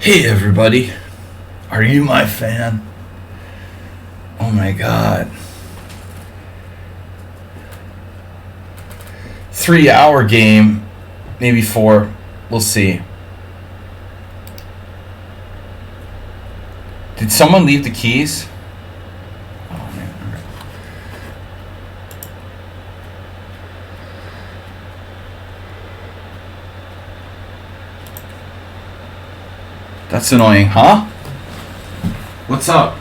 Hey everybody, are you my fan? Oh my god. 3 hour game, maybe 4, we'll see. Did someone leave the keys? Oh man. That's annoying, huh? What's up?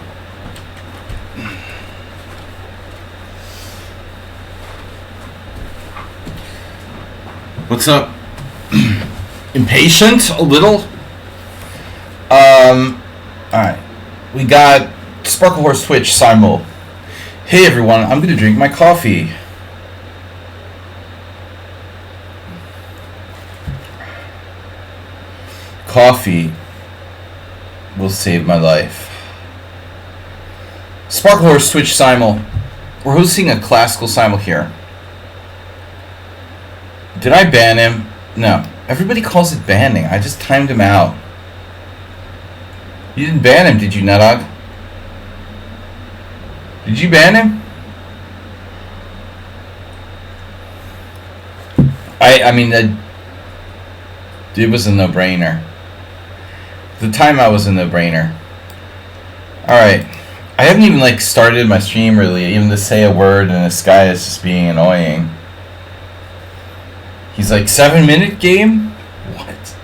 What's up? Impatient? A little? Alright. We got Sparkle Horse Twitch simul. Hey everyone, I'm gonna drink my coffee. Coffee will save my life. Sparkle Horse Twitch simul. We're hosting a classical simul here. Did I ban him? No. Everybody calls it banning. I just timed him out. You didn't ban him, did you, Nutdog? Did you ban him? I mean, it was a no-brainer. The timeout was a no-brainer. Alright. I haven't even, started my stream, really, even to say a word, and this guy is just being annoying. He's like, 7-minute game? What?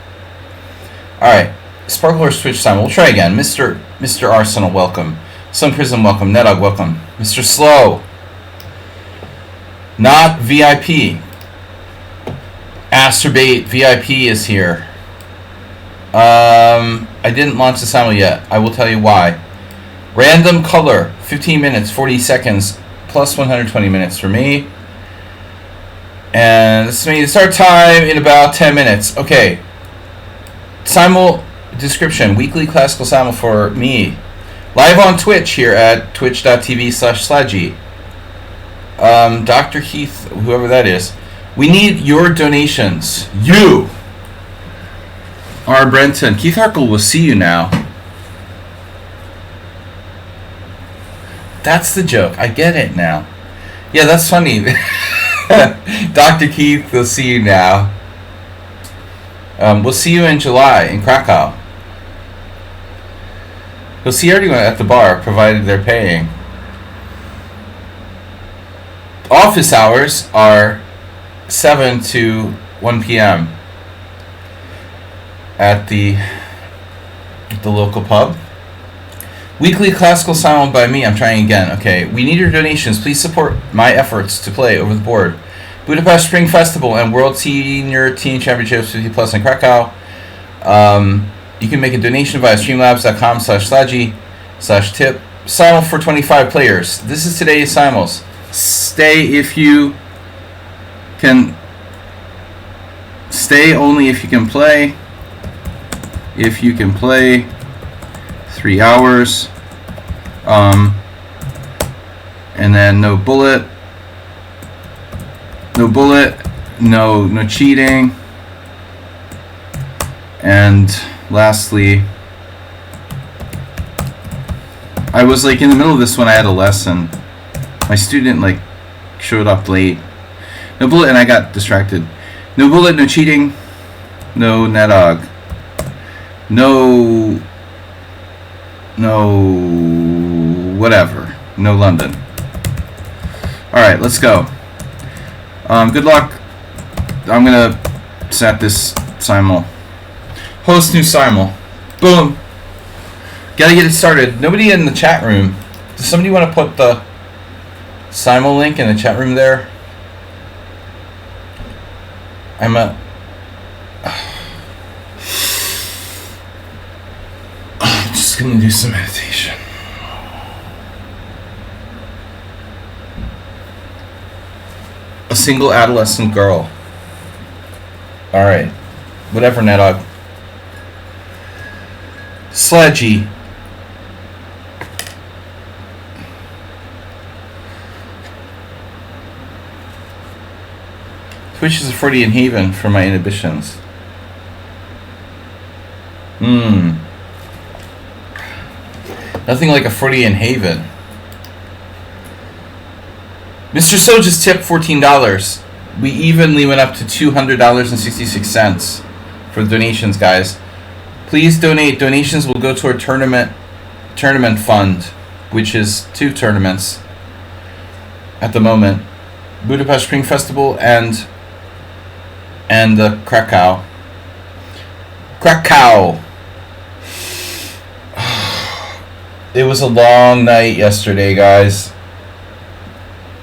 Alright. Sparkle Horse Twitch time. We'll try again. Mr. Arsenal, welcome. Sun Prism, welcome. Nutdog, welcome. Mr. Slow. Not VIP. Asterbait VIP is here. I didn't launch the simul yet. I will tell you why. Random color. 15 minutes, 40 seconds, plus 120 minutes for me. And this means start time in about 10 minutes. Okay. Simul description. Weekly classical simul for me. Live on Twitch here at twitch.tv/Sladgy. Dr. Heath, whoever that is. We need your donations. You! R. Brenton. Keith Harkle will see you now. That's the joke. I get it now. Yeah, that's funny. Dr. Keith, we'll see you now. We'll see you in July in Krakow. We'll see everyone at the bar, provided they're paying. Office hours are 7 to 1 p.m. at the local pub. Weekly classical simul by me. I'm trying again. Okay, we need your donations. Please support my efforts to play over the board. Budapest Spring Festival and World Senior Teen Championships 50 Plus in Krakow. You can make a donation via streamlabs.com/sladgy/tip. Simul for 25 players. This is today's simuls. Stay if you can. Stay only if you can play. If you can play. 3 hours. And then no bullet. No bullet. No cheating. And lastly, I was in the middle of this when I had a lesson. My student showed up late. No bullet, and I got distracted. No bullet, no cheating, no Nutdog. No whatever. No London. Alright, let's go. Good luck. I'm gonna set this simul. Host new simul. Boom. Gotta get it started. Nobody in the chat room. Does somebody want to put the simul link in the chat room there? I'm just gonna do some meditation. A single adolescent girl. Alright. Whatever, Nutdog. Sladgy. Twitch is a Freudian haven for my inhibitions. Nothing like a Freudian haven. Mr. So just tipped $14. We evenly went up to $200.66 for donations, guys. Please donate. Donations will go toward tournament fund, which is 2 tournaments at the moment: Budapest Spring Festival and the Krakow. It was a long night yesterday, guys.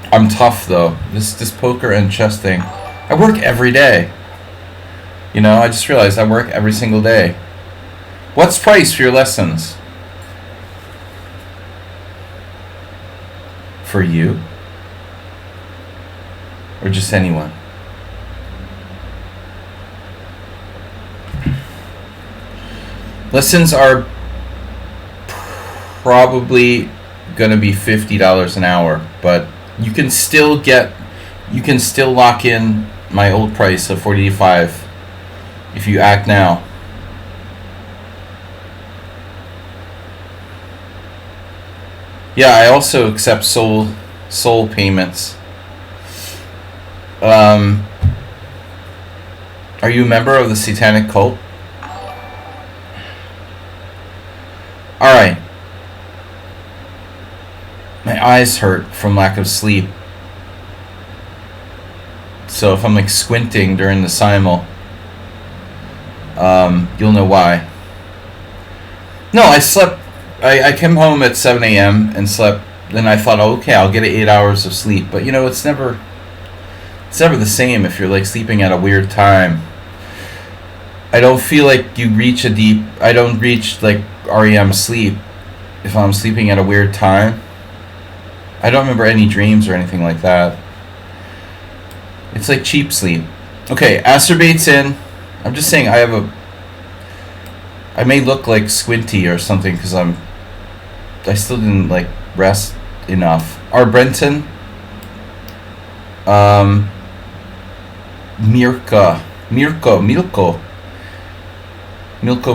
I'm tough though. This poker and chess thing. I work every day. You know, I just realized I work every single day. What's price for your lessons? For you? Or just anyone? Lessons are probably going to be $50 an hour, but you can still lock in my old price of $45 if you act now. Yeah, I also accept soul payments. Are you a member of the Satanic Cult? Alright. My eyes hurt from lack of sleep. So if I'm like squinting during the simul, you'll know why. No, I slept. I came home at 7 a.m. and slept. Then I thought, oh, okay, I'll get 8 hours of sleep. But you know, it's never the same if you're like sleeping at a weird time. I don't feel like you reach I don't reach like REM sleep if I'm sleeping at a weird time. I don't remember any dreams or anything like that. It's like cheap sleep. Okay, acerbate's in. I'm just saying I may look like squinty or something because I still didn't like rest enough. Brenton. Milko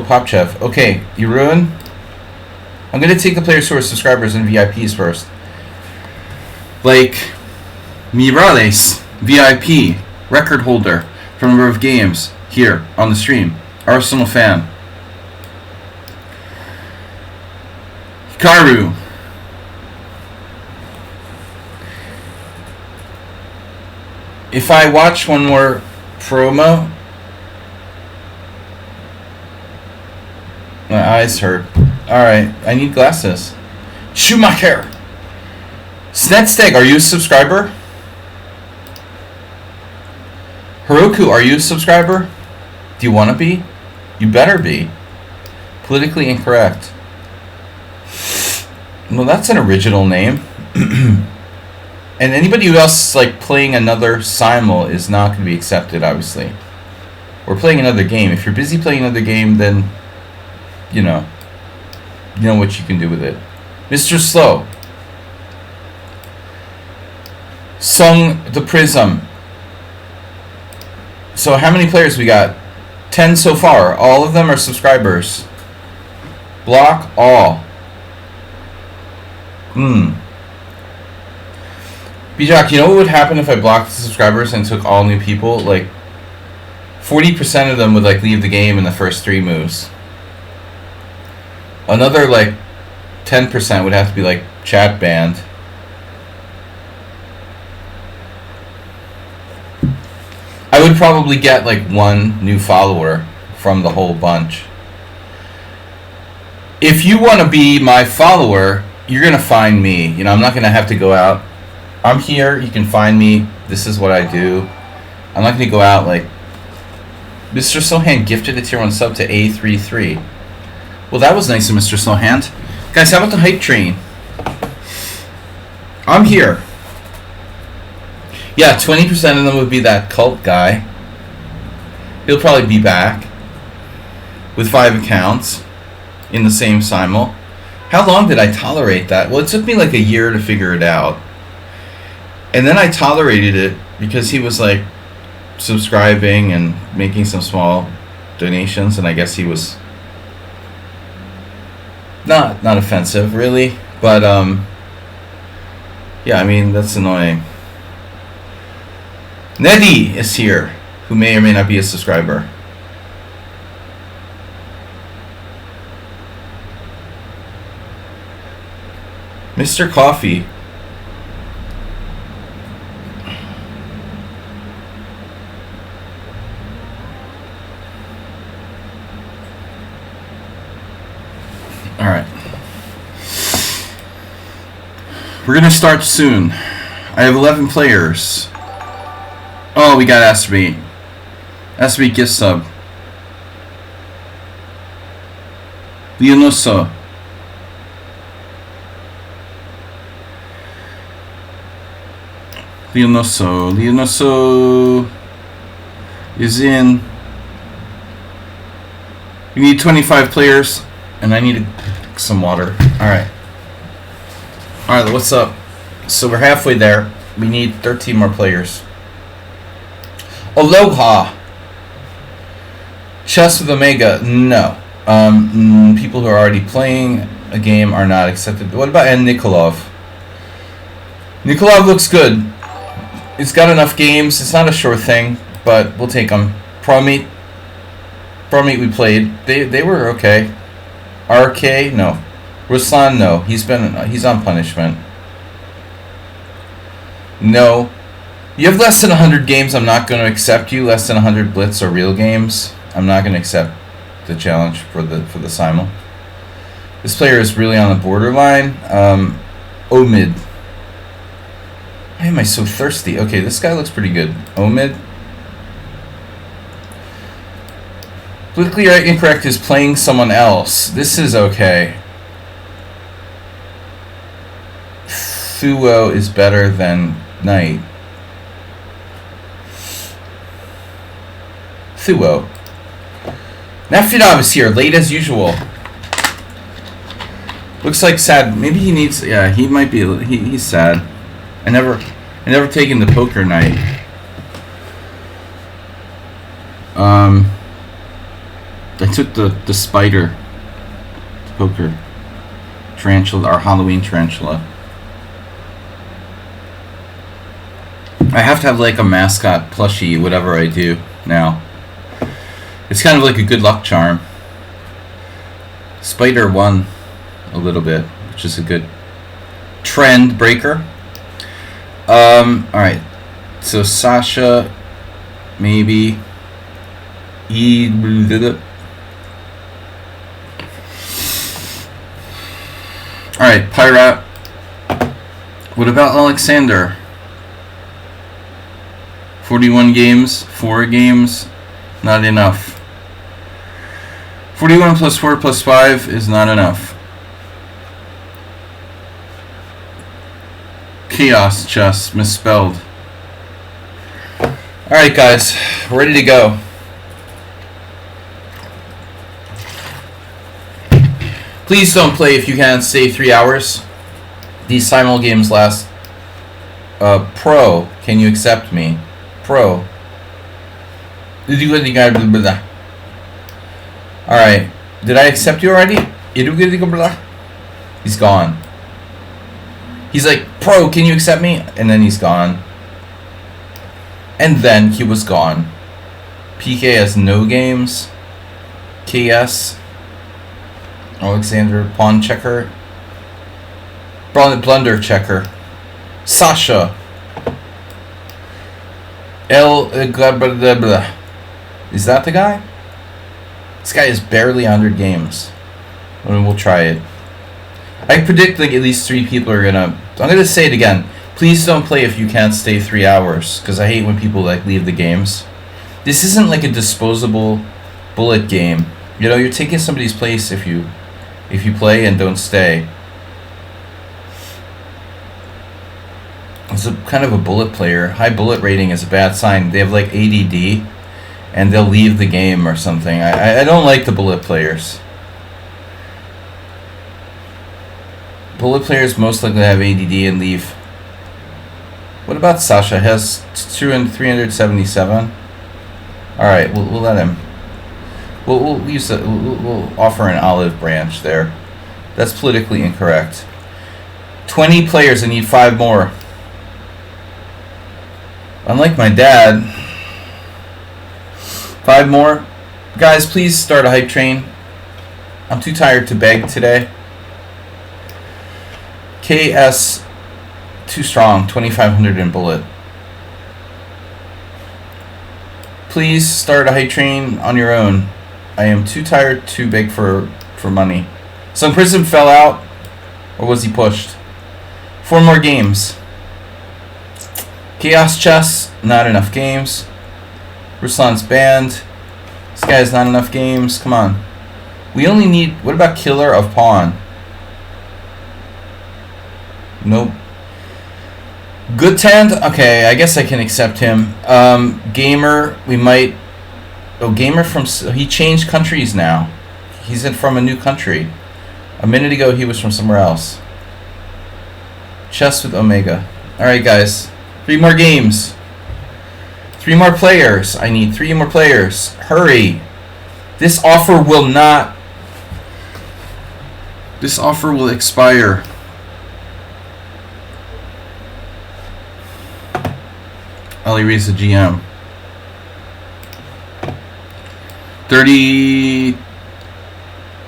Popchev. Okay, you ruin. I'm gonna take the players who are subscribers and VIPs first. Like Mirales, VIP, record holder for number of games here on the stream. Arsenal fan. Hikaru. If I watch one more promo, my eyes hurt. Alright, I need glasses. Schumacher. Snedsteg, are you a subscriber? Heroku, are you a subscriber? Do you want to be? You better be. Politically incorrect. Well, that's an original name. And anybody who else like playing another simul is not going to be accepted, obviously. We're playing another game. If you're busy playing another game, then you know what you can do with it. Mr. Slow. Sung the Prism. So how many players we got? 10 so far. All of them are subscribers. Block all. B-Jock, you know what would happen if I blocked the subscribers and took all new people? Like 40% of them would like leave the game in the first 3 moves. Another like 10% would have to be like chat banned. I would probably get like 1 new follower from the whole bunch. If you want to be my follower, you're going to find me. You know, I'm not going to have to go out. I'm here. You can find me. This is what I do. I'm not going to go out like... Mr. Sohan gifted a tier 1 sub to A33. Well, that was nice of Mr. Sohan. Guys, how about the hype train? I'm here. Yeah, 20% of them would be that cult guy. He'll probably be back with 5 accounts in the same simul. How long did I tolerate that? Well, it took me like a year to figure it out. And then I tolerated it because he was like subscribing and making some small donations, and I guess he was Not offensive, really, but yeah, I mean that's annoying. Neddy is here, who may or may not be a subscriber. Mr. Coffee. All right. We're going to start soon. I have 11 players. Oh, we got Asterby. Asterby gift sub. Leonoso. Leonoso is in. We need 25 players, and I need some water. Alright, what's up? So we're halfway there. We need 13 more players. Aloha! Chess with Omega, no. People who are already playing a game are not accepted. What about Nikolov? Nikolov looks good. He's got enough games. It's not a sure thing, but we'll take him. Promete we played. They were okay. RK, no. Ruslan, no. He's on punishment. No. You have less than 100 games, I'm not going to accept you. Less than 100 Blitz or real games, I'm not going to accept the challenge for the simul. This player is really on the borderline. Omid. Why am I so thirsty? Okay, this guy looks pretty good. Omid. Politically incorrect is playing someone else. This is okay. Thuo is better than Knight. Thuo. Nafidov is here, late as usual. Looks like sad. Maybe he needs. Yeah, he might be. He's sad. I never taken the poker night. I took the spider poker tarantula, our Halloween tarantula. I have to have like a mascot plushie, whatever I do now. It's kind of like a good luck charm. Spider won a little bit, which is a good trend breaker. Alright. So Sasha, maybe. Alright, Pirate. What about Alexander? 41 games, 4 games, not enough. 41 plus 4 plus 5 is not enough. Chaos chess, misspelled. Alright guys, we're ready to go. Please don't play if you can't stay 3 hours. These simul games last. Pro, can you accept me? Pro. Alright. Did I accept you already? He's gone. He's like, Pro, can you accept me? And then he's gone. And then he was gone. PK has no games. KS. Alexander, pawn checker. Blunder checker. Sasha. Is that the guy? This guy is barely 100 games. I mean, we'll try it. I predict like at least 3 people are gonna. I'm gonna say it again. Please don't play if you can't stay 3 hours, because I hate when people like leave the games. This isn't like a disposable bullet game. You know, you're taking somebody's place if you play and don't stay. It's a kind of a bullet player. High bullet rating is a bad sign. They have like ADD, and they'll leave the game or something. I don't like the bullet players. Bullet players most likely have ADD and leave. What about Sasha? Has 377. All right, we'll let him. We'll use we'll offer an olive branch there. That's politically incorrect. 20 players, I need 5 more. Unlike my dad. 5 more. Guys, please start a hype train. I'm too tired to beg today. KS, too strong. 2,500 in bullet. Please start a hype train on your own. I am too tired to beg for money. Some Prism fell out. Or was he pushed? 4 more games. Chaos Chess, not enough games. Ruslan's banned. This guy has not enough games. Come on. We only need... What about Killer of Pawn? Nope. Good Tend? Okay, I guess I can accept him. Gamer, we might... Oh, Gamer from... He changed countries now. He's from a new country. A minute ago, he was from somewhere else. Chess with Omega. Alright, guys. 3 more games. 3 more players. I need 3 more players. Hurry. This offer will not... This offer will expire. Ali Reed's the GM.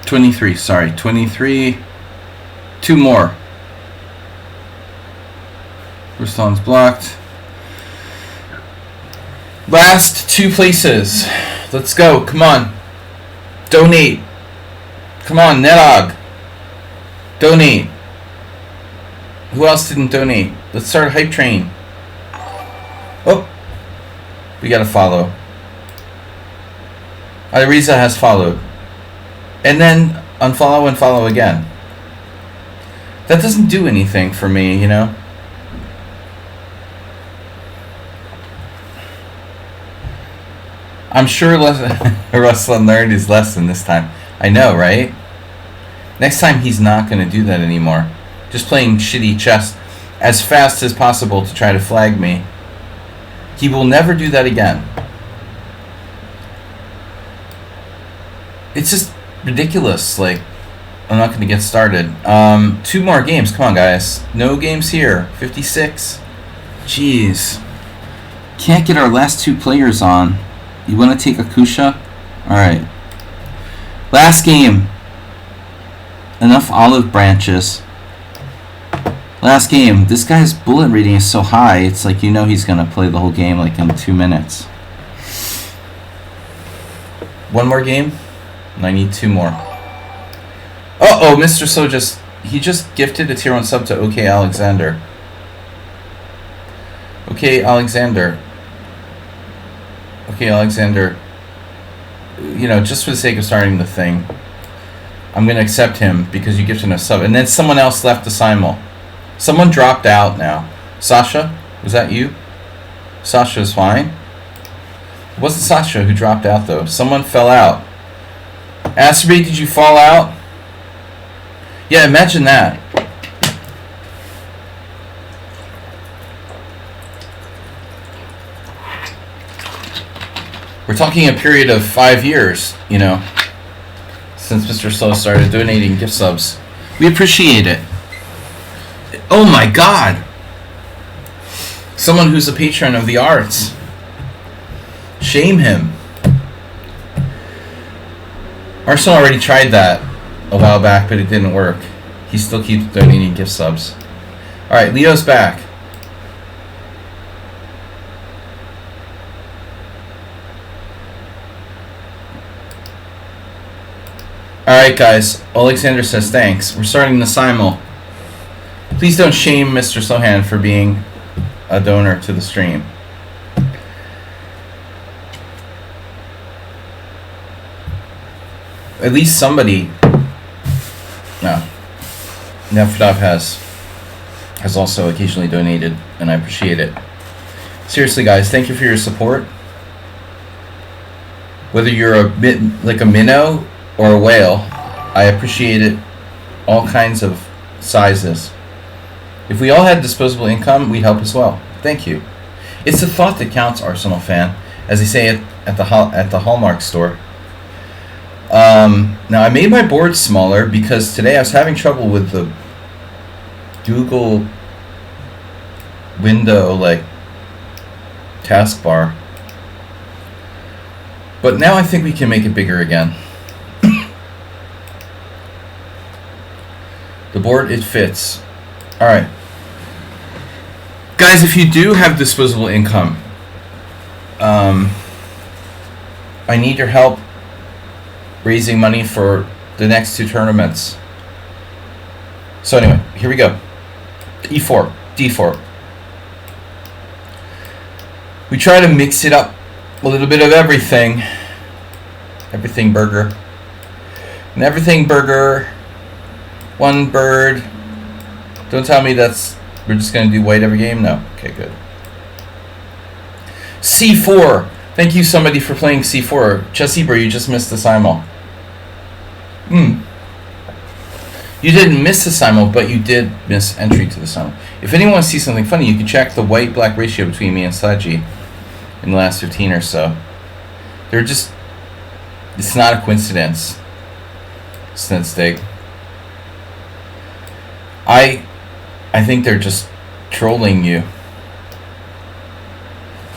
23, sorry. 23. 2 more. Ruslan's blocked. Last 2 places. Let's go. Come on. Donate. Come on, Nedog. Donate. Who else didn't donate? Let's start a hype train. Oh. We gotta follow. Ariza has followed. And then unfollow and follow again. That doesn't do anything for me, you know? I'm sure Ruslan learned his lesson this time. I know, right? Next time he's not going to do that anymore. Just playing shitty chess as fast as possible to try to flag me. He will never do that again. It's just ridiculous. Like, I'm not going to get started. 2 more games. Come on, guys. No games here. 56. Jeez. Can't get our last 2 players on. You want to take Akusha? Alright. Last game. Enough olive branches. Last game. This guy's bullet rating is so high, it's like you know he's going to play the whole game like in 2 minutes. 1 more game? And I need 2 more. Uh-oh, Mr. So he just gifted a tier 1 sub to OK Alexander. OK Alexander. Okay, Alexander, you know, just for the sake of starting the thing, I'm going to accept him because you gifted a sub. And then someone else left the simul. Someone dropped out now. Sasha, was that you? Sasha's fine. It wasn't Sasha who dropped out, though. Someone fell out. Asterby, did you fall out? Yeah, imagine that. We're talking a period of 5 years, you know, since Mr. Slow started donating gift subs. We appreciate it. Oh my God! Someone who's a patron of the arts. Shame him. Arsenal already tried that a while back, but it didn't work. He still keeps donating gift subs. Alright, Leo's back. Alright guys, Alexander says thanks. We're starting the simul. Please don't shame Mr. Sohan for being a donor to the stream. At least somebody... No. Nefdov has also occasionally donated, and I appreciate it. Seriously guys, thank you for your support. Whether you're like a minnow or a whale, I appreciate it. All kinds of sizes. If we all had disposable income, we'd help as well. Thank you. It's the thought that counts, Arsenal fan, as they say at the Hallmark store. Now I made my board smaller because today I was having trouble with the Google window taskbar. But now I think we can make it bigger again. The board, it fits. Alright. Guys, if you do have disposable income, I need your help raising money for the next 2 tournaments. So anyway, here we go. E4, D4. We try to mix it up, a little bit of everything. Everything burger. And everything burger. 1 bird. Don't tell me we're just going to do white every game? No. Okay, good. C4. Thank you somebody for playing C4. Chessibra, you just missed the simul. You didn't miss the simul, but you did miss entry to the simul. If anyone wants to see something funny, you can check the white-black ratio between me and Saji in the last 15 or so. It's not a coincidence. Snedsteg. I think they're just trolling you.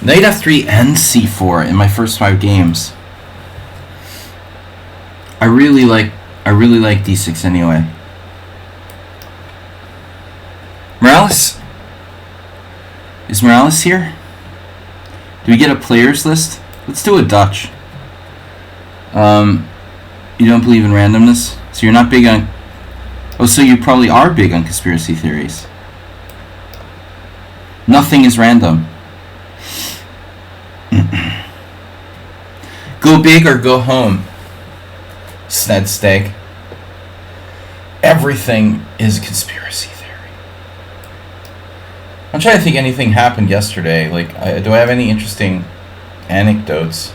Knight f3 and c4 in my first 5 games. I really like d6 anyway. Morales? Is Morales here? Do we get a players list? Let's do a Dutch. You don't believe in randomness? So you're not big on... Oh, so you probably are big on conspiracy theories. Nothing is random. Go big or go home. Snedsteg. Everything is a conspiracy theory. I'm trying to think anything happened yesterday. Do I have any interesting anecdotes?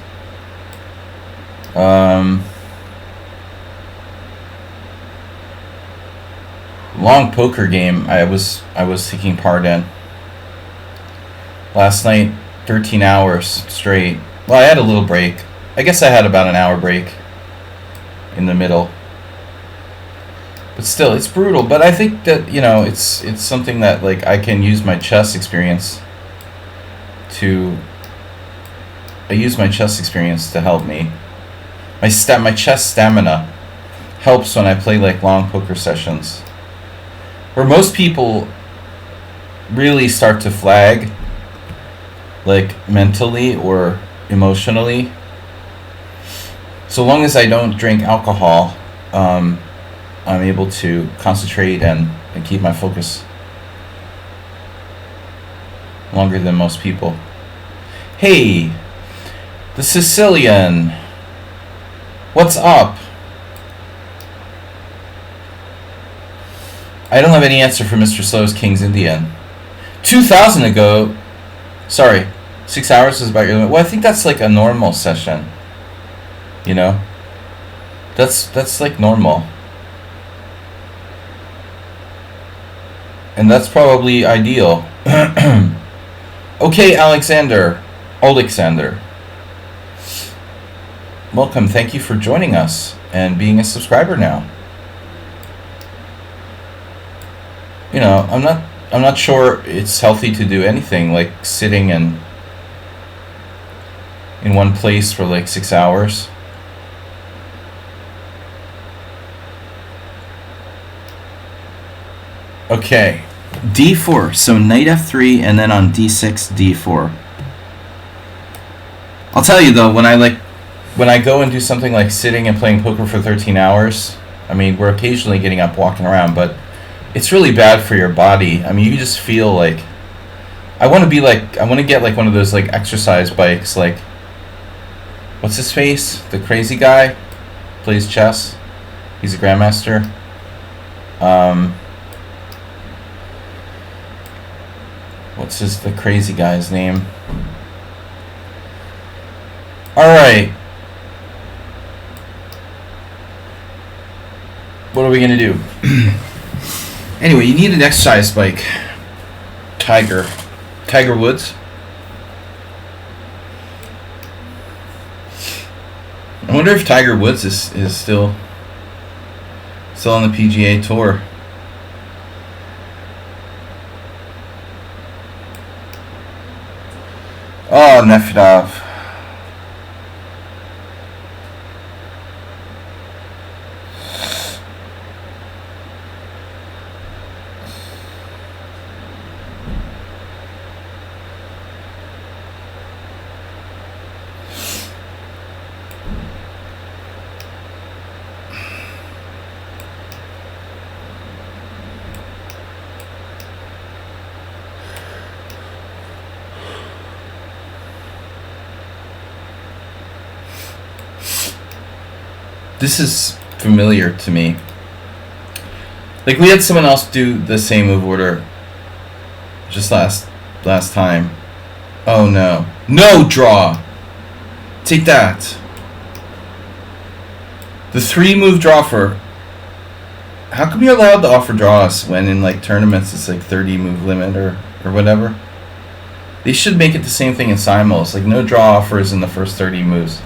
Long poker game I was taking part in. Last night, 13 hours straight. Well, I had a little break. I guess I had about an hour break in the middle. But still, it's brutal. But I think that, it's something that I can use my chess experience to... I use my chess experience to help me. My chess stamina helps when I play long poker sessions. Where most people really start to flag, mentally or emotionally. So long as I don't drink alcohol, I'm able to concentrate and keep my focus longer than most people. Hey, the Sicilian, what's up? I don't have any answer for Mr. Slow's King's Indian. 2,000 ago, sorry, 6 hours is about your limit. Well, I think that's a normal session. That's normal. And that's probably ideal. Okay, Alexander. Welcome, thank you for joining us and being a subscriber now. I'm not sure it's healthy to do anything sitting in one place for 6 hours. Okay, d4. So knight f3 and then on d6, d4. I'll tell you though, when I go and do something like sitting and playing poker for 13 hours, I mean, we're occasionally getting up, walking around, but it's really bad for your body. I mean, you just feel I want to get one of those exercise bikes, what's his face? The crazy guy plays chess. He's a grandmaster. What's the crazy guy's name? Alright. What are we gonna do? Anyway, you need an exercise bike. Tiger Woods. I wonder if Tiger Woods is still on the PGA Tour. Oh, Nefedov. This is familiar to me. Like, we had someone else do the same move order just last time. Oh no. No draw! Take that. The 3-move draw for... How come you're allowed to offer draws when in like tournaments it's like 30-move limit or whatever? They should make it the same thing in simuls. Like, no draw offers in the first 30 moves.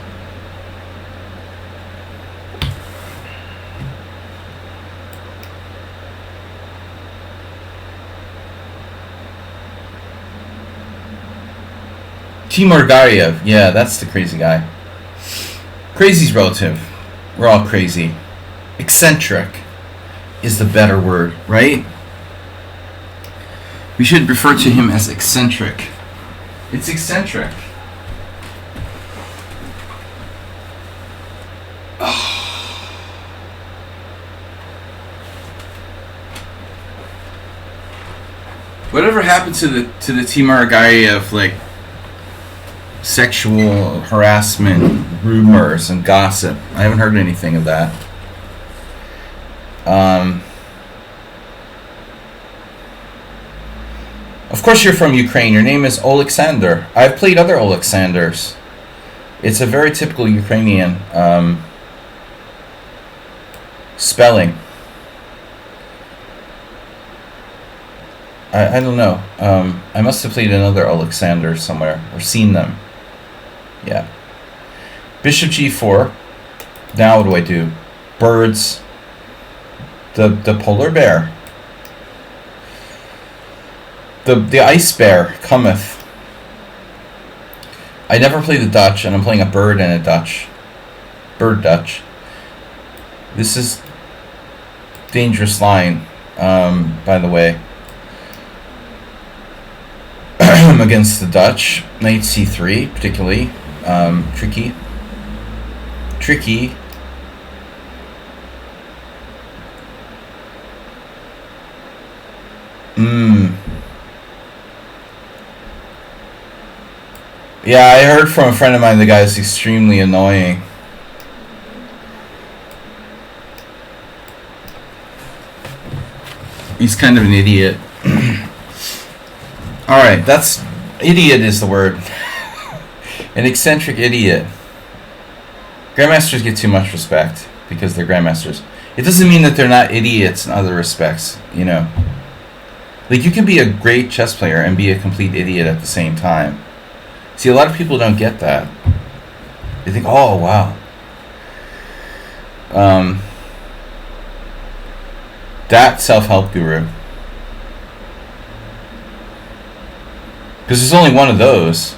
Timur Gariev. Yeah, that's the crazy guy. Crazy's relative. We're all crazy. Eccentric is the better word, right? We should refer to him as eccentric. It's eccentric. Whatever happened to the Timur Gariev, like, sexual harassment rumors and gossip? I haven't heard anything of that. Of course you're from Ukraine. Your name is Oleksandr. I've played other Oleksandrs. It's a very typical Ukrainian spelling. I don't know. I must have played another Oleksandr somewhere or seen them. Yeah. Bishop g4. Now what do I do? Birds. The polar bear. The ice bear cometh. I never play the Dutch, and I'm playing a bird and a Dutch. Bird Dutch. This is dangerous line, by the way. Against the Dutch. Knight c3, particularly. Tricky. Yeah, I heard from a friend of mine the guy is extremely annoying. He's kind of an idiot. Alright, that's... Idiot is the word. An eccentric idiot. Grandmasters get too much respect because they're grandmasters. It doesn't mean that they're not idiots in other respects, you know. Like, you can be a great chess player and be a complete idiot at the same time. See, a lot of people don't get that. They think, oh, wow. That self-help guru. Because there's only one of those.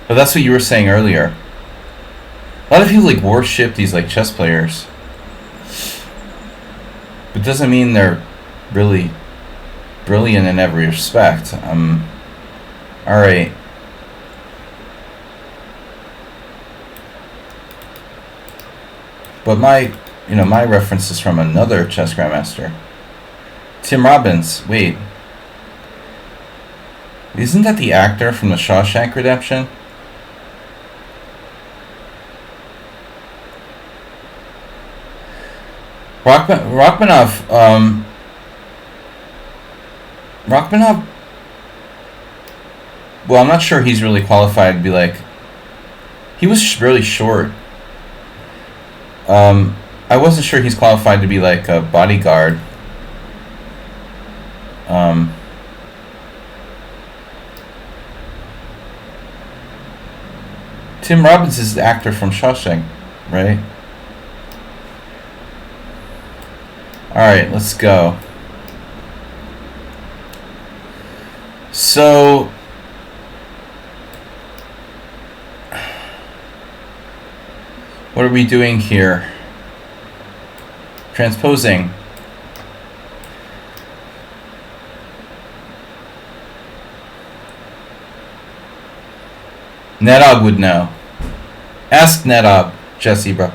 But that's what you were saying earlier. A lot of people like worship these like chess players. But it doesn't mean they're really brilliant in every respect. Alright. But my reference is from another chess grandmaster. Tim Robbins. Wait. Isn't that the actor from the Shawshank Redemption? Rachmanov, well, I'm not sure he's really qualified to be like... He was really short. I wasn't sure he's qualified to be like a bodyguard. Tim Robbins is the actor from Shawshank, right? Alright, let's go. So, what are we doing here? Transposing. Nedog would know. Ask Nedog, Jesse, bro.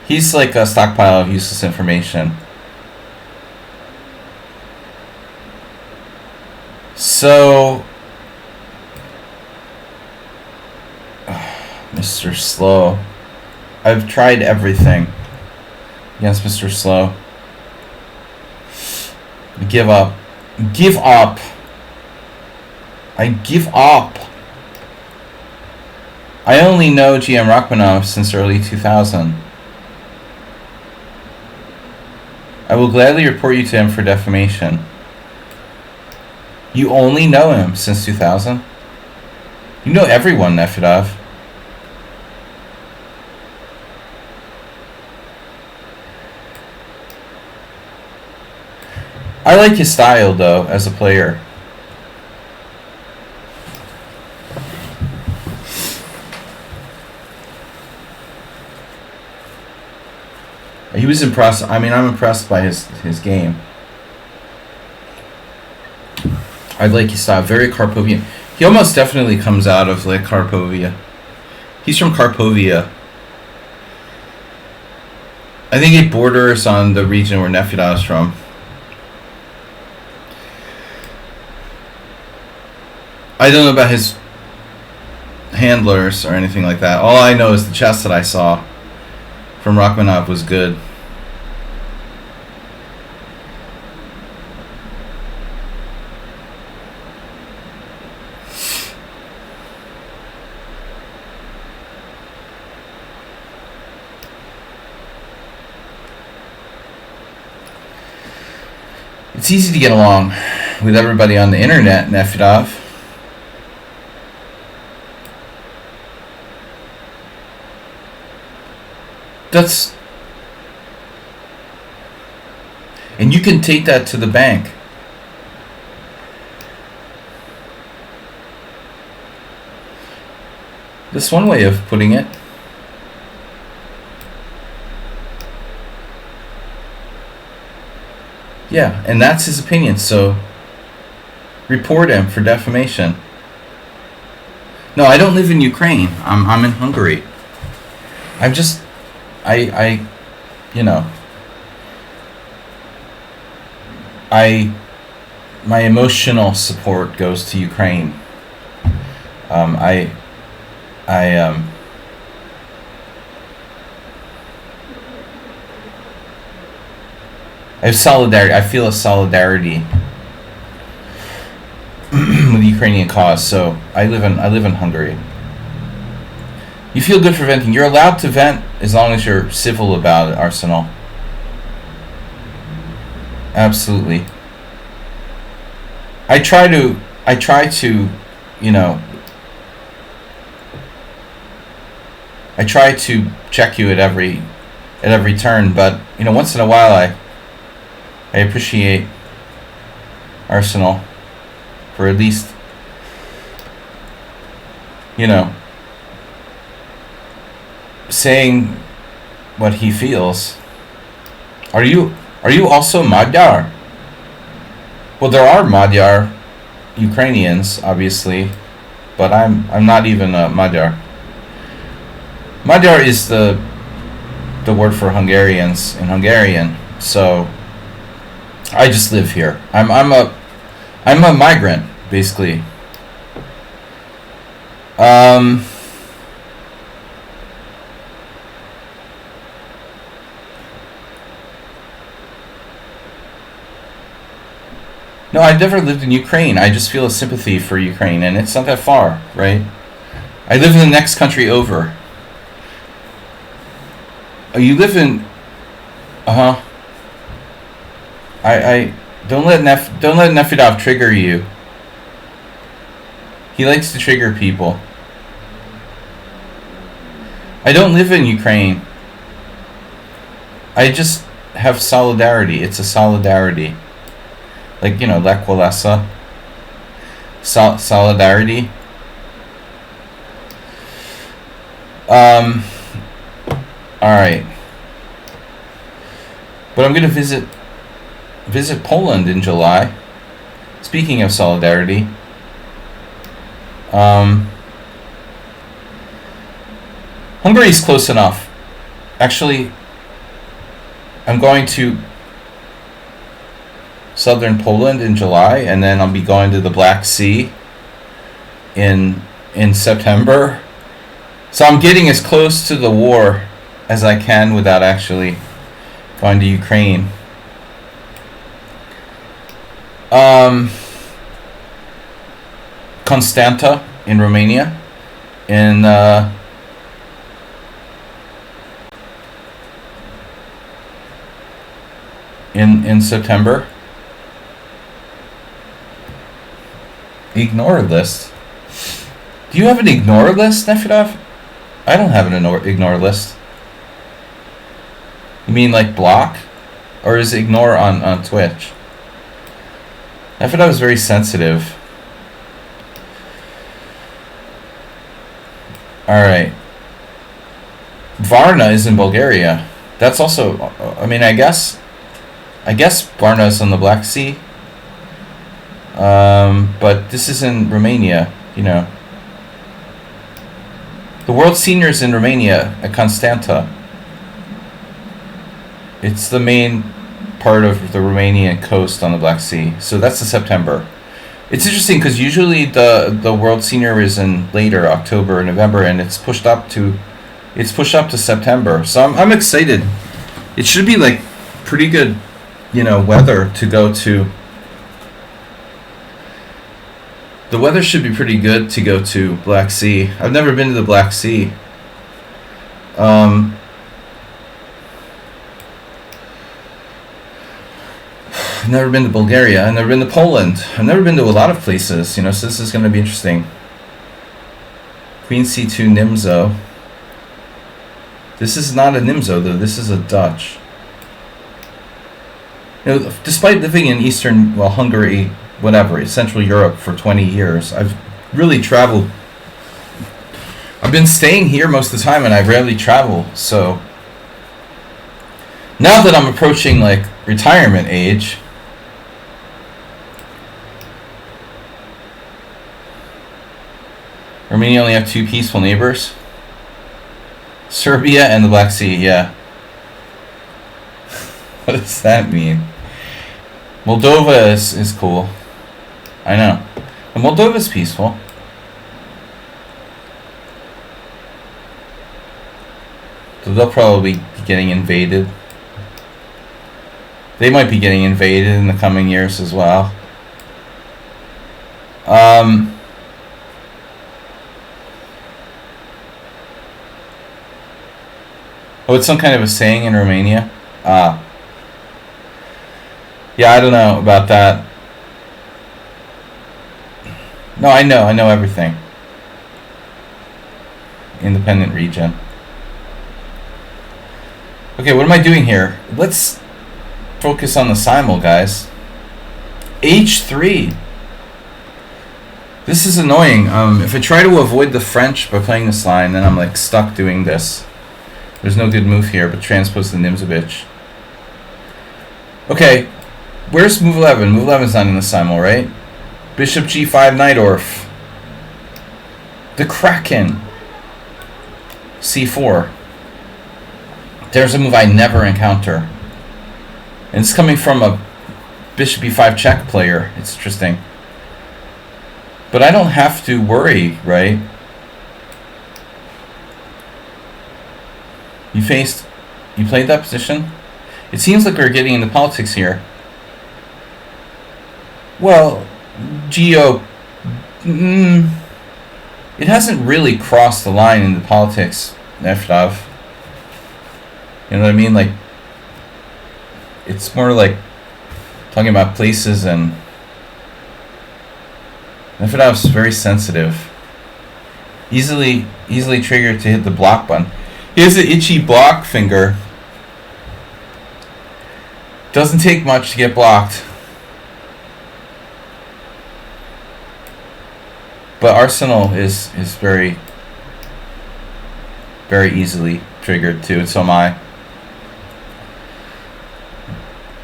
He's like a stockpile of useless information. So, Mr. Slow. I've tried everything against Mr. Slow. Give up. Give up. I give up. I only know GM Rachmaninoff since early 2000. I will gladly report you to him for defamation. You only know him since 2000? You know everyone, Nefedov. I like his style, though, as a player. He was impressed. I mean, I'm impressed by his game. I like his style. Very Karpovian. He almost definitely comes out of, like, Karpovia. He's from Karpovia. I think it borders on the region where Nefedov is from. I don't know about his handlers or anything like that. All I know is the chess that I saw from Rachmaninoff was good. It's easy to get along with everybody on the internet, Nefedov. And you can take that to the bank. That's one way of putting it. Yeah, and that's his opinion, so report him for defamation. No, I don't live in Ukraine. I'm in Hungary. I'm just you know, my emotional support goes to Ukraine. I have solidarity. I feel a solidarity with the Ukrainian cause. So I live in Hungary. You feel good for venting. You're allowed to vent as long as you're civil about it, Arsenal. Absolutely. I try to, you know, I try to check you at every turn, but you know, once in a while I appreciate Arsenal for at least, you know, saying what he feels. Are you also Magyar? Well, there are Magyar Ukrainians, obviously, but I'm not even a Magyar. Magyar is the word for Hungarians in Hungarian, so I just live here. I'm a migrant, basically. No, I've never lived in Ukraine. I just feel a sympathy for Ukraine, and it's not that far, right? I live in the next country over. Oh, you live in... I don't let Nefedov trigger you. He likes to trigger people. I don't live in Ukraine. I just have solidarity. It's a solidarity. Like, you know, Lech Walesa. Solidarity. Alright. But I'm going to visit Poland in July. Speaking of solidarity. Hungary's close enough. Actually, I'm going to southern Poland in July, and then I'll be going to the Black Sea in September. So I'm getting as close to the war as I can without actually going to Ukraine. Constanta in Romania in September. Ignore list. Do you have an ignore list, Nefedov? I don't have an ignore list. You mean like block? Or is ignore on Twitch? Nefedov is very sensitive. Alright. Varna is in Bulgaria. That's also, I mean, I guess Varna is on the Black Sea. But this is in Romania, you know. The World Seniors in Romania at Constanta. It's the main part of the Romanian coast on the Black Sea. So that's in September. It's interesting because usually the World Senior is in later October or November, and it's pushed up to September. So I'm excited. It should be like pretty good, you know, weather to go to. The weather should be pretty good to go to Black Sea. I've never been to the Black Sea. I've never been to Bulgaria. I've never been to Poland. I've never been to a lot of places, you know, so this is going to be interesting. Queen C2 Nimzo. This is not a Nimzo, though. This is a Dutch. You know, despite living in Eastern, well, Hungary, whatever, Central Europe for 20 years, I've really traveled. I've been staying here most of the time, and I rarely travel, so now that I'm approaching, like, retirement age, Romania only have 2 peaceful neighbors. Serbia and the Black Sea, yeah. What does that mean? Moldova is cool. I know. And Moldova's peaceful. So they'll probably be getting invaded. They might be getting invaded in the coming years as well. Oh, it's some kind of a saying in Romania? Yeah, I don't know about that. No, I know everything. Independent region. Okay, what am I doing here? Let's focus on the simul, guys. H3. This is annoying. If I try to avoid the French by playing this line, then I'm like stuck doing this. There's no good move here, but transpose the Nimzovich. Okay, where's move 11? Move 11's not in the simul, right? Bishop G5 Najdorf. The Kraken. C4. There's a move I never encounter. And it's coming from a Bishop E5 check player. It's interesting. But I don't have to worry, right? You played that position? It seems like we're getting into politics here. Well, Geo... it hasn't really crossed the line into politics, Nefedov. You know what I mean? Like, it's more like talking about places, and Nefedov's very sensitive. Easily triggered to hit the block button. He has an itchy block finger. Doesn't take much to get blocked. But Arsenal is very, very easily triggered too, and so am I.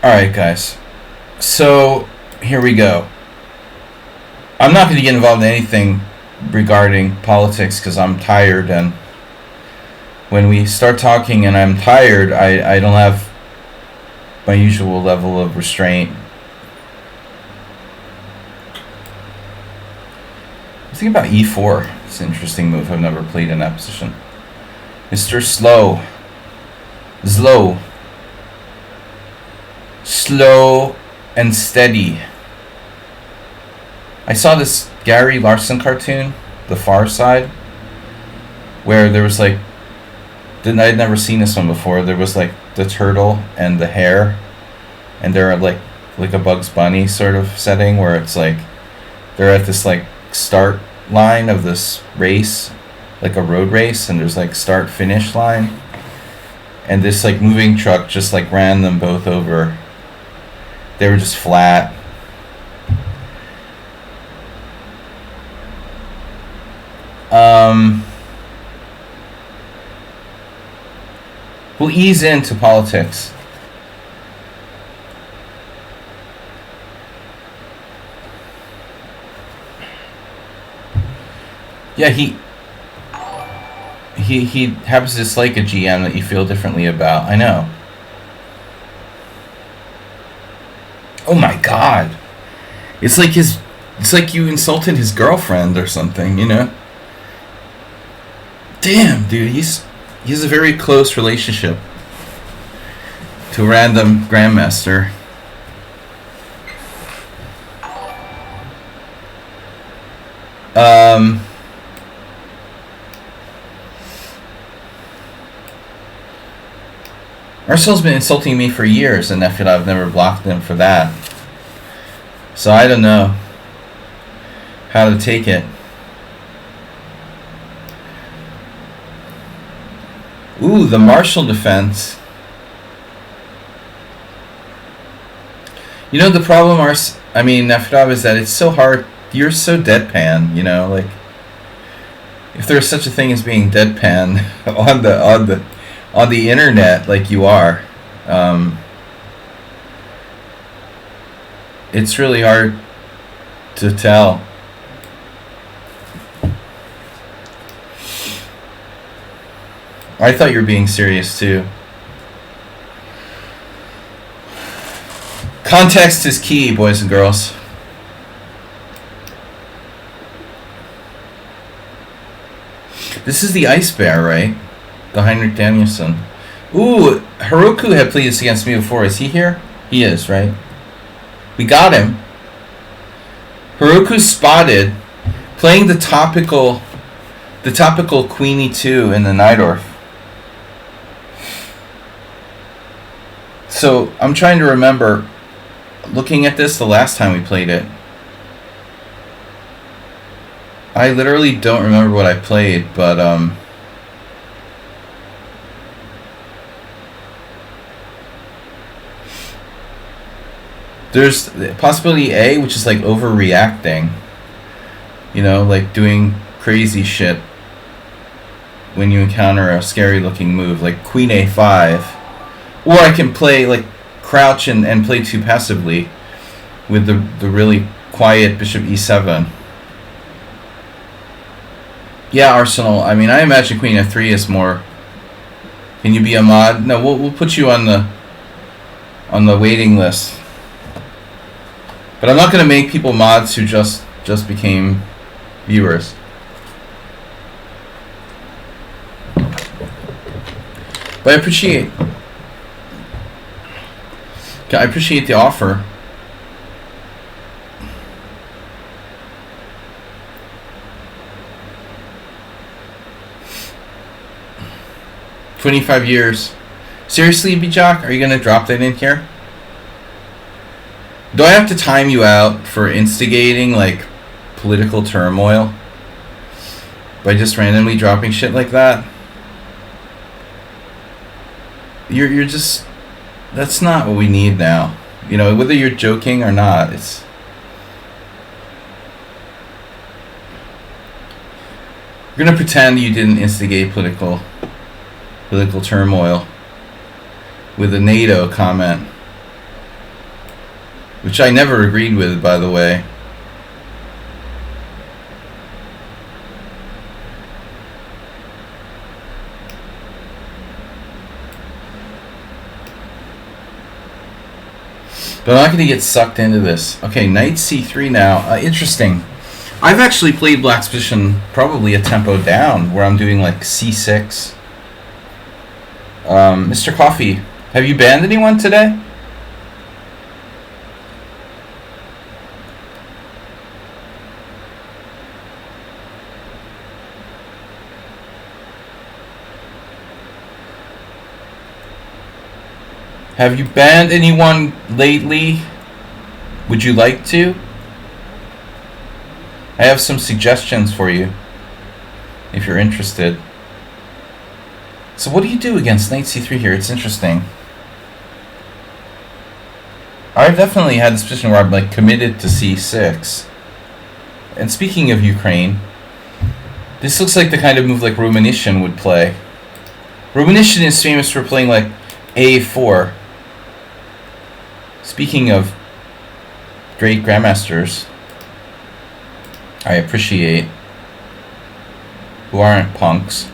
Alright, guys. So, here we go. I'm not going to get involved in anything regarding politics because I'm tired, and when we start talking and I'm tired, I don't have my usual level of restraint. Think about e4. It's an interesting move. I've never played in that position. Mr. Slow. Slow and steady. I saw this Gary Larson cartoon, The Far Side, where there was like, I'd never seen this one before. There was like the turtle and the hare, and they're like a Bugs Bunny sort of setting where it's like they're at this like start line of this race, like a road race, and there's like start finish line, and this like moving truck just like ran them both over. They were just flat. We'll ease into politics. Yeah, he happens to dislike a GM that you feel differently about. I know. Oh my God. It's like you insulted his girlfriend or something, you know? Damn, dude, he has a very close relationship to a random grandmaster. Arsenal's been insulting me for years, and I feel I've never blocked him for that. So I don't know how to take it. Ooh, the Marshall defense. You know, the problem, Nefedov, is that it's so hard. You're so deadpan, you know, like, if there's such a thing as being deadpan on the internet, like you are, it's really hard to tell. I thought you were being serious too. Context is key, boys and girls. This is the Ice Bear, right? The Heinrich Danielson. Ooh, Heroku had played this against me before. Is he here? He is, right? We got him. Heroku's spotted, playing the topical Queen E2 in the Najdorf. So I'm trying to remember, looking at this the last time we played it. I literally don't remember what I played, but there's possibility A, which is like overreacting. You know, like doing crazy shit when you encounter a scary looking move, like Queen A5. Or I can play, like, crouch and play too passively with the really quiet Bishop E7. Yeah, Arsenal. I mean, I imagine Queen F3 is more. Can you be a mod? No, we'll put you on the waiting list. But I'm not going to make people mods who just became viewers. But I appreciate the offer. "25 years. Seriously, Bijak? Are you going to drop that in here? Do I have to time you out for instigating, like, political turmoil? By just randomly dropping shit like that? You're just, that's not what we need now. You know, whether you're joking or not, it's. We're gonna pretend you didn't instigate political turmoil with a NATO comment, which I never agreed with, by the way. But I'm not going to get sucked into this. Okay, knight c3 now. Interesting. I've actually played black's position probably a tempo down, where I'm doing like c6. Mr. Coffee, have you banned anyone today? Have you banned anyone lately? Would you like to? I have some suggestions for you, if you're interested. So what do you do against knight c3 here? It's interesting. I've definitely had this position where I'm like committed to c6. And speaking of Ukraine, this looks like the kind of move like Romanishin would play. Romanishin is famous for playing like a4. Speaking of great grandmasters, I appreciate, who aren't punks.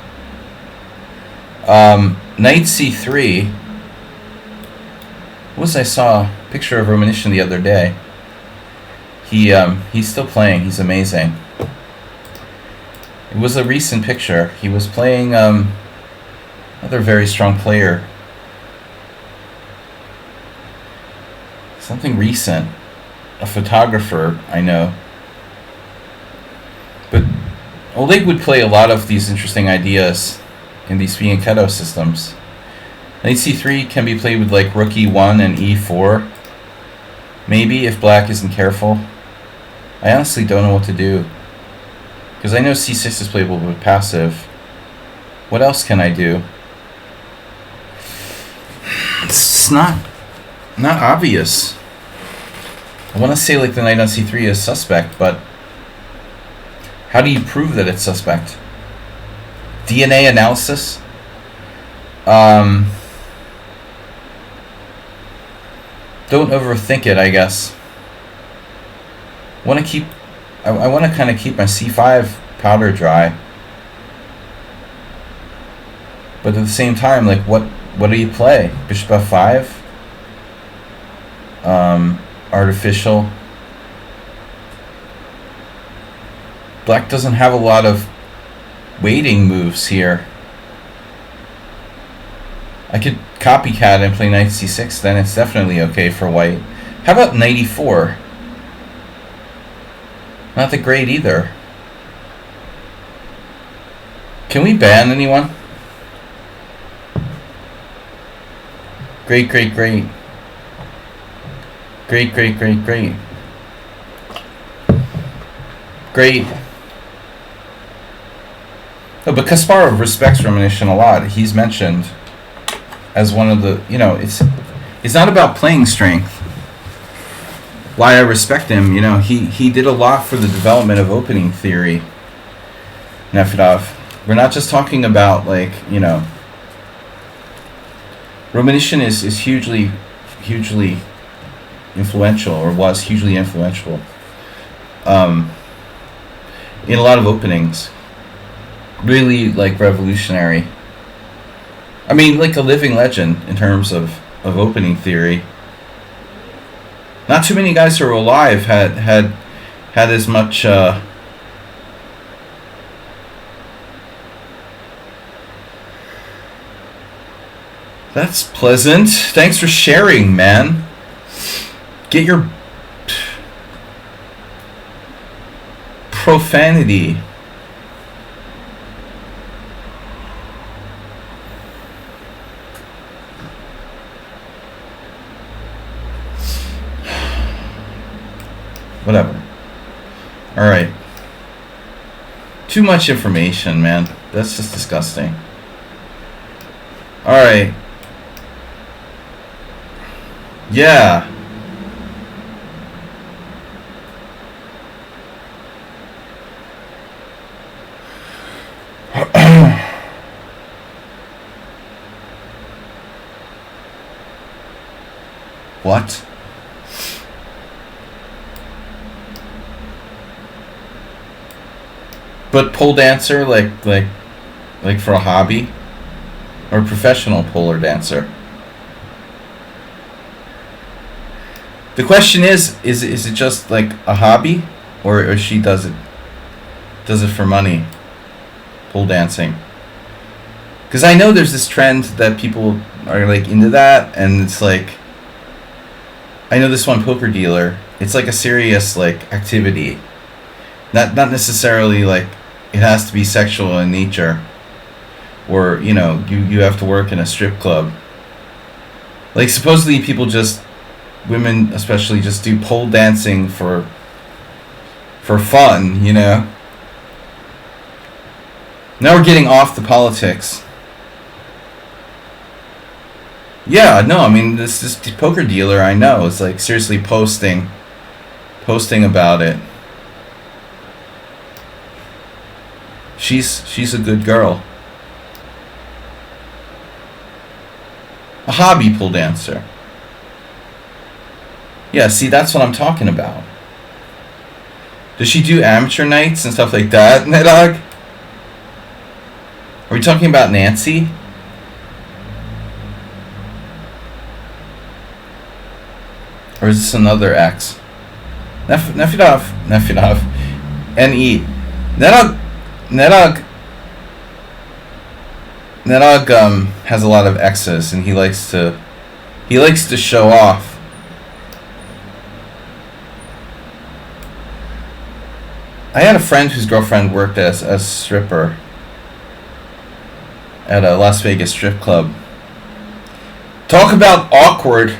Knight c3. What was I saw a picture of Romanishin the other day. He's still playing. He's amazing. It was a recent picture. He was playing another very strong player. Something recent. A photographer I know. But Oleg would play a lot of these interesting ideas in these fianchetto systems. Knight c3 can be played with like rook e1 and e4. Maybe if black isn't careful. I honestly don't know what to do. Because I know c6 is playable with passive. What else can I do? It's not obvious. I want to say like the knight on c3 is suspect, but how do you prove that it's suspect? DNA analysis? Don't overthink it, I guess. I want to kind of keep my c5 powder dry. But at the same time, like what do you play? Bishop f5? Artificial. Black doesn't have a lot of waiting moves here. I could copycat and play knight c6, then it's definitely okay for white. How about knight e4? Not that great either. Can we ban anyone? Great, great, great. Great, great, great, great. Great. Oh, but Kasparov respects Romanishin a lot. He's mentioned as one of the, you know, it's not about playing strength. Why I respect him, you know, he did a lot for the development of opening theory. Nefedov. We're not just talking about, like, you know, Romanishin is hugely influential, or was hugely influential in a lot of openings. Really, like, revolutionary. I mean, like a living legend in terms of opening theory. Not too many guys who are alive had as much That's pleasant. Thanks for sharing, man. Get your profanity. Whatever. Alright. Too much information, man. That's just disgusting. Alright. Yeah. What? But pole dancer, like for a hobby, or professional pole dancer. The question is it just like a hobby, or she does it for money, pole dancing? Because I know there's this trend that people are like into that, and it's like, I know this one poker dealer. It's like a serious like activity, not necessarily like it has to be sexual in nature, or you have to work in a strip club. Like supposedly people just, women especially, just do pole dancing for fun. Now we're getting off the politics. Yeah, no, I mean this poker dealer I know is like seriously posting about it. She's a good girl. A hobby pole dancer. Yeah, see, that's what I'm talking about. Does she do amateur nights and stuff like that, Nedog? Are we talking about Nancy? Or is this another X? Nefidov. N-E. Nedog has a lot of X's, and he likes to show off. I had a friend whose girlfriend worked as a stripper at a Las Vegas strip club. Talk about awkward.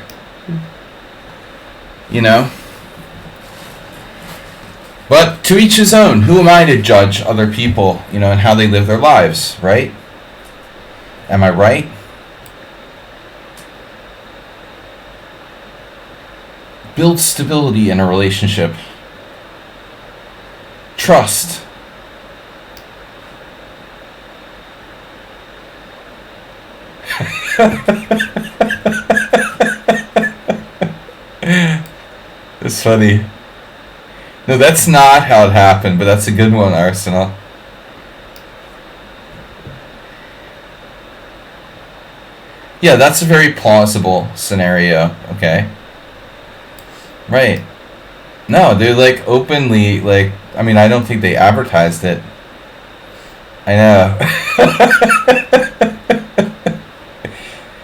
But to each his own. Who am I to judge other people, and how they live their lives, right? Am I right? Build stability in a relationship. Trust. It's funny. No, that's not how it happened, but that's a good one, Arsenal. Yeah, that's a very plausible scenario, okay? Right. No, they're like openly, like, I mean, I don't think they advertised it. I know.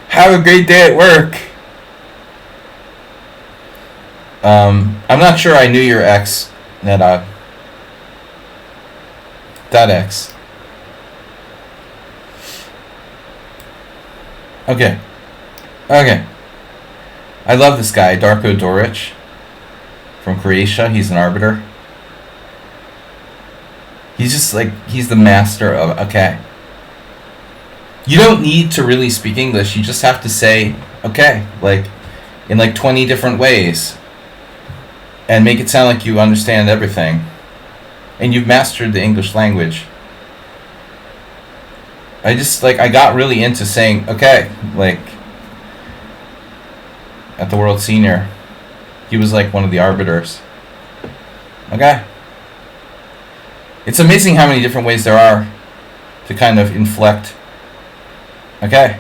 Have a great day at work. I'm not sure I knew your ex, Nedog. That ex. Okay. I love this guy, Darko Doric, from Croatia. He's an arbiter. He's just like, he's the master of, okay. You don't need to really speak English. You just have to say, okay, like, in like 20 different ways. And make it sound like you understand everything. And you've mastered the English language. I got really into saying, okay, like, at the World Senior. He was like one of the arbiters. Okay. It's amazing how many different ways there are to kind of inflect. Okay.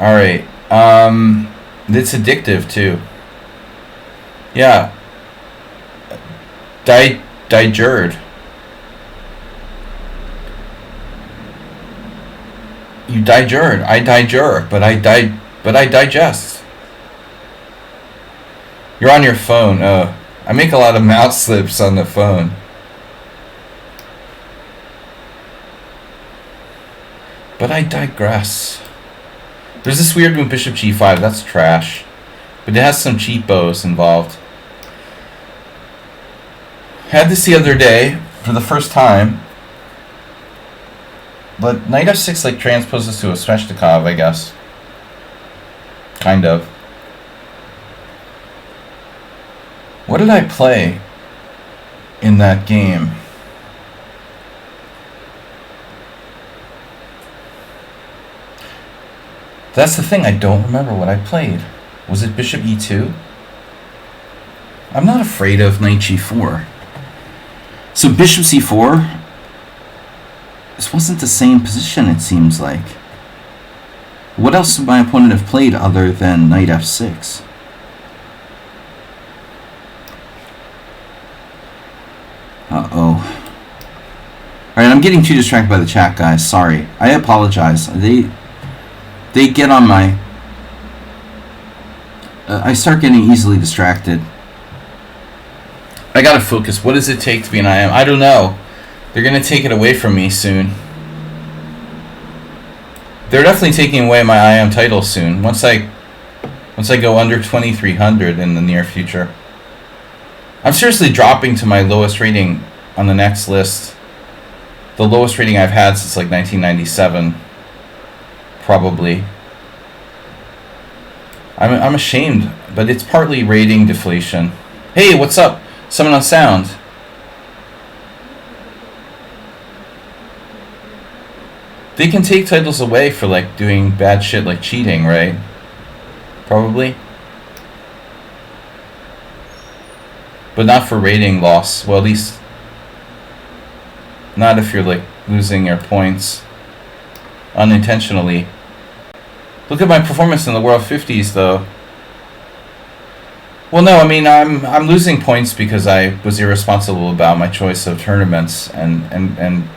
Alright. It's addictive too. Yeah. Digerd. You digerd. I digер, but I digest. You're on your phone. I make a lot of mouth slips on the phone. But I digress. There's this weird move, Bishop G5. That's trash. But it has some cheapos involved. Had this the other day for the first time. But Knight F6 like transposes to a Sveshnikov, I guess. Kind of. What did I play in that game? That's the thing, I don't remember what I played. Was it bishop e2? I'm not afraid of knight g4. So bishop c4? This wasn't the same position, it seems like. What else would my opponent have played other than knight f6? Uh-oh. Alright, I'm getting too distracted by the chat, guys. Sorry. I apologize. They get on my... I start getting easily distracted. I gotta focus. What does it take to be an IM? I don't know. They're gonna take it away from me soon. They're definitely taking away my IM title soon. Once I go under 2,300 in the near future. I'm seriously dropping to my lowest rating on the next list. The lowest rating I've had since like 1997. Probably. I'm ashamed, but it's partly rating deflation. Hey, what's up? Someone on sound. They can take titles away for like doing bad shit like cheating, right? Probably. But not for rating loss. Well, at least not if you're like losing your points unintentionally. Look at my performance in the World 50s though. Well, no, I mean I'm losing points because I was irresponsible about my choice of tournaments and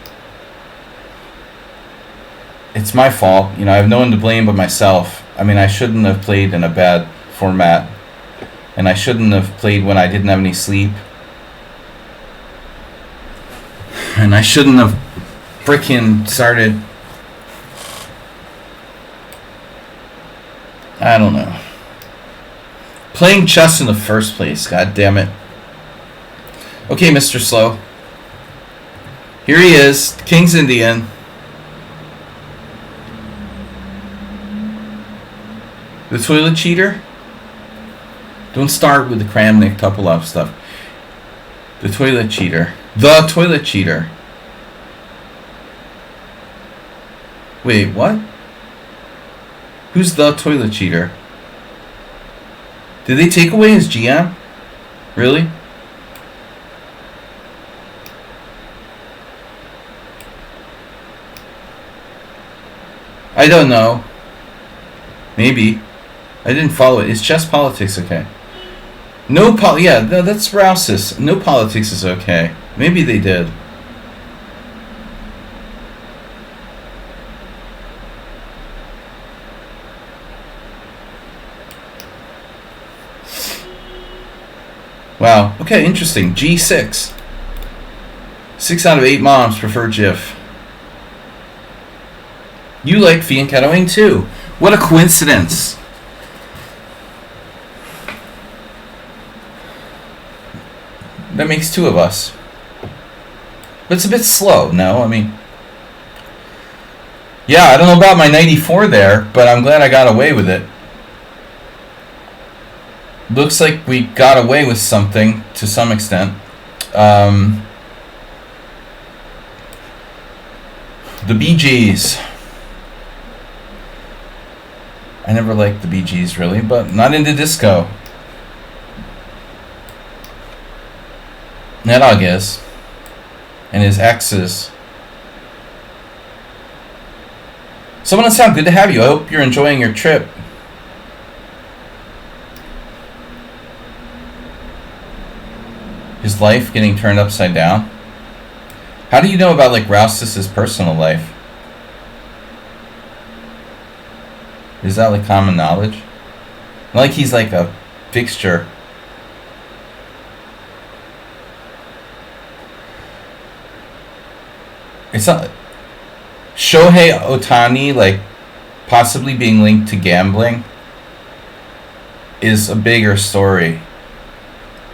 it's my fault. You know, I have no one to blame but myself. I mean, I shouldn't have played in a bad format. And I shouldn't have played when I didn't have any sleep. And I shouldn't have frickin' started... I don't know. Playing chess in the first place, god damn it. Okay, Mr. Slow. Here he is, King's Indian. The toilet cheater? Don't start with the Kramnik Topolov stuff. The toilet cheater. The toilet cheater. Wait, what? Who's the toilet cheater? Did they take away his GM? Really? I don't know. Maybe. I didn't follow it. Is chess politics okay? No yeah, that's Rousis. No politics is okay. Maybe they did. Wow. Okay, interesting. G6. 6 out of 8 moms prefer GIF. You like fianchettoing too. What a coincidence. That makes 2 of us. But it's a bit slow, no? I mean... Yeah, I don't know about my 94 there, but I'm glad I got away with it. Looks like we got away with something, to some extent. The Bee Gees. I never liked the Bee Gees, really, but not into disco. Nedog is. And his exes. Someone on sound, good to have you. I hope you're enjoying your trip. His life getting turned upside down. How do you know about like Rouse's personal life? Is that like common knowledge? Not like he's like a fixture. It's not Shohei Ohtani like possibly being linked to gambling is a bigger story.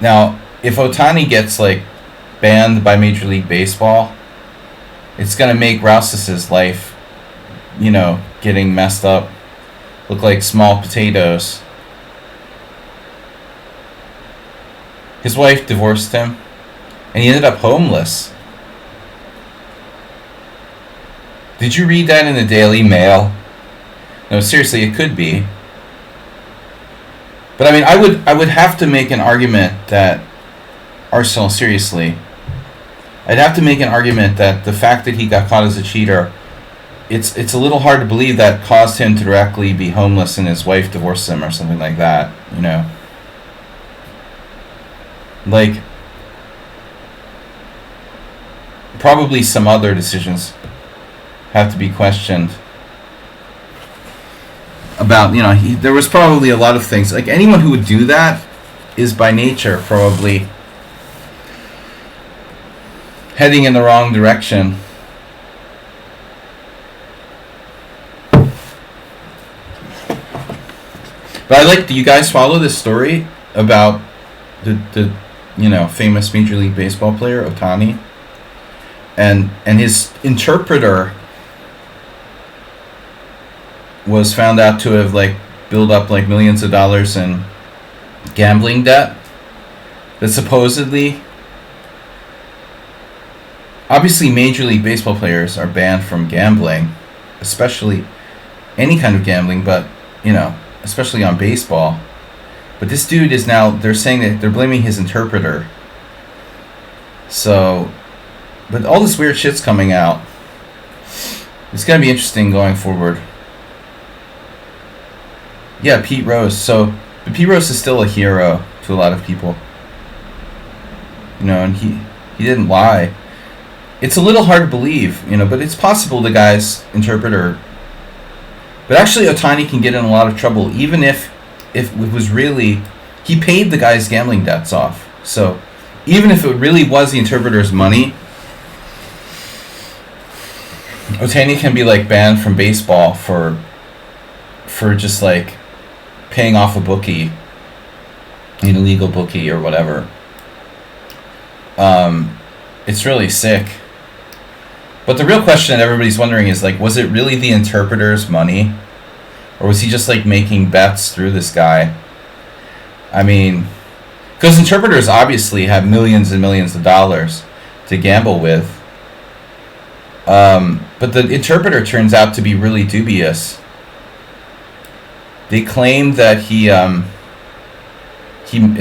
Now, if Ohtani gets like banned by Major League Baseball, it's gonna make Rouse's life, you know, getting messed up. look like small potatoes. His wife divorced him, and he ended up homeless. Did you read that in the Daily Mail? No, seriously, it could be. But I mean, I would have to make an argument that Arsenal, seriously, I'd have to make an argument that the fact that he got caught as a cheater, it's a little hard to believe that caused him to directly be homeless and his wife divorced him or something like that, you know? Like, probably some other decisions have to be questioned about, you know, there was probably a lot of things. Like, anyone who would do that is by nature probably heading in the wrong direction. But I like, do you guys follow this story about the you know, famous Major League Baseball player, Ohtani? And his interpreter was found out to have, like, built up, like, millions of dollars in gambling debt that supposedly, obviously Major League Baseball players are banned from gambling, especially any kind of gambling, but, you know, especially on baseball. But this dude is now, they're saying that they're blaming his interpreter. So, but all this weird shit's coming out. It's going to be interesting going forward. Yeah, Pete Rose. So, but Pete Rose is still a hero to a lot of people. You know, and he didn't lie. It's a little hard to believe, you know, but it's possible the guy's interpreter. But actually, Ohtani can get in a lot of trouble, even if it was really, he paid the guy's gambling debts off. So, even if it really was the interpreter's money, Ohtani can be, like, banned from baseball for just, like, paying off a bookie, an illegal bookie or whatever. It's really sick. But the real question that everybody's wondering is, like, was it really the interpreter's money? Or was he just, like, making bets through this guy? I mean, because interpreters obviously have millions and millions of dollars to gamble with. But the interpreter turns out to be really dubious. They claim that he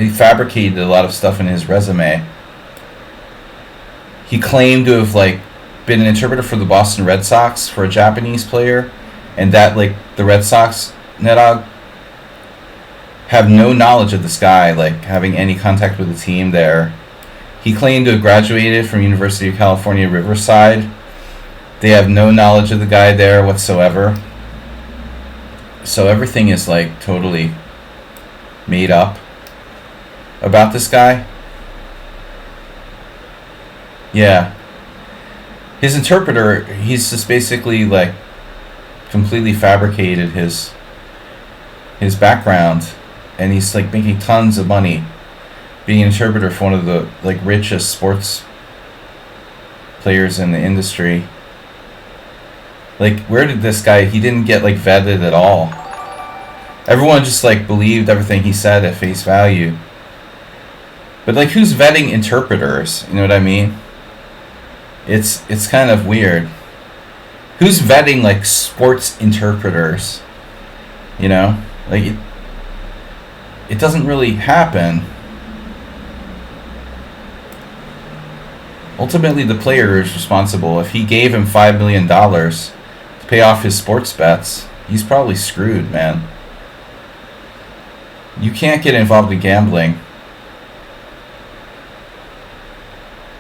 fabricated a lot of stuff in his resume. He claimed to have, like, been an interpreter for the Boston Red Sox for a Japanese player, and that, like, the Red Sox Nedog have no knowledge of this guy, like, having any contact with the team there. He claimed to have graduated from University of California, Riverside. They have no knowledge of the guy there whatsoever. So everything is, like, totally made up about this guy. Yeah. His interpreter, he's just basically, like, completely fabricated his background, and he's, like, making tons of money being an interpreter for one of the, like, richest sports players in the industry. Like, where did this guy, he didn't get, like, vetted at all. Everyone just, like, believed everything he said at face value. But, like, who's vetting interpreters? You know what I mean? It's kind of weird. Who's vetting, like, sports interpreters? You know? Like, it doesn't really happen. Ultimately, the player is responsible. If he gave him $5 million to pay off his sports bets, he's probably screwed, man. You can't get involved in gambling.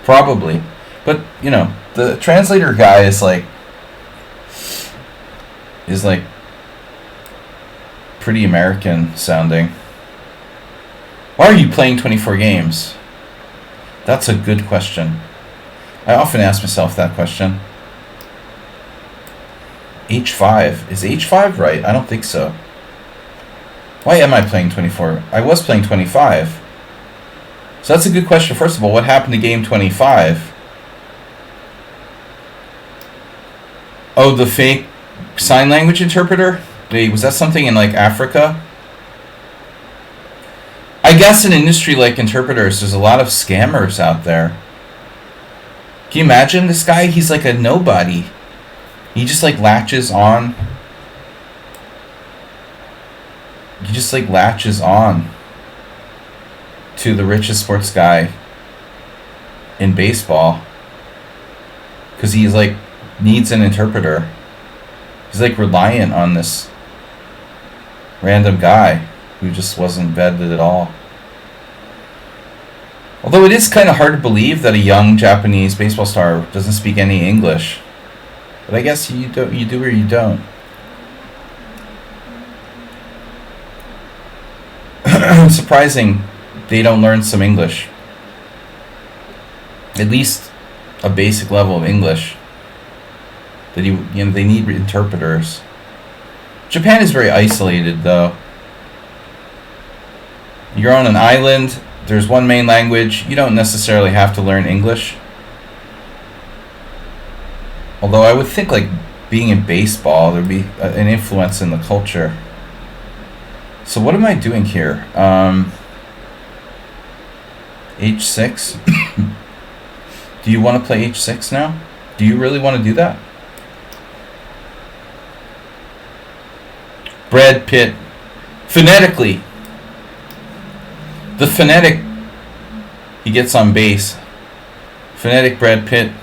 Probably. But, you know, the translator guy is like pretty American sounding. Why are you playing 24 games? That's a good question. I often ask myself that question. H5. Is H5 right? I don't think so. Why am I playing 24? I was playing 25. So that's a good question. First of all, what happened to game 25? Oh, the fake sign language interpreter? Wait, was that something in like Africa? I guess in an industry like interpreters, there's a lot of scammers out there. Can you imagine this guy? He's like a nobody. He just like latches on. He just like latches on to the richest sports guy in baseball because he's like needs an interpreter. He's like reliant on this random guy who just wasn't vetted at all. Although it is kind of hard to believe that a young Japanese baseball star doesn't speak any English. But I guess you do or you don't. Surprising they don't learn some English. At least a basic level of English. That they need interpreters. Japan is very isolated though. You're on an island, there's one main language, you don't necessarily have to learn English. Although I would think like being in baseball, there'd be an influence in the culture. So what am I doing here? H6? Do you want to play H6 now? Do you really want to do that? Brad Pitt. Phonetically. The phonetic he gets on base. Phonetic Brad Pitt.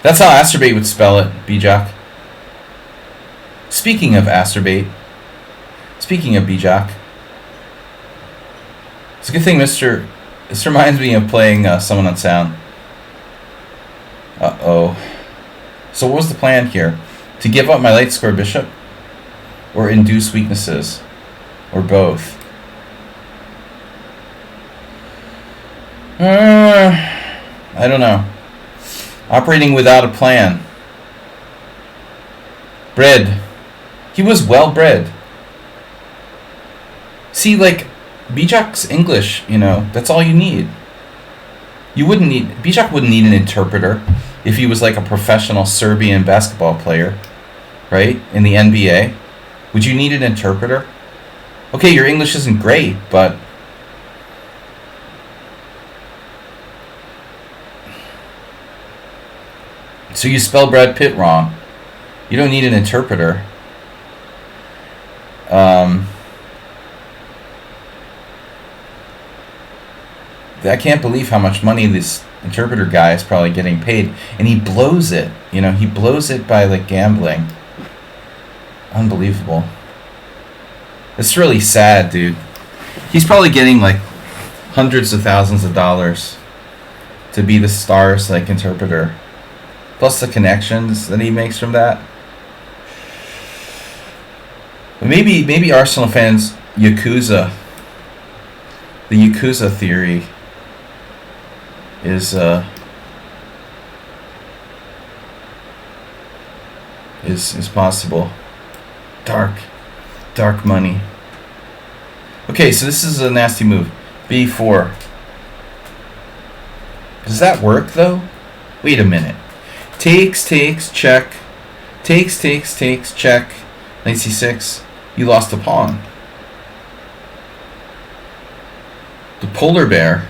That's how Asterbait would spell it, Bijak. Speaking of Asterbait. Speaking of Bijak. It's a good thing, Mr. This reminds me of playing someone on sound. Uh-oh. So what was the plan here? To give up my late score bishop? Or induce weaknesses? Or both? I don't know. Operating without a plan. Bred. He was well bred. See, like, Bijak's English, that's all you need. Bijak wouldn't need an interpreter if he was like a professional Serbian basketball player, right? In the NBA. Would you need an interpreter? Okay, your English isn't great, but so you spell Brad Pitt wrong. You don't need an interpreter. I can't believe how much money this interpreter guy is probably getting paid. And he blows it. He blows it by like gambling. Unbelievable. It's really sad, dude. He's probably getting like hundreds of thousands of dollars to be the star's like interpreter. Plus the connections that he makes from that. But maybe Arsenal fans Yakuza. The Yakuza theory is possible. Dark money. Okay, so this is a nasty move. B4. Does that work though? Wait a minute. Takes, check. Takes, check. Knight c6. You lost a pawn. The polar bear.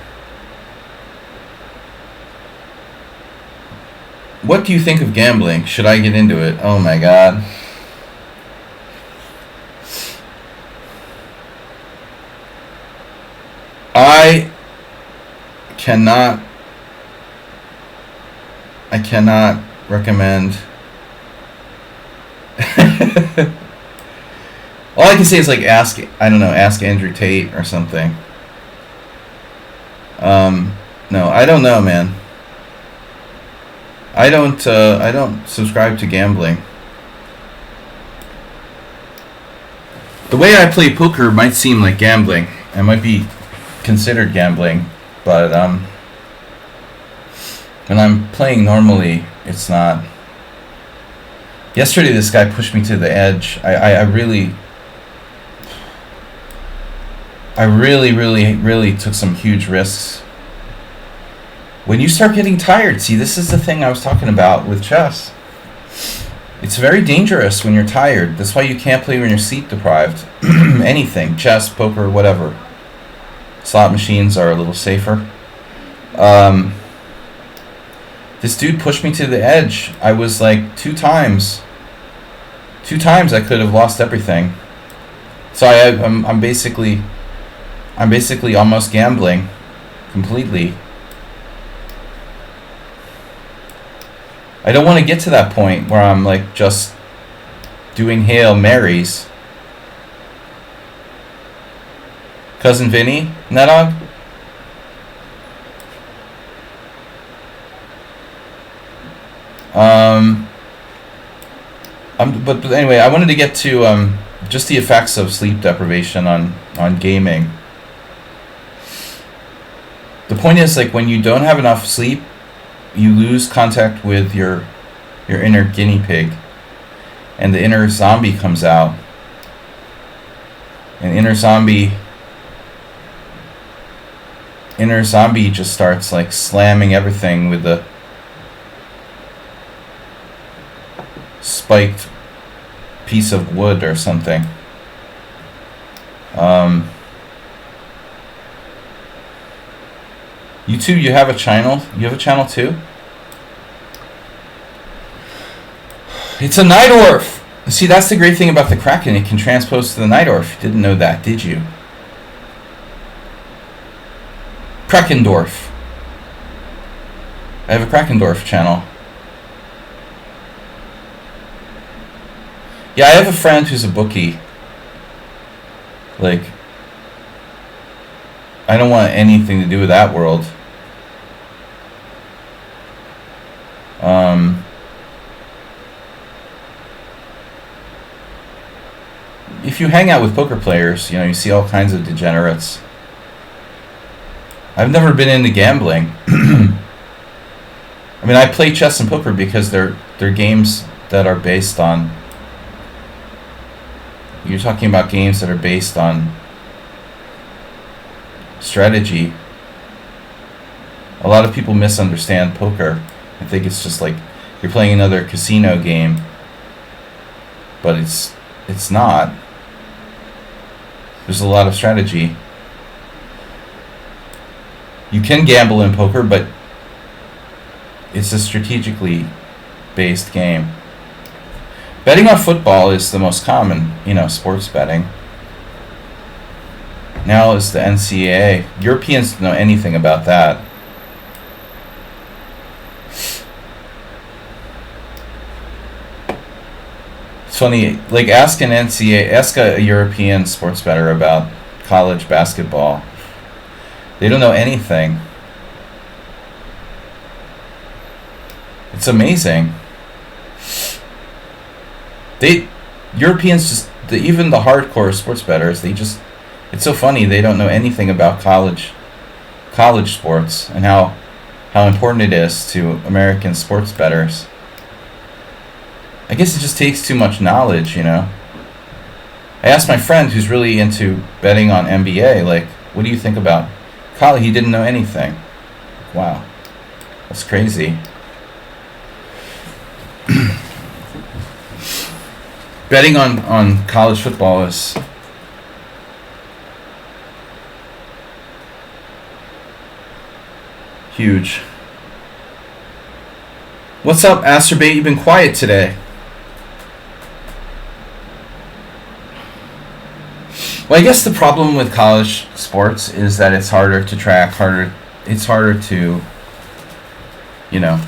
What do you think of gambling? Should I get into it? Oh my god. I cannot recommend. All I can say is like ask Andrew Tate or something. No, I don't know, man. I don't subscribe to gambling. The way I play poker might seem like gambling. It might be considered gambling, but when I'm playing normally, it's not. Yesterday, this guy pushed me to the edge. I really took some huge risks. When you start getting tired, see, this is the thing I was talking about with chess. It's very dangerous when you're tired. That's why you can't play when you're sleep deprived. Anything, chess, poker, whatever. Slot machines are a little safer. This dude pushed me to the edge. I was like two times I could have lost everything. So I'm basically almost gambling completely. I don't want to get to that point where I'm like just doing Hail Marys. Cousin Vinny, Nedog? But anyway, I wanted to get to just the effects of sleep deprivation on gaming. The point is, like, when you don't have enough sleep, you lose contact with your inner guinea pig, and the inner zombie comes out. And inner zombie just starts like slamming everything with the spiked piece of wood or something. You two, you have a channel? You have a channel too? It's a night orf! See, that's the great thing about the Kraken. It can transpose to the night orf. You didn't know that, did you? Krakendorf. I have a Krakendorf channel. Yeah, I have a friend who's a bookie. Like, I don't want anything to do with that world. If you hang out with poker players, you know, you see all kinds of degenerates. I've never been into gambling. I mean, I play chess and poker because they're games that are based on... You're talking about games that are based on strategy. A lot of people misunderstand poker. I think it's just like you're playing another casino game, but it's not. There's a lot of strategy. You can gamble in poker, but it's a strategically based game. Betting on football is the most common, you know, sports betting. Now is the NCAA. Europeans don't know anything about that. It's funny, like ask a European sports bettor about college basketball. They don't know anything. It's amazing. Europeans just, even the hardcore sports bettors, it's so funny, they don't know anything about college sports and how important it is to American sports bettors. I guess it just takes too much knowledge, you know. I asked my friend who's really into betting on NBA, like, what do you think about college? He didn't know anything. Wow. That's crazy. Betting on college football is huge. What's up, Asterbait? You've been quiet today. Well, I guess the problem with college sports is that it's harder to track, it's harder to, you know,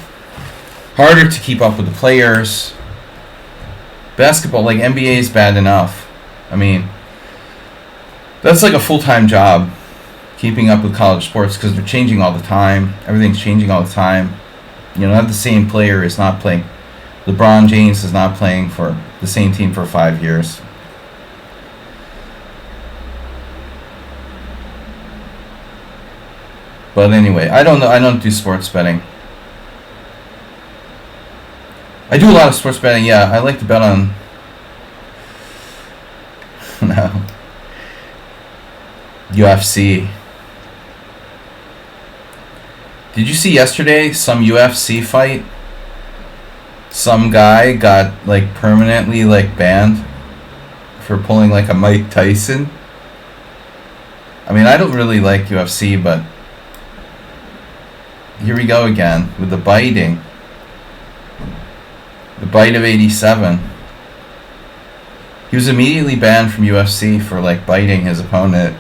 harder to keep up with the players. Basketball, like NBA is bad enough. I mean, that's like a full-time job, keeping up with college sports, because they're changing all the time. Everything's changing all the time. You know, not the same player is not playing. LeBron James is not playing for the same team for 5 years. But anyway, I don't do sports betting. I do a lot of sports betting, yeah. I like to bet on... no. UFC. Did you see yesterday some UFC fight? some guy got like permanently like banned for pulling like a Mike Tyson. I mean, I don't really like UFC, but here we go again with the biting. The bite of 87. He was immediately banned from UFC for like biting his opponent.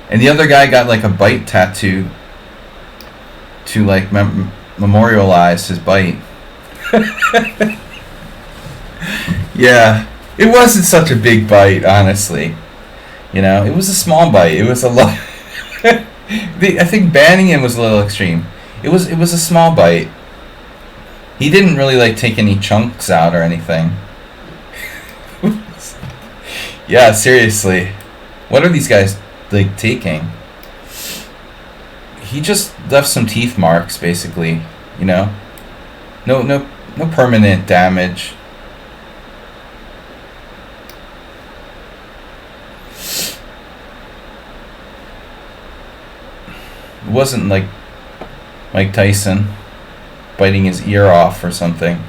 And the other guy got like a bite tattoo to like memorialize his bite. Yeah, it wasn't such a big bite, honestly. You know, it was a small bite. It was a lot. I think banning him was a little extreme. It was a small bite. He didn't really like take any chunks out or anything. Yeah, seriously. What are these guys like taking? He just left some teeth marks, basically. You know, no permanent damage. It wasn't like Mike Tyson biting his ear off or something.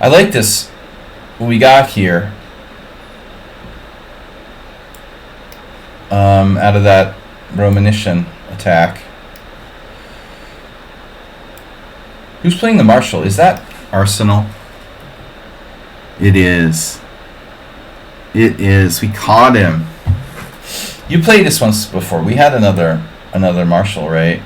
I like this, what we got here. Out of that Romanician attack. Who's playing the Marshal? Is that Arsenal? It is. It is. We caught him. You played this once before. We had another Marshal, right?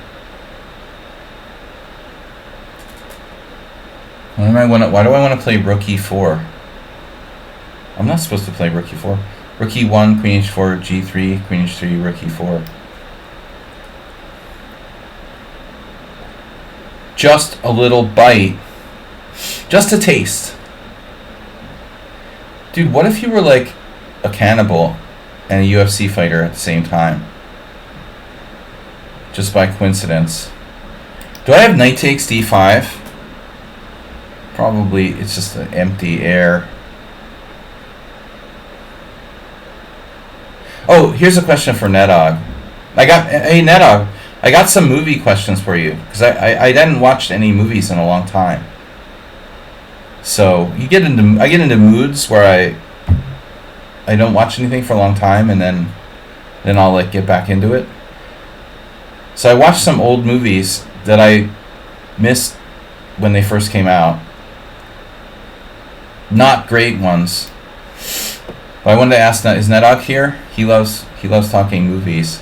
Why do I want to play Rook E4? I'm not supposed to play Rook E4. Rook E1, Queen H4, G3, Queen H3, Rook E4. Just a little bite. Just a taste. Dude, what if you were like a cannibal and a UFC fighter at the same time? Just by coincidence. Do I have knight takes D5? Probably it's just an empty air. Oh, here's a question for Nedog. Hey Nedog, I got some movie questions for you because I hadn't watched any movies in a long time. So I get into moods where I don't watch anything for a long time and then I'll like get back into it. So I watched some old movies that I missed when they first came out. Not great ones. But I wanted to ask, is Nedog here? He loves talking movies.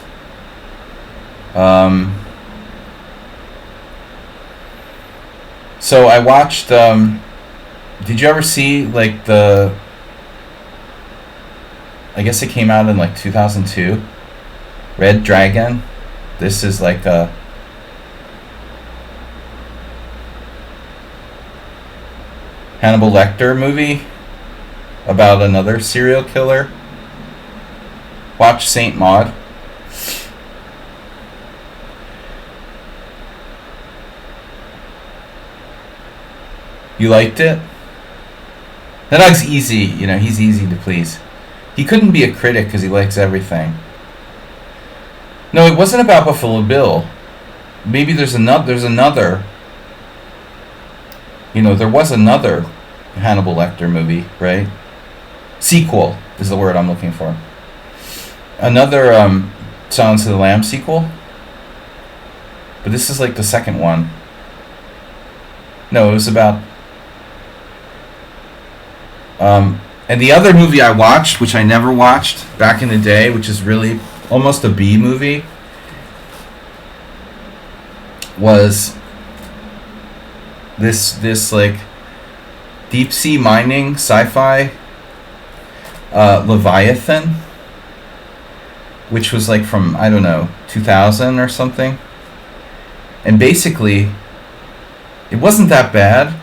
So I watched. Did you ever see like the? I guess it came out in like 2002. Red Dragon. This is like a. Hannibal Lecter movie about another serial killer. Watch Saint Maud. You liked it? That dog's easy, you know, he's easy to please. He couldn't be a critic because he likes everything. No, it wasn't about Buffalo Bill. Maybe there's another. You know, there was another Hannibal Lecter movie, right? Sequel is the word I'm looking for. Another Silence of the Lambs sequel. But this is like the second one. No, it was about... and the other movie I watched, which I never watched back in the day, which is really almost a B movie, was this like deep sea mining sci-fi Leviathan, which was like from, I don't know, 2000 or something. And basically it wasn't that bad,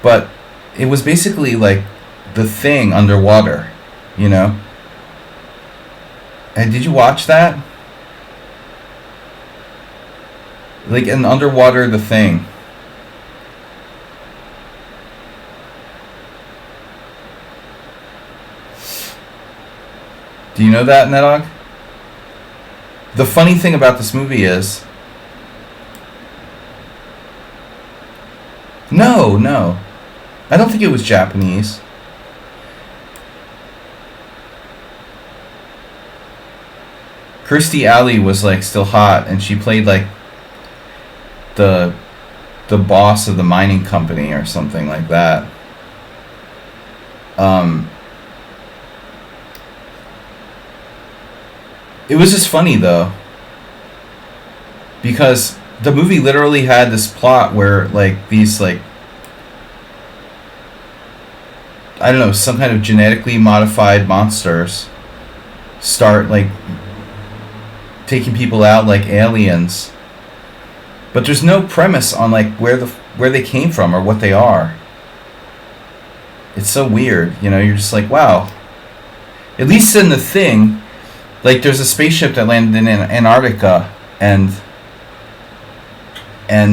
but it was basically like The Thing underwater, you know. And did you watch that? Like an underwater The Thing. Do you know that, Nedog? The funny thing about this movie is... No. I don't think it was Japanese. Kirstie Alley was like still hot, and she played like the boss of the mining company or something like that. It was just funny though, because the movie literally had this plot where like these like, I don't know, some kind of genetically modified monsters start like taking people out like aliens, but there's no premise on like where they came from or what they are. It's so weird, you know. You're just like, wow. At least in The Thing, like there's a spaceship that landed in Antarctica, and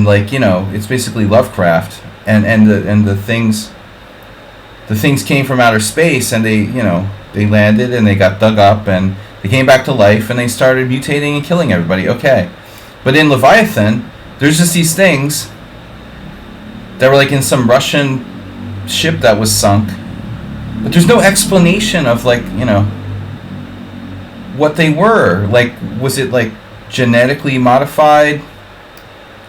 like, you know, it's basically Lovecraft, and the things came from outer space, and they landed and they got dug up and they came back to life and they started mutating and killing everybody. Okay. But in Leviathan, there's just these things that were like in some Russian ship that was sunk. But there's no explanation of like, you know, what they were. Like, was it like genetically modified?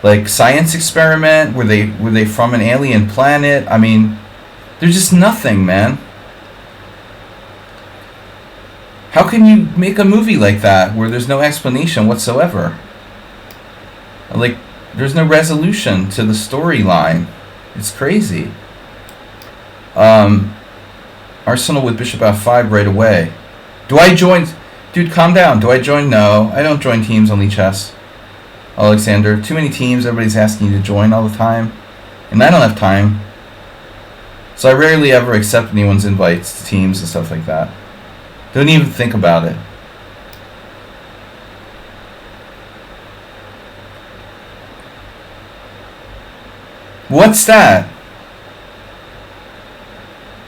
Like science experiment? Were they from an alien planet? I mean, there's just nothing, man. How can you make a movie like that where there's no explanation whatsoever? Like, there's no resolution to the storyline. It's crazy. Arsenal with bishop f5 right away. Do I join? Dude, calm down. Do I join? No, I don't join teams on lichess. Alexander, too many teams. Everybody's asking you to join all the time, and I don't have time. So I rarely ever accept anyone's invites to teams and stuff like that. Don't even think about it. What's that?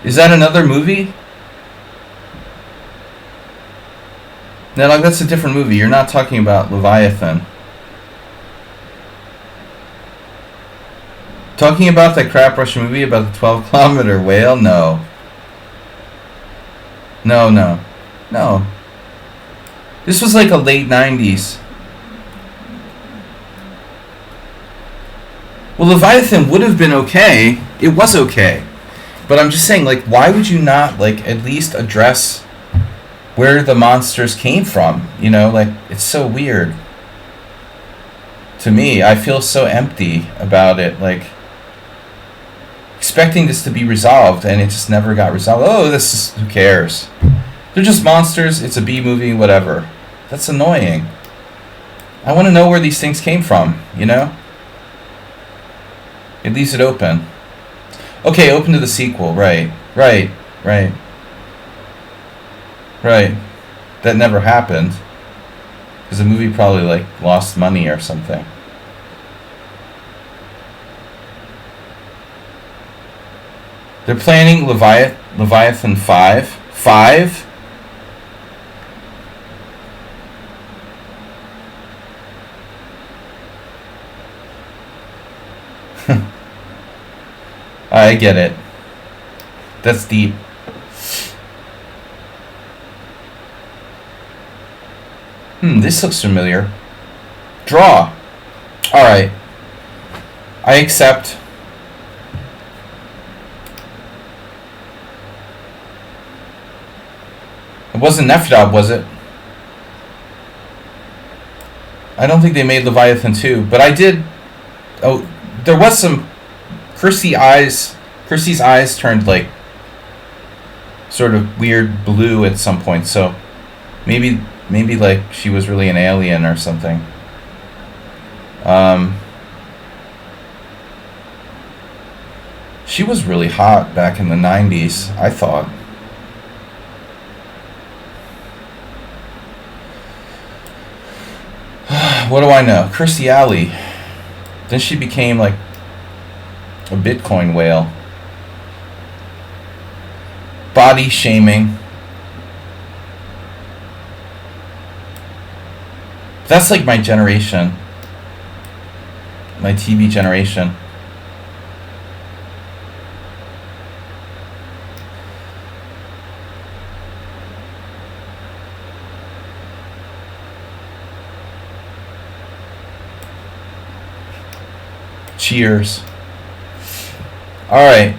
Is that another movie? No, like, that's a different movie. You're not talking about Leviathan. Talking about that crap Russian movie about the 12-kilometer whale? No. No. This was like a late 90s. Well, Leviathan would have been okay. It was okay. But I'm just saying, like, why would you not, like, at least address where the monsters came from? You know, like, it's so weird. To me, I feel so empty about it. Like, expecting this to be resolved, and it just never got resolved. Oh, this is, who cares? They're just monsters. It's a B movie, whatever. That's annoying. I want to know where these things came from, you know? It leaves it open. Okay, open to the sequel. Right. That never happened. Because the movie probably, like, lost money or something. They're planning Leviathan 5. 5? I get it. That's deep. This looks familiar. Draw. Alright. I accept. It wasn't Nefdab, was it? I don't think they made Leviathan 2, but I did. Oh, there was some. Kirstie's eyes turned like sort of weird blue at some point, so maybe like she was really an alien or something. She was really hot back in the 90s, I thought. What do I know? Kirstie Alley. Then she became like a Bitcoin whale. Body shaming. That's like my generation. My TV generation. Cheers. Alright.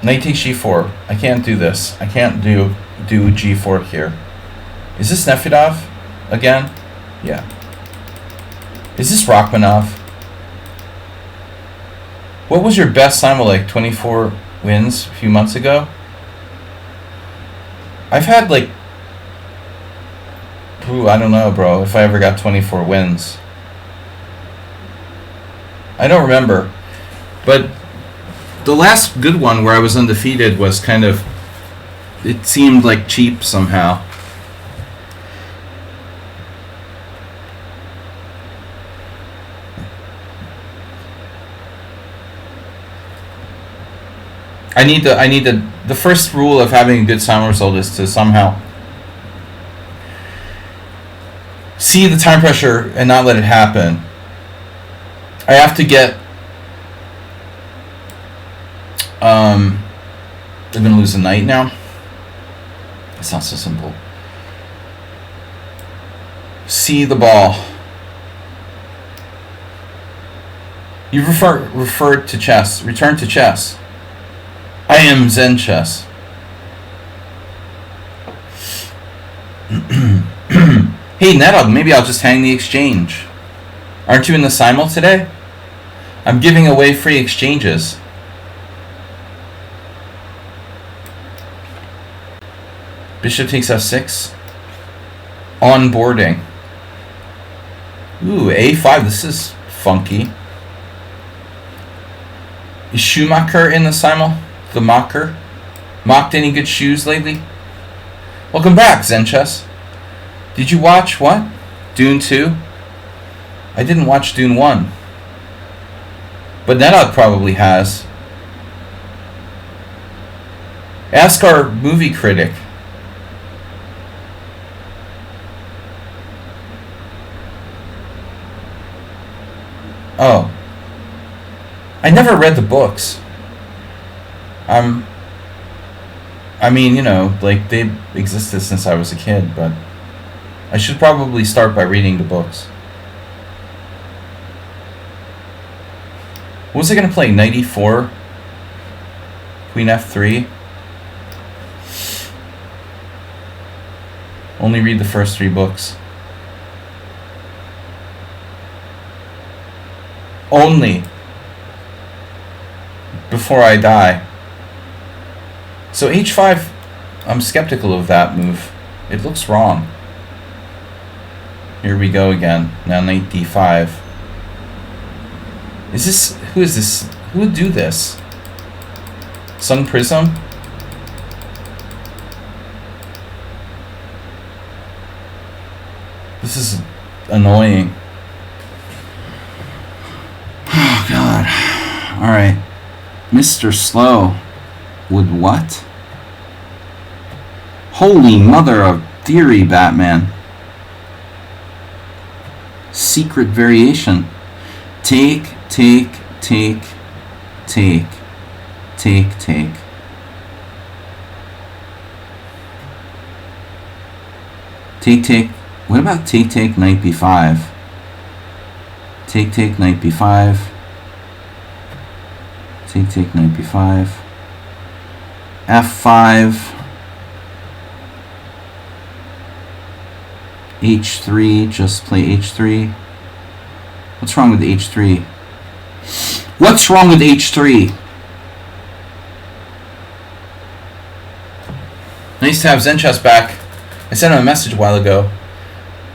Knight takes g4. I can't do this. I can't do g4 here. Is this Nefedov again? Yeah. Is this Rachmanov? What was your best simul, like 24 wins a few months ago? I've had like... Ooh, I don't know, bro, if I ever got 24 wins. I don't remember. But the last good one where I was undefeated was kind of... It seemed like cheap somehow. I need the first rule of having a good simul result is to somehow see the time pressure and not let it happen. I have to get I'm gonna lose a knight now. It's not so simple. See the ball. You've referred to chess. Return to chess. I am Zen chess. Hey, Nedog, maybe I'll just hang the exchange. Aren't you in the simul today? I'm giving away free exchanges. Bishop takes f6. Onboarding. Ooh, a5. This is funky. Is Schumacher in the simul? The mocker? Mocked any good shoes lately? Welcome back, Zen Chess. Did you watch what? Dune 2? I didn't watch Dune 1. But Nedog probably has. Ask our movie critic. Oh. I never read the books. I mean, you know, like, they existed since I was a kid, but I should probably start by reading the books. What was I going to play? Knight e4? Queen f3? Only read the first 3 books. Only. Before I die. So h5, I'm skeptical of that move. It looks wrong. Here we go again. Now knight d5. Is this... Who is this? Who would do this? Sun Prism? This is annoying. Oh, God. Alright. Mr. Slow. Would what? Holy mother of theory, Batman. Secret variation. Take, take, take, take, take, take. Take, take. What about take, take, knight b5? Take, take, knight b5. Take, take, knight b5. f5. h3. Just play h3. What's wrong with h3? What's wrong with h3? Nice to have Zen Chess back. I sent him a message a while ago.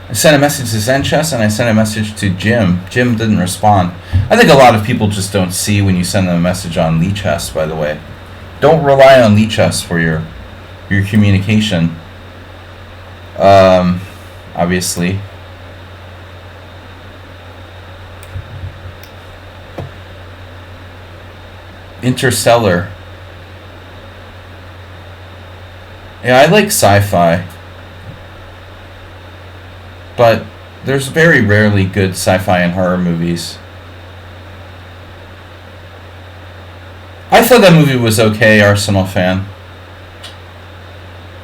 I sent a message to Zen Chess and I sent a message to Jim. Jim didn't respond. I think a lot of people just don't see when you send them a message on lichess, by the way. Don't rely on lichess for your communication. Obviously. Interstellar. Yeah, I like sci-fi. But there's very rarely good sci-fi and horror movies. I thought that movie was okay, Arsenal fan.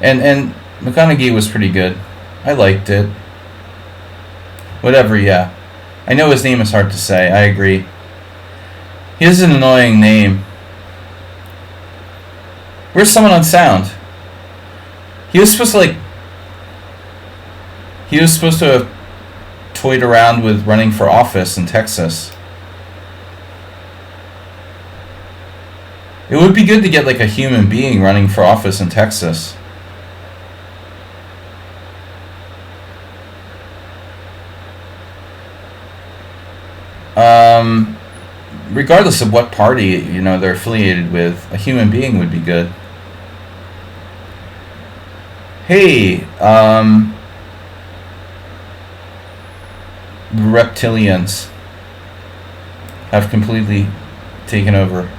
And McConaughey was pretty good. I liked it. Whatever, yeah. I know his name is hard to say, I agree. He has an annoying name. Where's someone on sound? He was supposed to have toyed around with running for office in Texas. It would be good to get like a human being running for office in Texas. Regardless of what party, they're affiliated with, a human being would be good. Hey, reptilians have completely taken over.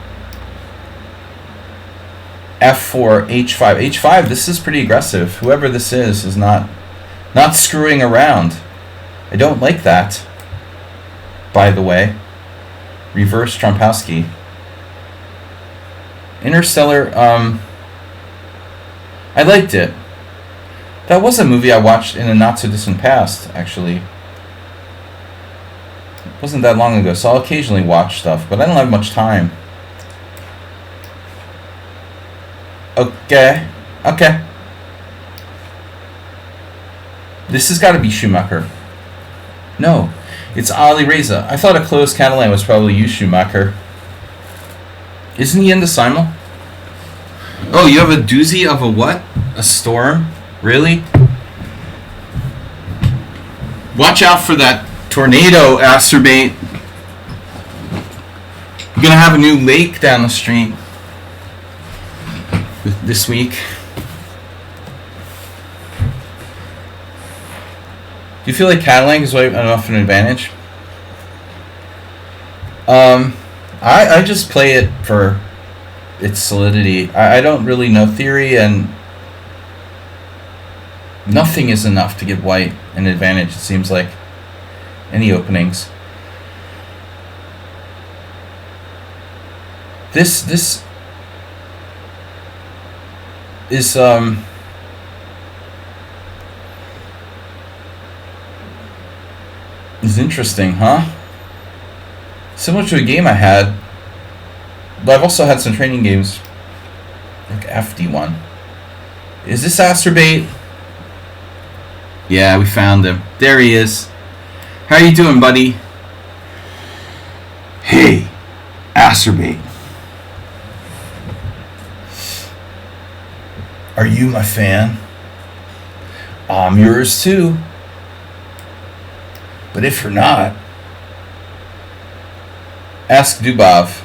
F4, H5. H5, this is pretty aggressive. Whoever this is not screwing around. I don't like that, by the way. Reverse Trompowski. Interstellar, I liked it. That was a movie I watched in a not-so-distant past, actually. It wasn't that long ago, so I'll occasionally watch stuff, but I don't have much time. Okay. This has got to be Schumacher. No, it's Ali Reza. I thought a closed Catalan was probably you, Schumacher. Isn't he into simul? Oh, you have a doozy of a what? A storm? Really? Watch out for that tornado, Acerbate. We're gonna have a new lake down the street this week. Do you feel like Catalan is enough of an advantage? I just play it for its solidity. I don't really know theory, and nothing is enough to give white an advantage, it seems like. Any openings. This is interesting, huh? Similar to a game I had, but I've also had some training games like FD1. Is this Acerbate? Yeah, we found him. There he is. How you doing, buddy? Hey, Acerbate. Are you my fan? I'm yours too. But if you're not, ask Dubov.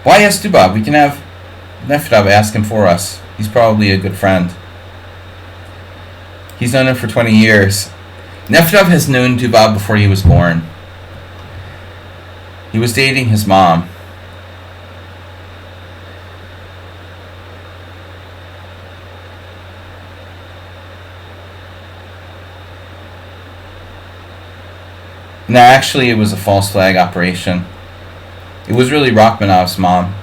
Why ask Dubov? We can have Nefedov ask him for us. He's probably a good friend. He's known him for 20 years. Nefedov has known Dubov before he was born. He was dating his mom. No, actually, it was a false flag operation. It was really Rachmanov's mom.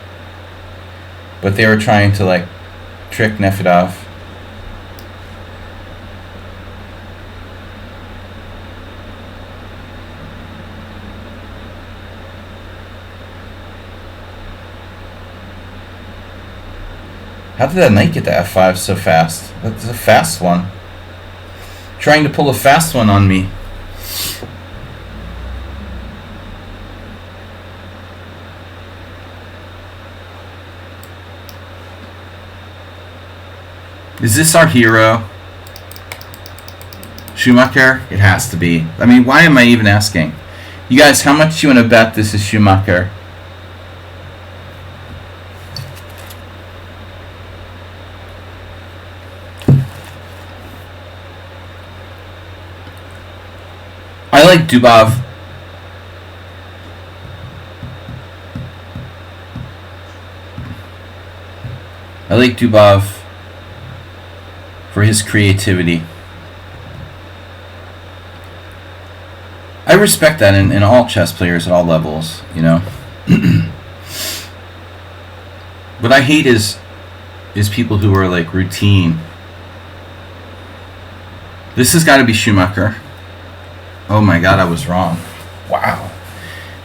But they were trying to, trick Nefedov. How did that knight get to F5 so fast? That's a fast one. Trying to pull a fast one on me. Is this our hero? Schumacher? It has to be. I mean, why am I even asking? You guys, how much do you want to bet this is Schumacher? I like Dubov. I like Dubov for his creativity. respect that in all chess players at all levels, you know. What I hate is people who are like routine. This has got to be Schumacher. Oh my god, I was wrong. Wow.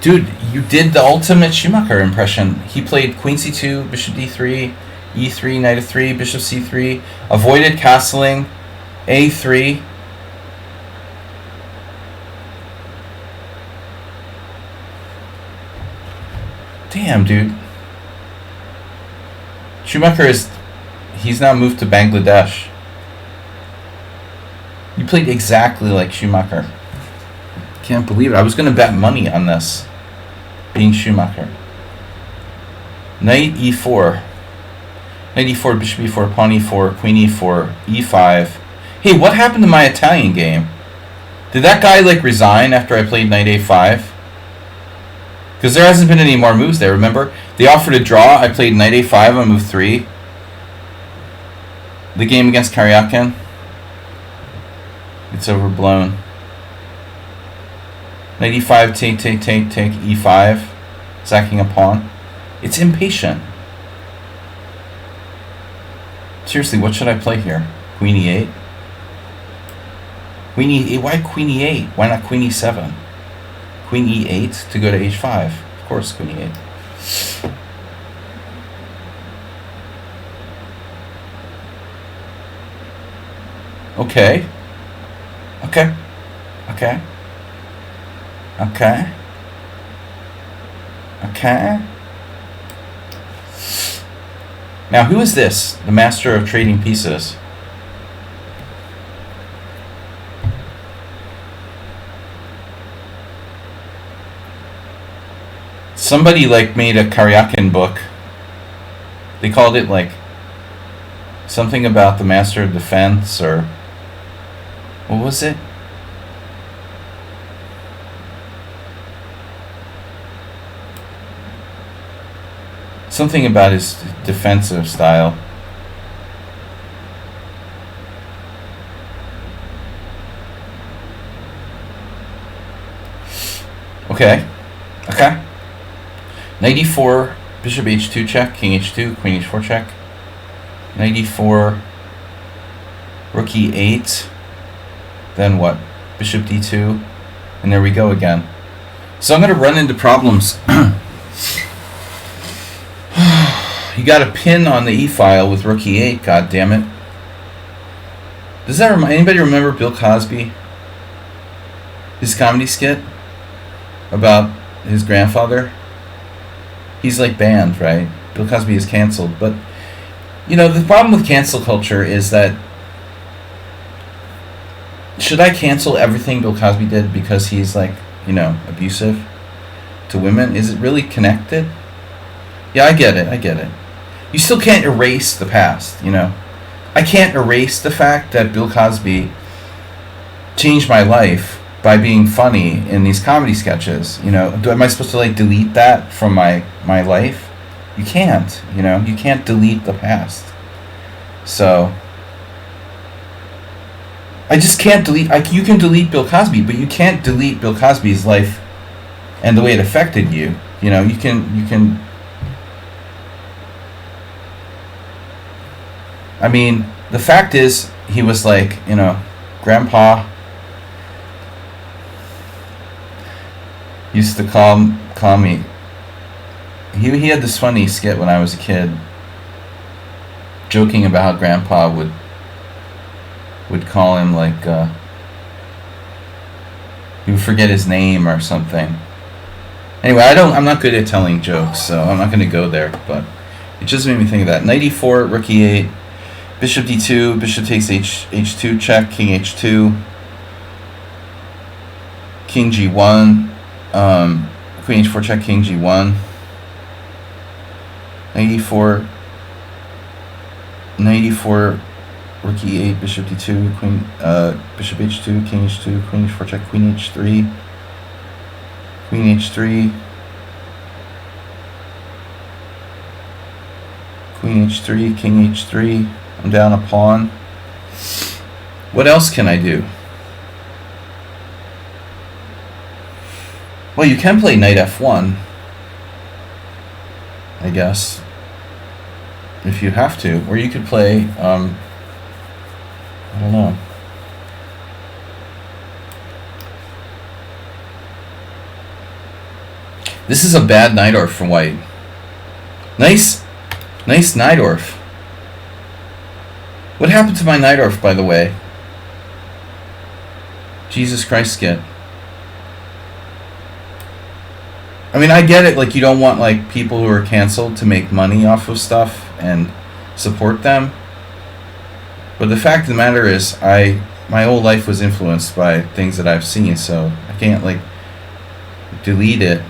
Dude, you did the ultimate Schumacher impression. He played queen c2, bishop d3, e3, knight f3, bishop c3, avoided castling, a3. Damn, dude. Schumacher he's now moved to Bangladesh. You played exactly like Schumacher. Can't believe it. I was going to bet money on this being Schumacher. Knight e4. Knight e4, bishop e4, pawn e4, queen e4, e5. Hey, what happened to my Italian game? Did that guy like resign after I played knight a5? Because there hasn't been any more moves there, remember? They offered a draw. I played knight a5 on move 3. The game against Kraken. It's overblown. Knight e5, take, e5. Sacking a pawn. It's impatient. Seriously, what should I play here? Queen e8? Queen e8? Why queen e8? Why not queen e7? Queen e8 to go to h5. Of course, queen e8. Okay. Okay. Okay. Okay. Okay. Now, who is this? The master of trading pieces. Somebody like made a Karyakin book. They called it like something about the master of defense, or what was it? Something about his defensive style. Okay. Okay. Knight e4, bishop h2 check, king h2, queen h4 check. Knight e4, rook e8. Then what? Bishop d2. And there we go again. So I'm going to run into problems. You got a pin on the e-file with rook e8, god damn it. Does that anybody remember Bill Cosby? His comedy skit about his grandfather? He's like banned, right? Bill Cosby is canceled. But, you know, the problem with cancel culture is that should I cancel everything Bill Cosby did because he's like, you know, abusive to women? Is it really connected? Yeah, I get it. You still can't erase the past, you know. I can't erase the fact that Bill Cosby changed my life by being funny in these comedy sketches, you know. Am I supposed to like delete that from my life? You can't, you know. You can't delete the past. So I just can't delete. You can delete Bill Cosby, but you can't delete Bill Cosby's life and the way it affected you. You know, you can. I mean, the fact is, he was like, you know, Grandpa used to call me. He had this funny skit when I was a kid, joking about how Grandpa would call him like he would forget his name or something. Anyway, I'm not good at telling jokes, so I'm not going to go there. But it just made me think of that. Knight e4, rook e8, bishop d2, bishop takes h2 check, king h2, king g1. Queen h4 check, king g1, knight e4, rook e8, bishop d2, queen, bishop h2, king h2, queen h4 check, queen h3, queen h3, queen h3, king h3. I'm down a pawn. What else can I do? Well, you can play knight f1, I guess, if you have to. Or you could play, I don't know. This is a bad Najdorf for white. Nice Najdorf. What happened to my Najdorf, by the way? Jesus Christ, Skit. I mean, I get it, like, you don't want, like, people who are canceled to make money off of stuff and support them. But the fact of the matter is, my whole life was influenced by things that I've seen, so I can't, like, delete it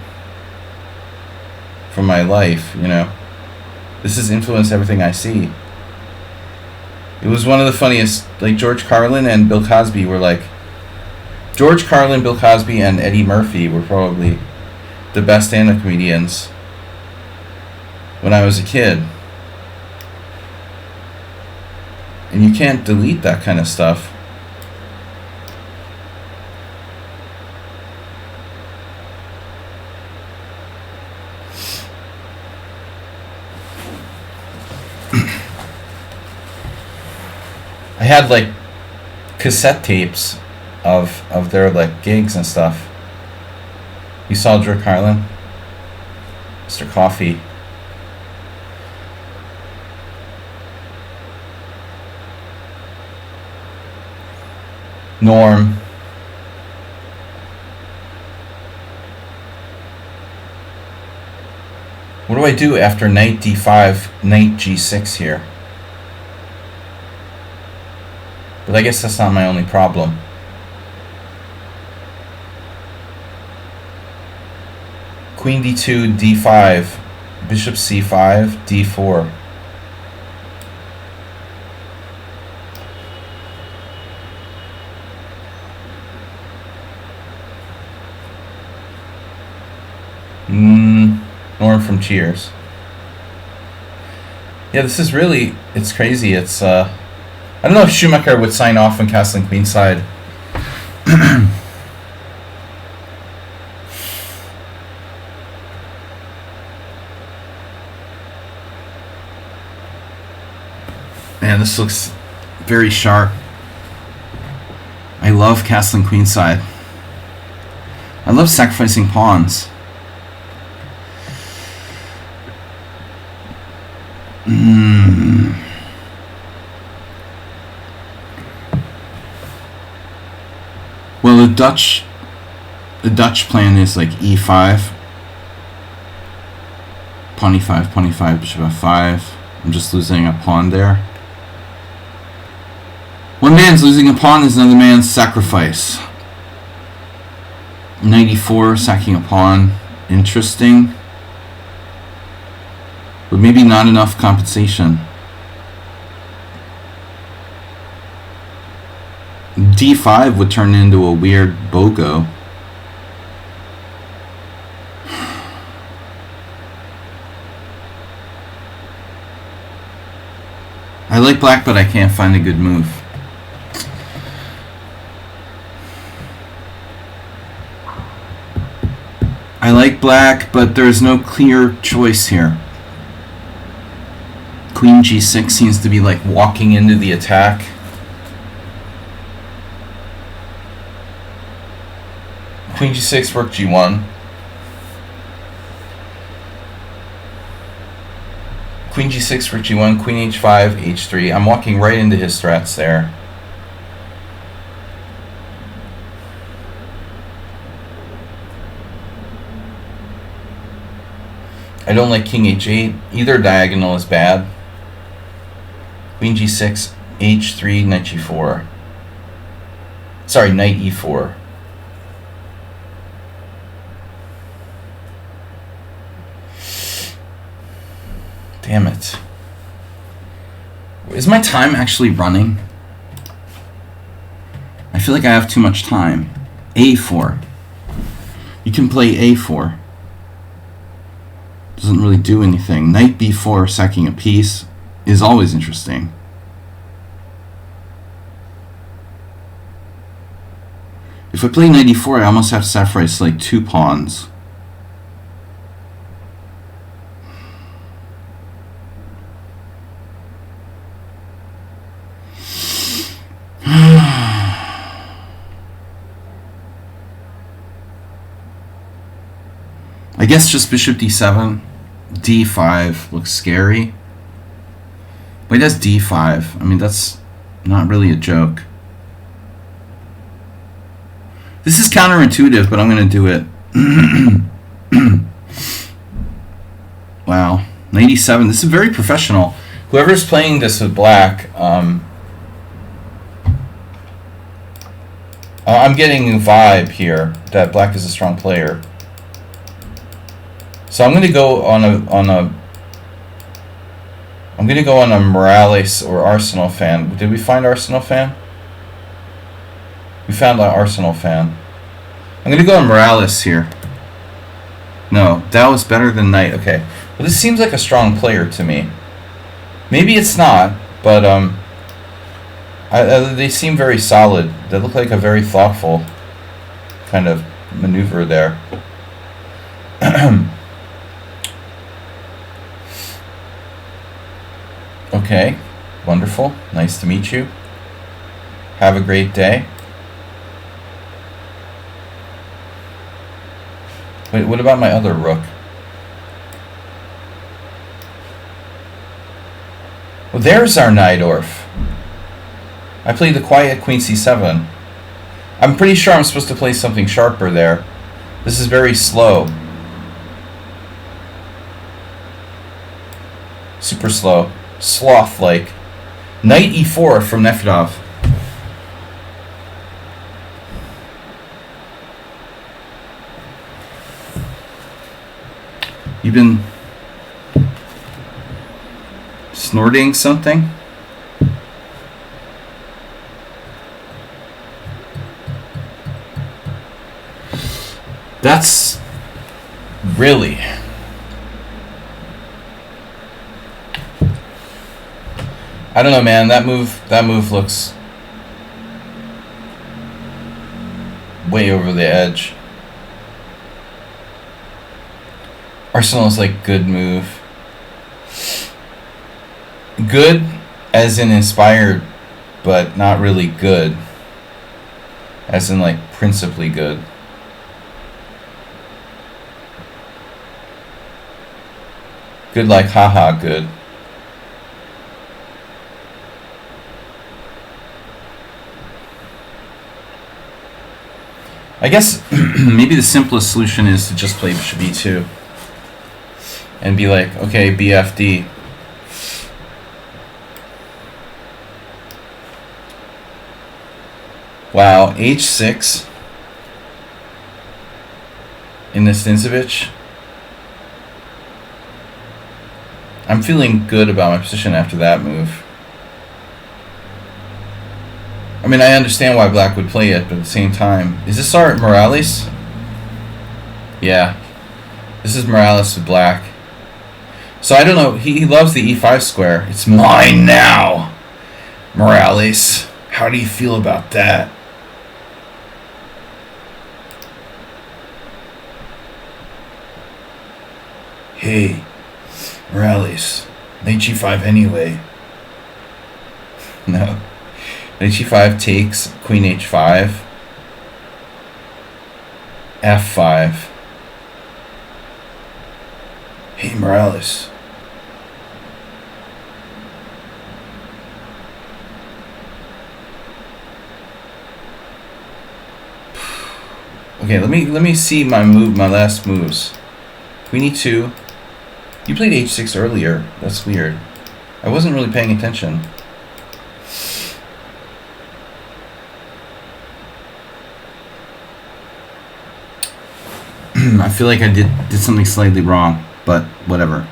from my life, you know. This has influenced everything I see. It was one of the funniest, like, George Carlin and Bill Cosby were, like, George Carlin, Bill Cosby, and Eddie Murphy were probably the best stand-up comedians when I was a kid. And you can't delete that kind of stuff. I had, like, cassette tapes of their, like, gigs and stuff. You saw George Carlin? Mr. Coffee. Norm. What do I do after knight d5, knight g6 here? But I guess that's not my only problem. Queen d2, d5, bishop c5, d4. Norm from Cheers. Yeah, this is really, it's crazy. It's, I don't know if Schumacher would sign off on castling queenside. Man, this looks very sharp. I love castling queenside. I love sacrificing pawns. Well, the Dutch plan is like e5, pawn e5, pawn e5, bishop f5. I'm just losing a pawn there. One man's losing a pawn is another man's sacrifice. Knight e4, sacking a pawn. Interesting. But maybe not enough compensation. D5 would turn into a weird BOGO. I like black, but I can't find a good move. I like black, but there is no clear choice here. Queen g6 seems to be like walking into the attack. Queen g6, rook g1. Queen g6, rook g1, queen h5, h3. I'm walking right into his threats there. I don't like king h8. Either diagonal is bad. Queen g6, h3, knight g4. Sorry, knight e4. Damn it. Is my time actually running? I feel like I have too much time. a4. You can play a4. Doesn't really do anything. Knight b4, sacking a piece, is always interesting. If I play knight e4, I almost have to sacrifice like 2 pawns. I guess just bishop d7, d5 looks scary. But he does d5. I mean, that's not really a joke. This is counterintuitive, but I'm going to do it. Wow. 97. This is very professional. Whoever's playing this with black, I'm getting a vibe here that black is a strong player. So I'm going to go on a Morales or Arsenal fan. Did we find Arsenal fan? We found an Arsenal fan. I'm going to go on Morales here. No, that was better than Knight. Okay. Well, this seems like a strong player to me. Maybe it's not, but they seem very solid. They look like a very thoughtful kind of maneuver there. Okay, wonderful. Nice to meet you. Have a great day. Wait, what about my other rook? Well, there's our Najdorf. I played the quiet queen c7. I'm pretty sure I'm supposed to play something sharper there. This is very slow. Super slow. Sloth-like. Knight e4 from Nefedov. You've been snorting something? That's really... I don't know, man. That move looks way over the edge. Arsenal is like good move. Good as in inspired, but not really good. As in like principally good. Good like haha good. I guess maybe the simplest solution is to just play bishop e2 and be like, okay, BFD. Wow, h6 in the Stinsovic. I'm feeling good about my position after that move. I mean, I understand why black would play it, but at the same time... Is this our Morales? Yeah. This is Morales with black. So I don't know. He loves the e5 square. It's mine now! Morales. How do you feel about that? Hey, Morales. Knight g5 anyway. No. Knight g5 takes, queen h5, f5. Hey, Morales. Okay, let me see my last moves. Queen e2. You played h6 earlier. That's weird. I wasn't really paying attention. I feel like I did something slightly wrong, but whatever.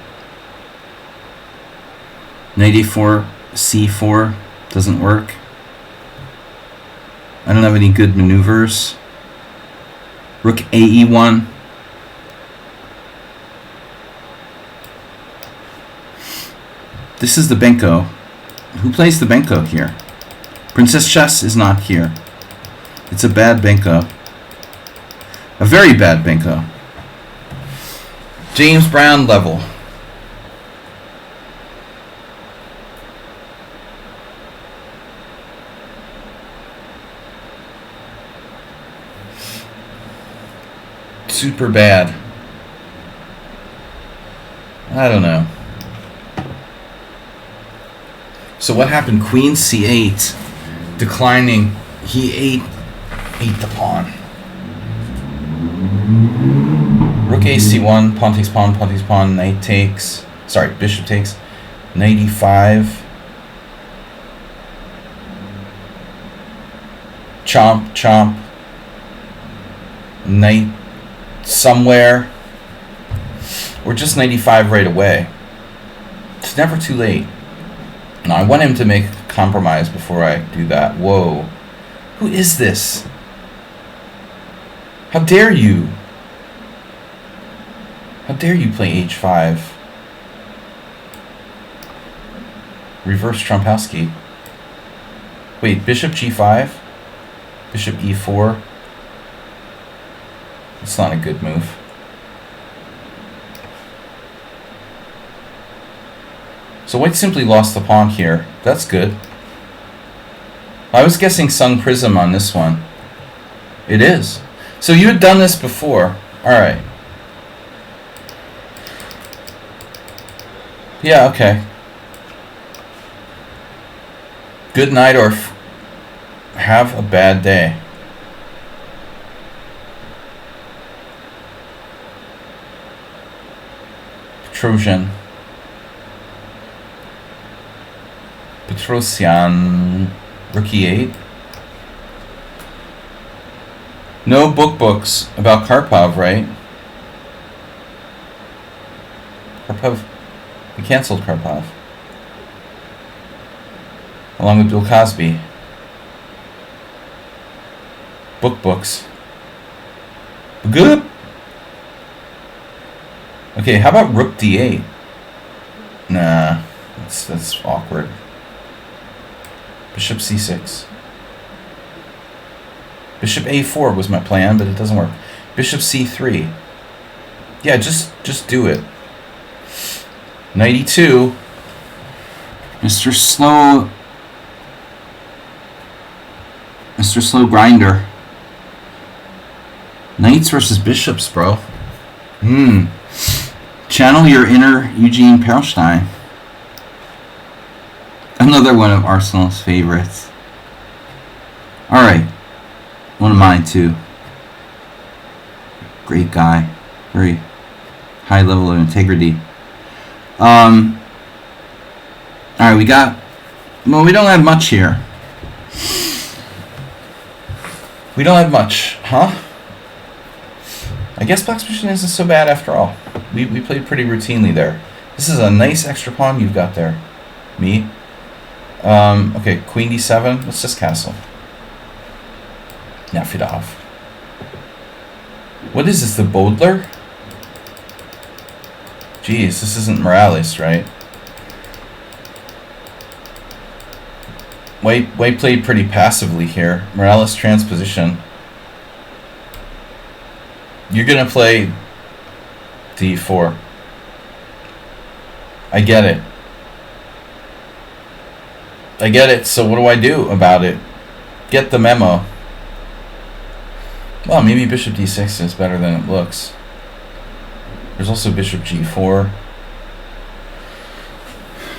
Knight a4, c4 doesn't work. I don't have any good maneuvers. Rook ae1. This is the Benko. Who plays the Benko here? Princess Chess is not here. It's a bad Benko. A very bad Benko. James Brown level. Super bad. I don't know. So what happened? Queen c8. Declining. He ate the pawn. Rook a c1. Pawn takes pawn. Pawn takes pawn. Knight takes. Sorry, bishop takes. Knight e5. Chomp, chomp. Knight somewhere. Or just knight e5 right away. It's never too late. No, I want him to make a compromise before I do that. Whoa. Who is this? How dare you? How dare you play h5? Reverse Trompowski. Wait, bishop g5? Bishop e4? It's not a good move. So white simply lost the pawn here. That's good. I was guessing Sung Prism on this one. It is. So you had done this before. Alright. Yeah, okay. Good night or have a bad day. Petrosian. Petrosian. Rookie 8. No books about Karpov, right? Karpov. We canceled Karpov. Along with Bill Cosby. Books. Good. Okay, how about Rook D8? Nah, that's awkward. Bishop C6. Bishop A4 was my plan, but it doesn't work. Bishop C3. Yeah, just do it. Knight E2. Mr. Slow Grinder. Knights versus bishops, bro. Channel your inner Eugene Perlstein. Another one of Arsenal's favorites. Alright. One of mine, too. Great guy. Very high level of integrity. Alright, we got... Well, we don't have much here. We don't have much, huh? I guess black's position isn't so bad after all. We played pretty routinely there. This is a nice extra pawn you've got there. Me. Okay, queen d7. Let's just castle. Nafidov. What is this, the Bodler? Jeez, this isn't Morales, right? White played pretty passively here. Morales transposition. You're going to play d4. I get it. I get it, so what do I do about it? Get the memo. Well, maybe bishop d6 is better than it looks. There's also bishop g4,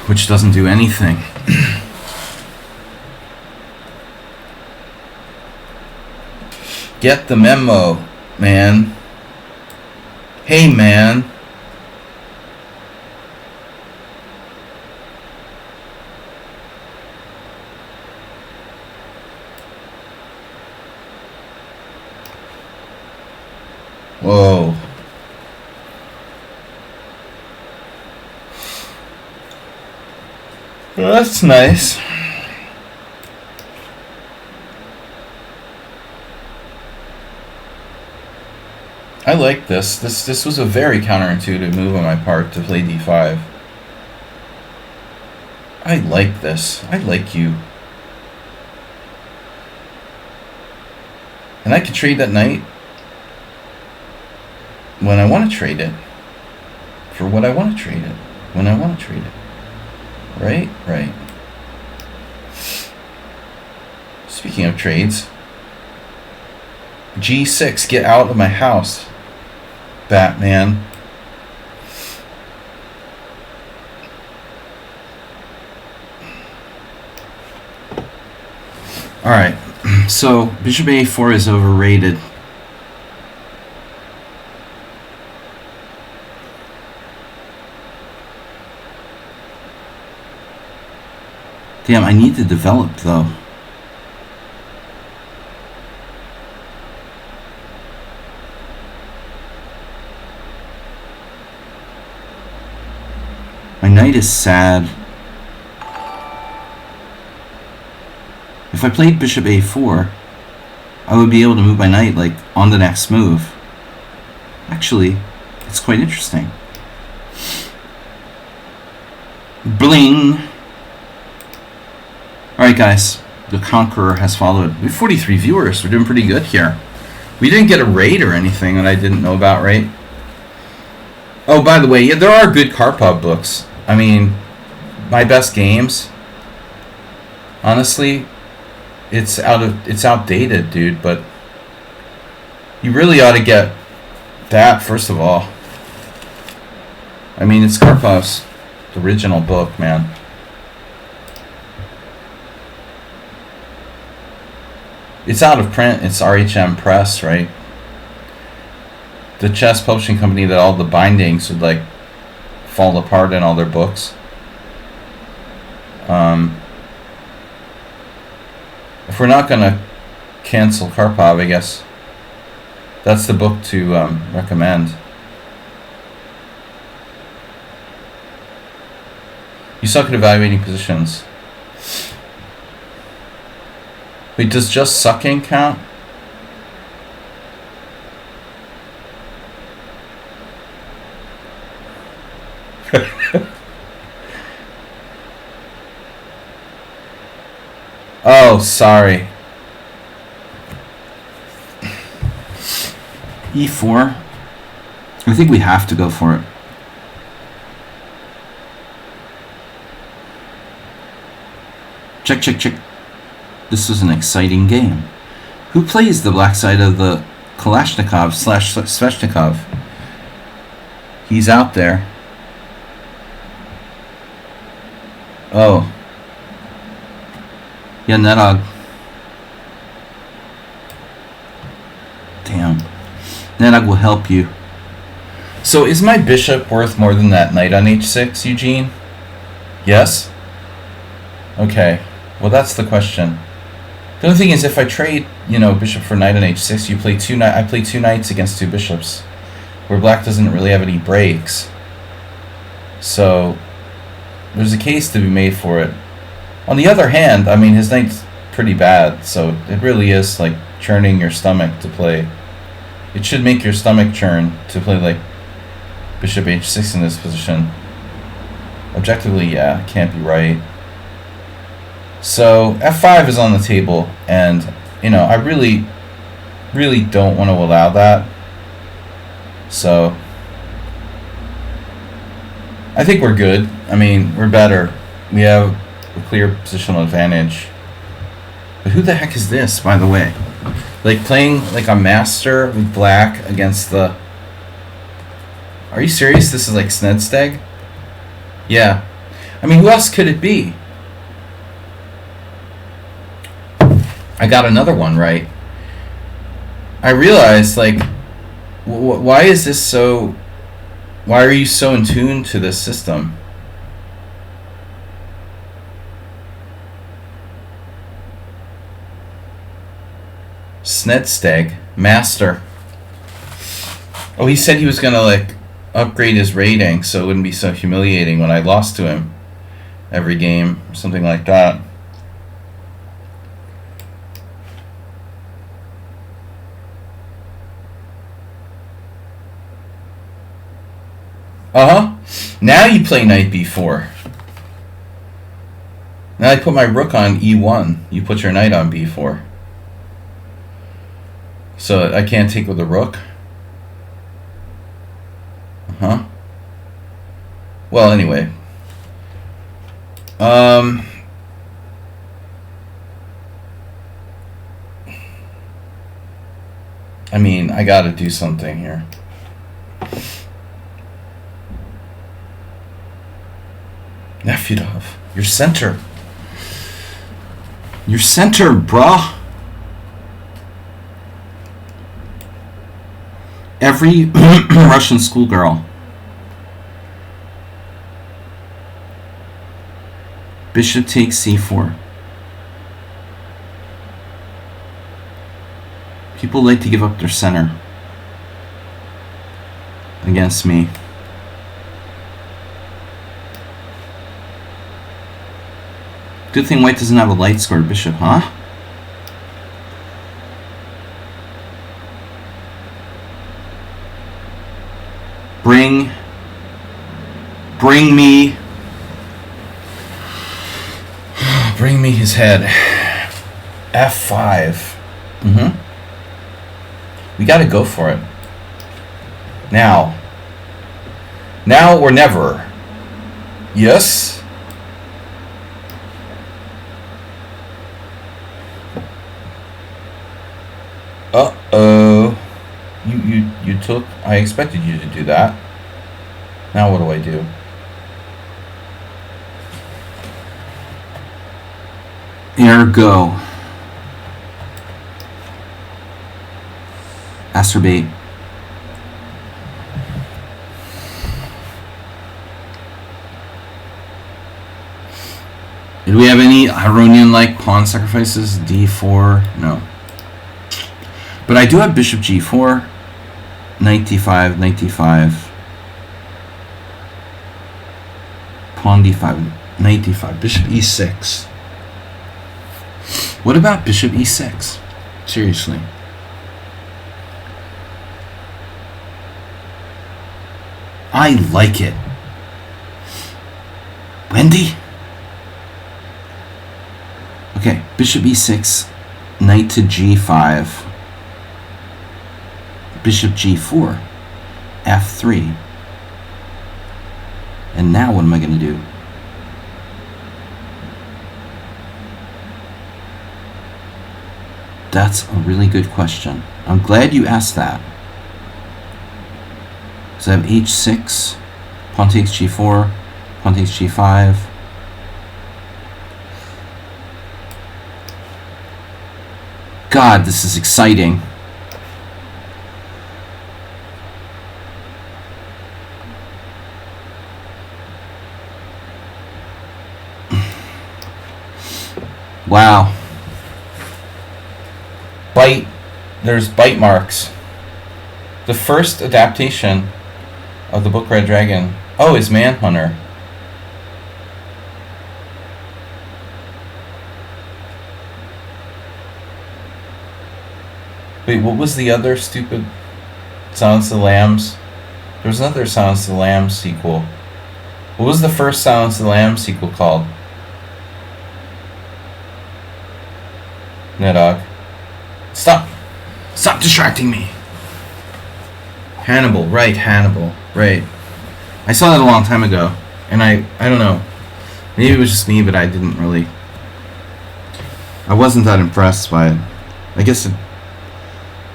which doesn't do anything. Get the memo, man. Hey, man. Whoa. Well, that's nice. I like this. This was a very counterintuitive move on my part to play d5. I like this. I like you. And I can trade that knight when I want to trade it. For what I want to trade it. When I want to trade it. Right? Right. Speaking of trades. G6, get out of my house. Batman. Alright, so bishop a4 is overrated. Damn, I need to develop though. My knight is sad. If I played bishop a4, I would be able to move my knight like on the next move. Actually, it's quite interesting. Bling! Alright guys, the Conqueror has followed. We have 43 viewers, we're doing pretty good here. We didn't get a raid or anything that I didn't know about, right? Oh, by the way, yeah, there are good Karpov books. I mean, my best games, honestly, it's outdated, dude, but you really ought to get that first of all. I mean, it's Karpov's original book, man. It's out of print. It's RHM Press, right? The chess publishing company that all the bindings would like fall apart in all their books. If we're not gonna cancel Karpov, I guess that's the book to recommend. You suck at evaluating positions. Wait, does just sucking count? Oh, sorry. E4. I think we have to go for it. Check, check, check. This was an exciting game. Who plays the black side of the Kalashnikov / Sveshnikov? He's out there. Oh. Yeah, Nedog. Damn. Nedog will help you. So is my bishop worth more than that knight on h6, Eugene? Yes? Okay. Well, that's the question. The only thing is, if I trade, bishop for knight on h6, I play two knights against two bishops, where black doesn't really have any breaks. So there's a case to be made for it. On the other hand, I mean, his knight's pretty bad, so it really is like churning your stomach to play. It should make your stomach churn to play like bishop h6 in this position. Objectively, yeah, can't be right. So f5 is on the table, and I really don't want to allow that. So I think we're good. I mean, we're better. We have a clear positional advantage. But who the heck is this, by the way? Like playing like a master with black against the... Are you serious? This is like Snedsteg? Yeah. I mean, who else could it be? I got another one right. I realized, like, why is this so... Why are you so in tune to this system? Snedsteg, master. Oh, he said he was gonna like upgrade his rating so it wouldn't be so humiliating when I lost to him every game, or something like that. Now you play knight b4. Now I put my rook on e1. You put your knight on b4. So I can't take with the rook? Huh? Well, anyway. I mean, I gotta do something here. Nefudov, your center. Your center, bruh. Every Russian schoolgirl. Bishop takes c4. People like to give up their center against me. Good thing white doesn't have a light squared bishop, huh? Bring me his head. F5. We gotta go for it. Now or never. Yes? Uh-oh. You took... I expected you to do that. Now what do I do? Ergo. Acerbate. Did we have any Ironian-like pawn sacrifices? D4? No. But I do have bishop g4. Knight d5, knight d5. Pawn d5, knight d5. Bishop e6. What about bishop e6? Seriously. I like it. Wendy? Okay, bishop e6, knight to g5, bishop g4, f3. And now what am I going to do? That's a really good question. I'm glad you asked that. So I have h6, pawn takes g4, pawn takes g5. God, this is exciting. Wow. Bite. There's bite marks. The first adaptation of the book Red Dragon. Oh, is Manhunter. Wait, what was the other stupid Silence of the Lambs? There was another Silence of the Lambs sequel. What was the first Silence of the Lambs sequel called? Nedog. Stop! Stop distracting me! Hannibal, right, Hannibal, right. I saw that a long time ago, and I don't know. Maybe it was just me, but I didn't really... I wasn't that impressed by it. I guess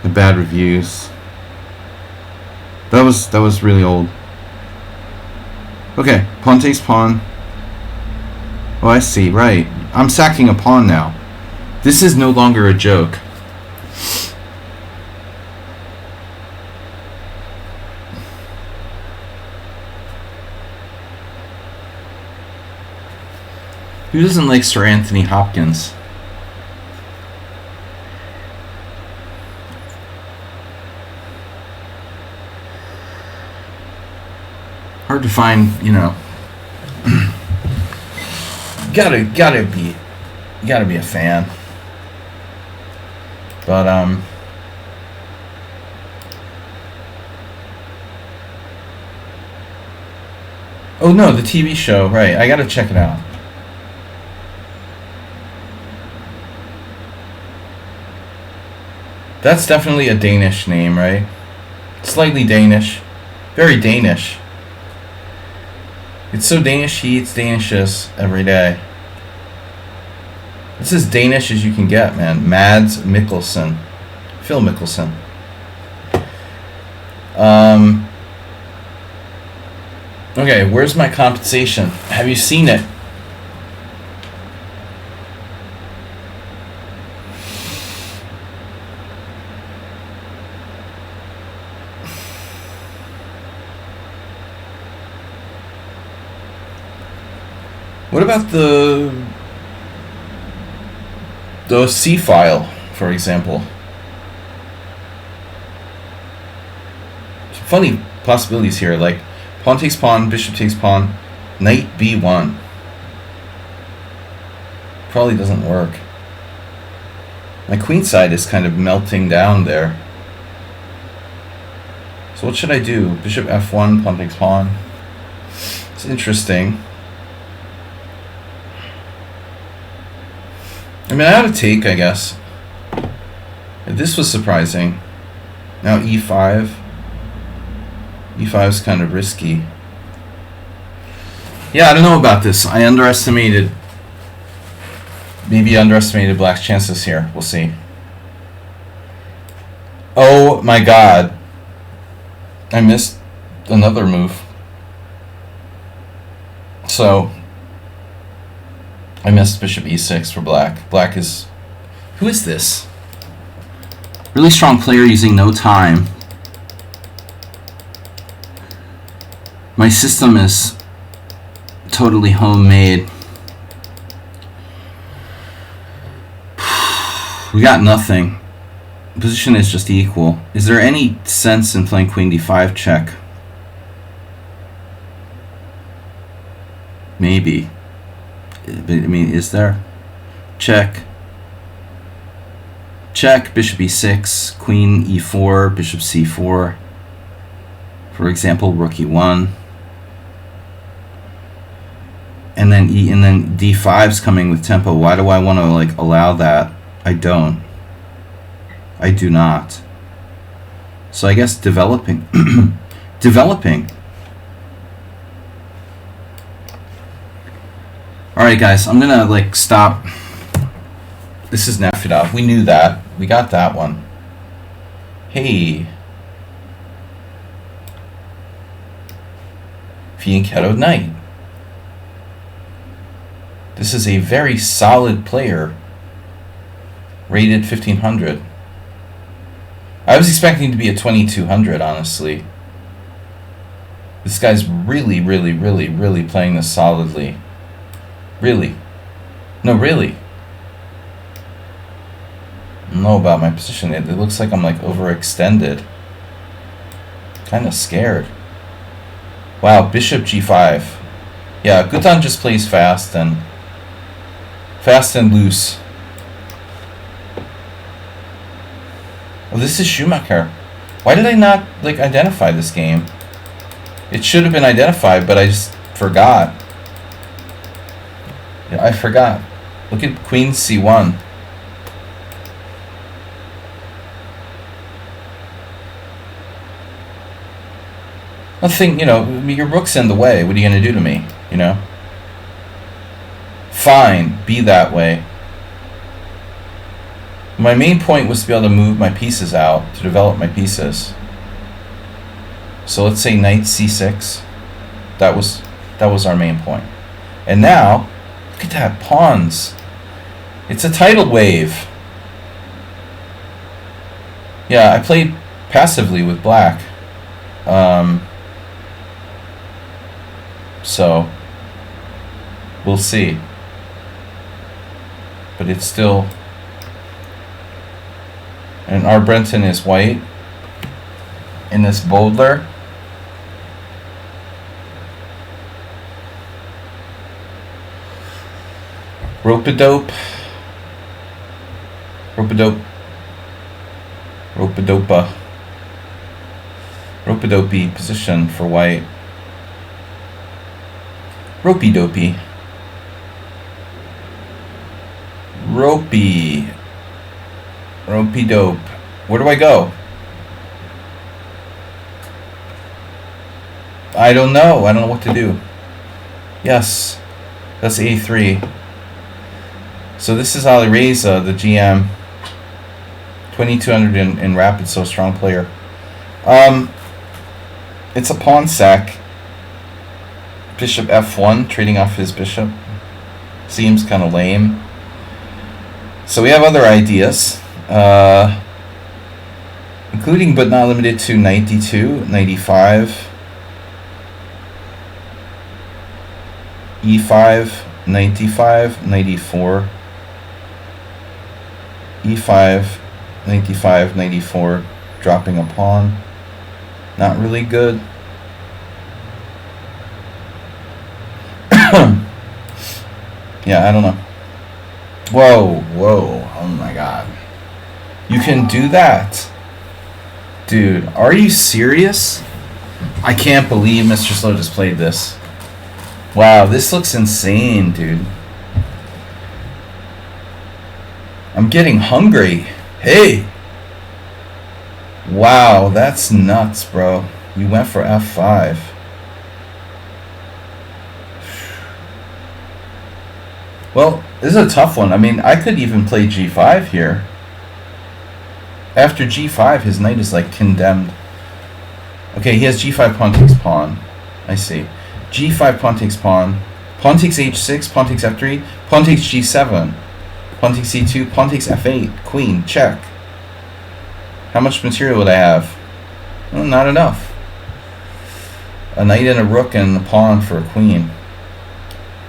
the bad reviews. That was really old. Okay, pawn takes pawn. Oh, I see, right. I'm sacking a pawn now. This is no longer a joke. Who doesn't like Sir Anthony Hopkins? Hard to find, you know. gotta be a fan. But oh no, the TV show, right? I gotta check it out. That's definitely a Danish name, right? Slightly Danish. Very Danish. It's so Danish he eats Danishes every day. This is Danish as you can get, man. Mads Mikkelsen. Phil Mickelson. Okay, where's my compensation? Have you seen it? What about the C file, for example? Some funny possibilities here, like pawn takes pawn, bishop takes pawn, knight b1. Probably doesn't work. My queen side is kind of melting down there. So what should I do? Bishop f1, pawn takes pawn. It's interesting. I mean, I ought to take, I guess. This was surprising. Now e5. e5 is kind of risky. Yeah, I don't know about this. Maybe underestimated Black's chances here. We'll see. Oh my god. I missed another move. So I missed bishop e6 for Black. Black is... Who is this? Really strong player using no time. My system is totally homemade. We got nothing. Position is just equal. Is there any sense in playing queen d5 check? Maybe. I mean, is there? Check. Check, bishop e6, queen e4, bishop c4. For example, rook e1. And then d5's coming with tempo. Why do I want to like allow that? I don't. I do not. So I guess developing. Developing. Alright guys, I'm gonna like stop. This is Nefedov. We knew that. We got that one. Hey. Fianchetto Knight. This is a very solid player. Rated 1500. I was expecting to be a 2200, honestly. This guy's really playing this solidly. Really. No, really. I don't know about my position. It looks like I'm like overextended. Kind of scared. Wow, bishop g5. Yeah, Gutan just plays fast and loose. Oh, this is Schumacher. Why did I not like identify this game? It should have been identified, but I just forgot. Yeah, I forgot. Look at queen c1. Nothing, you know, your rook's in the way. What are you going to do to me, you know? Fine, be that way. My main point was to be able to move my pieces out, to develop my pieces. So let's say knight c6. That was our main point. And now, look at that, pawns. It's a tidal wave. Yeah, I played passively with Black. So, we'll see. But it's still... And our Brenton is white in this Boldler. Rope-a-dope. Rope-a-dope. Rope-a-dopa. Rope-a-dopey position for white. Ropey-dopey. Ropey. Ropey-dope. Where do I go? I don't know. I don't know what to do. Yes. That's A3. So this is Alireza, the GM. 2200 in rapid, so strong player. It's a pawn sack. Bishop F1, trading off his bishop. Seems kind of lame. So we have other ideas. Including but not limited to knight d2, knight e5, e5, knight d5, knight e4, e5, knight d5, knight e4, dropping a pawn. Not really good. Yeah, I don't know. Whoa, oh my god. You can do that? Dude, are you serious? I can't believe Mr. Slow just played this. Wow, this looks insane, dude. I'm getting hungry. Hey! Wow, that's nuts, bro. You went for F5. Well, this is a tough one. I mean, I could even play G5 here. After G5, his knight is like condemned. Okay, he has G5, pawn takes pawn. I see. G5, pawn takes pawn. Pawn takes H6, pawn takes F3, pawn takes G7. Pawn takes C2, pawn takes F8, queen, check. How much material would I have? Well, not enough. A knight and a rook and a pawn for a queen.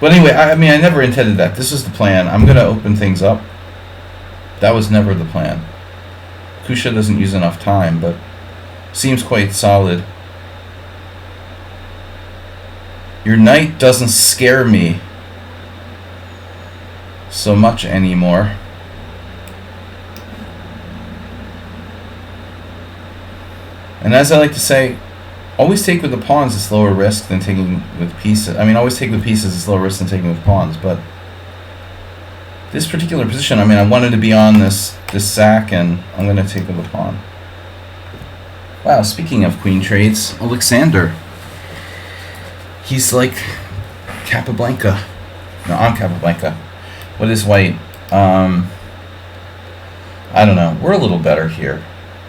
But anyway, I mean, I never intended that. This was the plan. I'm going to open things up. That was never the plan. Kusha doesn't use enough time, but seems quite solid. Your knight doesn't scare me so much anymore. And as I like to say, always take with the pawns is lower risk than taking with pieces. I mean, always take with pieces is lower risk than taking with pawns, but this particular position, I mean, I wanted to be on this sack, and I'm going to take with a pawn. Wow, speaking of queen trades, Alexander. He's like Capablanca. No, I'm Capablanca. What is white? I don't know. We're a little better here,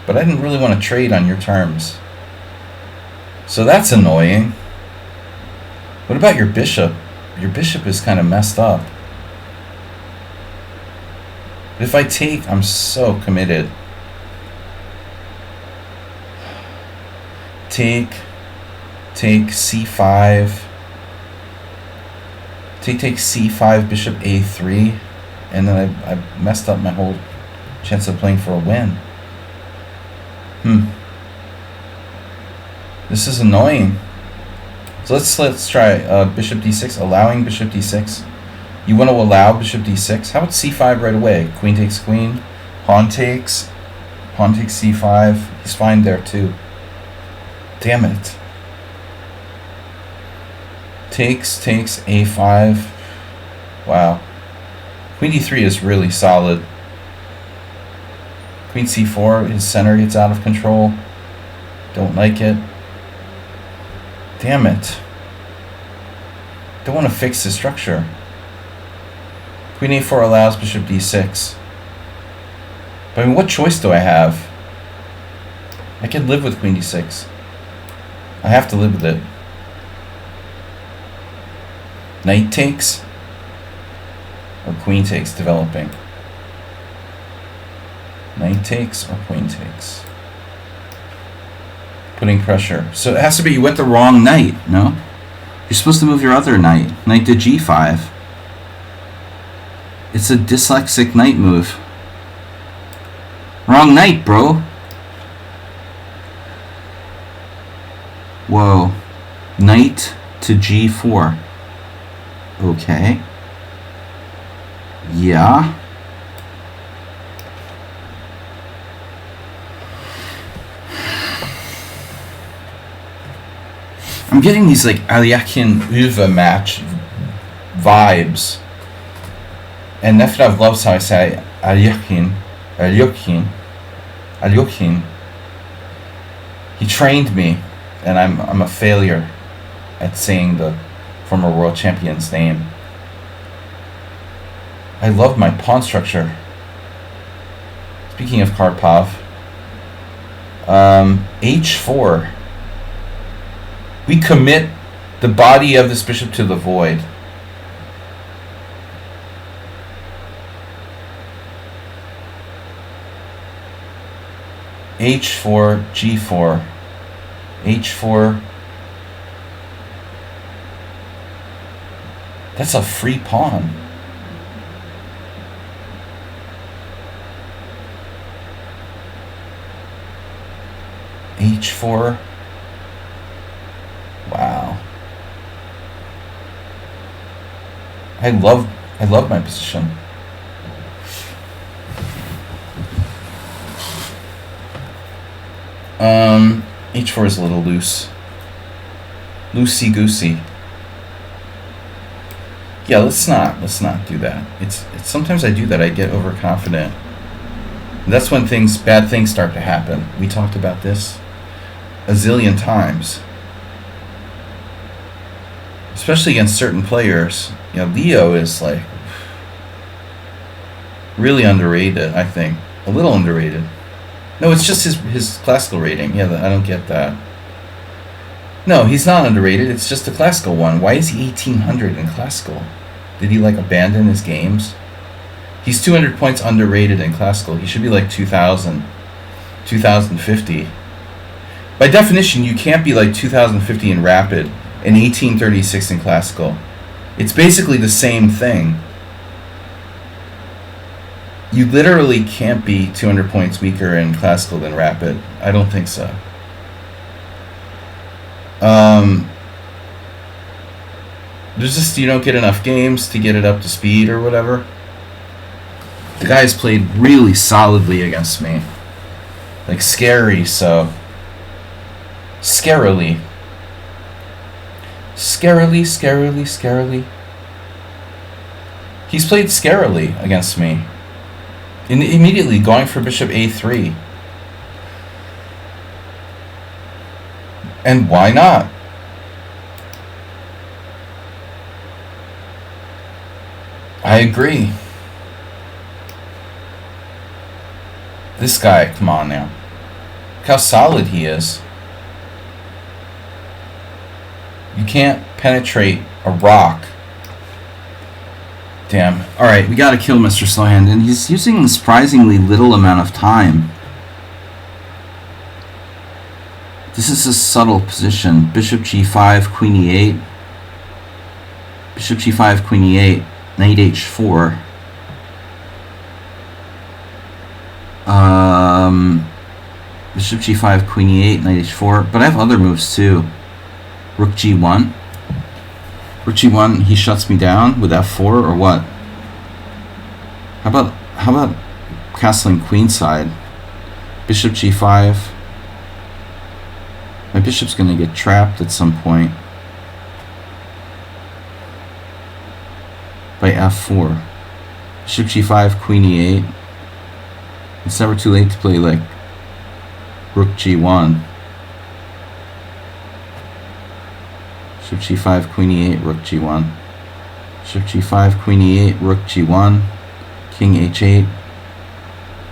but I didn't really want to trade on your terms. So that's annoying. What about your bishop? Your bishop is kind of messed up. But if I take, I'm so committed. Take c5. Take c5, bishop a3. And then I messed up my whole chance of playing for a win. This is annoying. So let's try bishop d6, allowing bishop d6. You want to allow bishop d6? How about c5 right away? Queen takes queen, pawn takes c5. He's fine there too. Damn it. Takes a5. Wow. Queen d3 is really solid. Queen c4, his center gets out of control. Don't like it. Damn it. Don't want to fix the structure. Queen a4 allows bishop d6. But I mean, what choice do I have? I can live with queen d6. I have to live with it. Knight takes. Or queen takes, developing. Knight takes or queen takes. Putting pressure. So it has to be you went the wrong knight, no? You're supposed to move your other knight. Knight to g5. It's a dyslexic knight move. Wrong knight, bro. Whoa. Knight to g4. Okay. Yeah. I'm getting these like Alyakin Uva match vibes. And Nefedov loves how I say Alyakin. Alyokhin. He trained me, and I'm a failure at saying the former world champion's name. I love my pawn structure. Speaking of Karpov, h4. We commit the body of this bishop to the void. h4, g4, h4. That's a free pawn. h4. Wow. I love my position. h4 is a little loose. Loosey-goosey. Yeah, let's not do that. It's sometimes I do that. I get overconfident. And that's when bad things start to happen. We talked about this a zillion times. Especially against certain players. You know, Leo is like really underrated, I think. A little underrated. No, it's just his classical rating. Yeah, I don't get that. No, he's not underrated. It's just a classical one. Why is he 1800 in classical? Did he like abandon his games? He's 200 points underrated in classical. He should be like 2000, 2050. By definition, you can't be like 2050 in rapid and 1836 in classical. It's basically the same thing. You literally can't be 200 points weaker in classical than rapid. I don't think so. There's just, you don't get enough games to get it up to speed or whatever. The guy's played really solidly against me. Like scary, so. Scarily. Scarily. He's played scarily against me. Immediately going for bishop a3. And why not? I agree. This guy, come on now. Look how solid he is. You can't penetrate a rock. Damn. Alright, we gotta kill Mr. Slowhand, and he's using a surprisingly little amount of time. This is a subtle position. Bishop g5, queen e8. Bishop g5, queen e8. Knight h4. Bishop g5, queen e8, knight h4. But I have other moves too. Rook g1. Rook g1, he shuts me down with f4 or what? How about castling queenside? Bishop g5. My bishop's going to get trapped at some point by f4. Bishop g5, queen e8. It's never too late to play like rook g1. Bishop g5, queen e8, rook g1. Bishop g5, queen e8, rook g1. King h8.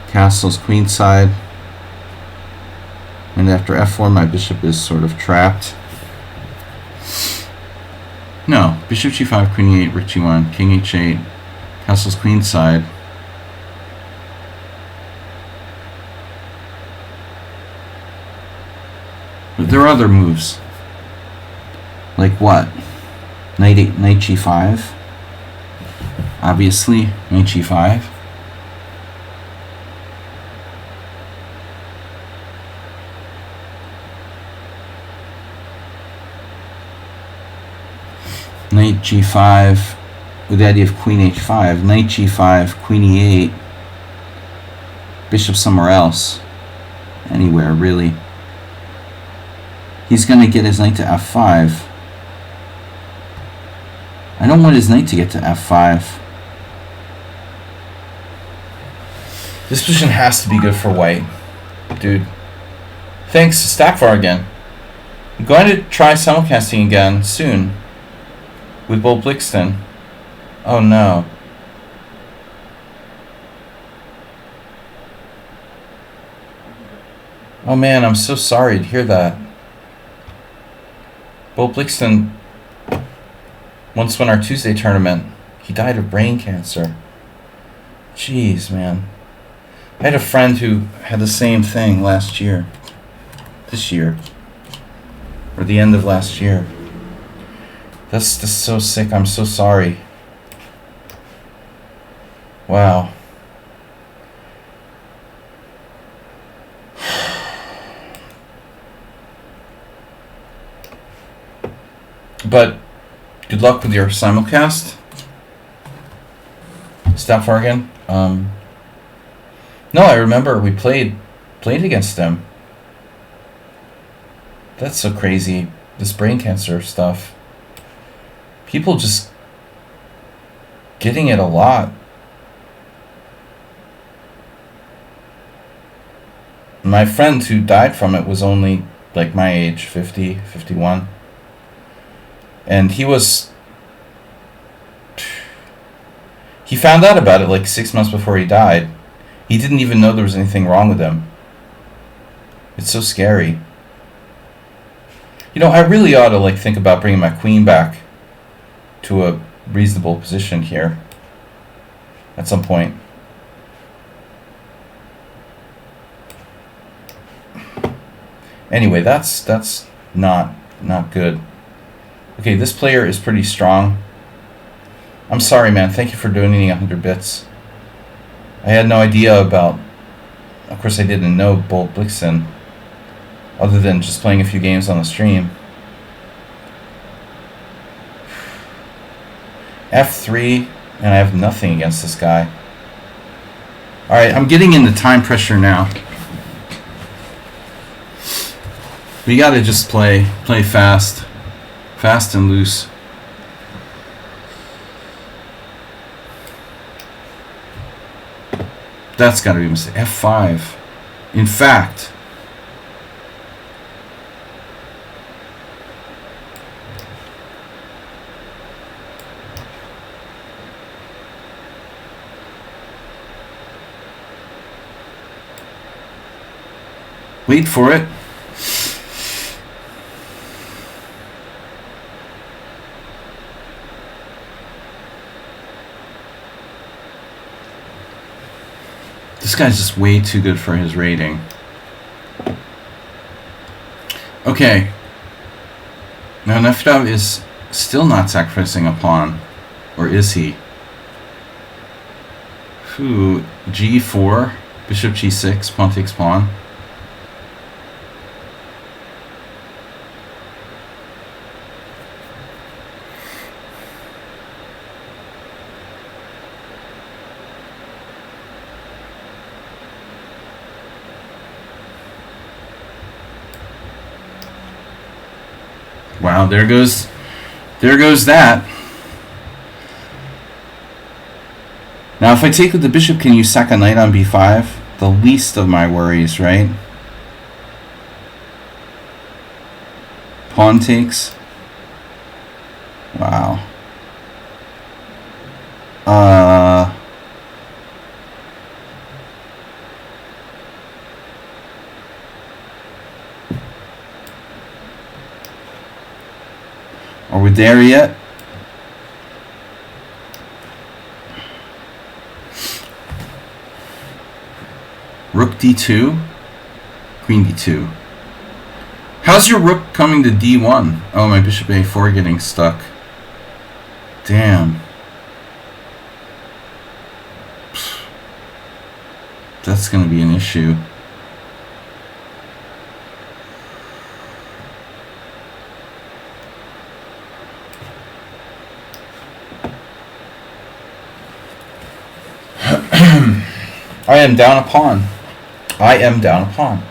Castles queenside. And after f4, my bishop is sort of trapped. No, bishop g5, queen e8, rook g1, king h8, castles queenside. But there are other moves. Like what? Knight g5. Obviously, knight g5. Knight g5 with the idea of queen h5. Knight g5, queen e8. Bishop somewhere else. Anywhere, really. He's going to get his knight to f5. I don't want his knight to get to f5. This position has to be good for white. Dude. Thanks, Stackfar again. I'm going to try simulcasting again soon. With Bull Blixton. Oh no. Oh man, I'm so sorry to hear that. Bull Blixton once won our Tuesday tournament. He died of brain cancer. Jeez, man. I had a friend who had the same thing last year. This year. Or the end of last year. That's so sick. I'm so sorry. Wow. But good luck with your simulcast. Stop Fargan. No, I remember we played against them. That's so crazy. This brain cancer stuff. People just getting it a lot. My friend who died from it was only like my age, 50, 51. And he found out about it like 6 months before he died. He didn't even know there was anything wrong with him. It's so scary. You know, I really ought to like think about bringing my queen back to a reasonable position here at some point. Anyway, that's not good. Okay, this player is pretty strong. I'm sorry, man. Thank you for donating 100 bits. I had no idea about... Of course, I didn't know Bolt Blixen, other than just playing a few games on the stream. F3, and I have nothing against this guy. Alright, I'm getting into time pressure now. We gotta just play fast. Fast and loose. That's gotta be a mistake. F5. In fact... Wait for it. This guy's just way too good for his rating. Okay. Now Nefdov is still not sacrificing a pawn. Or is he? Ooh, G4, Bishop G6, pawn takes pawn. Wow, there goes that. Now, if I take with the bishop, can you sack a knight on b5? The least of my worries, right? Pawn takes. Wow. Are we there yet? Rook d2, queen d2. How's your rook coming to d1? Oh, my bishop a4 getting stuck. Damn. That's going to be an issue. I am down a pawn. I am down a pawn.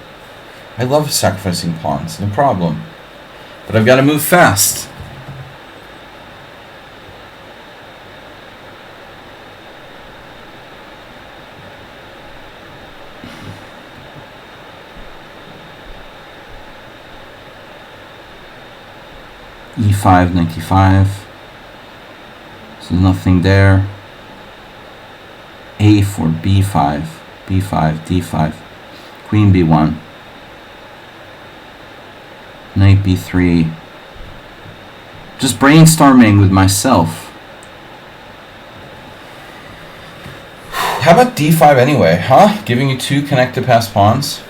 I love sacrificing pawns, no problem. But I've got to move fast. E5, knight d5. So nothing there. A4, B5, B5, D5, Queen B1, Knight B3. Just brainstorming with myself. How about D5 anyway, huh? Giving you 2 connect to pass pawns.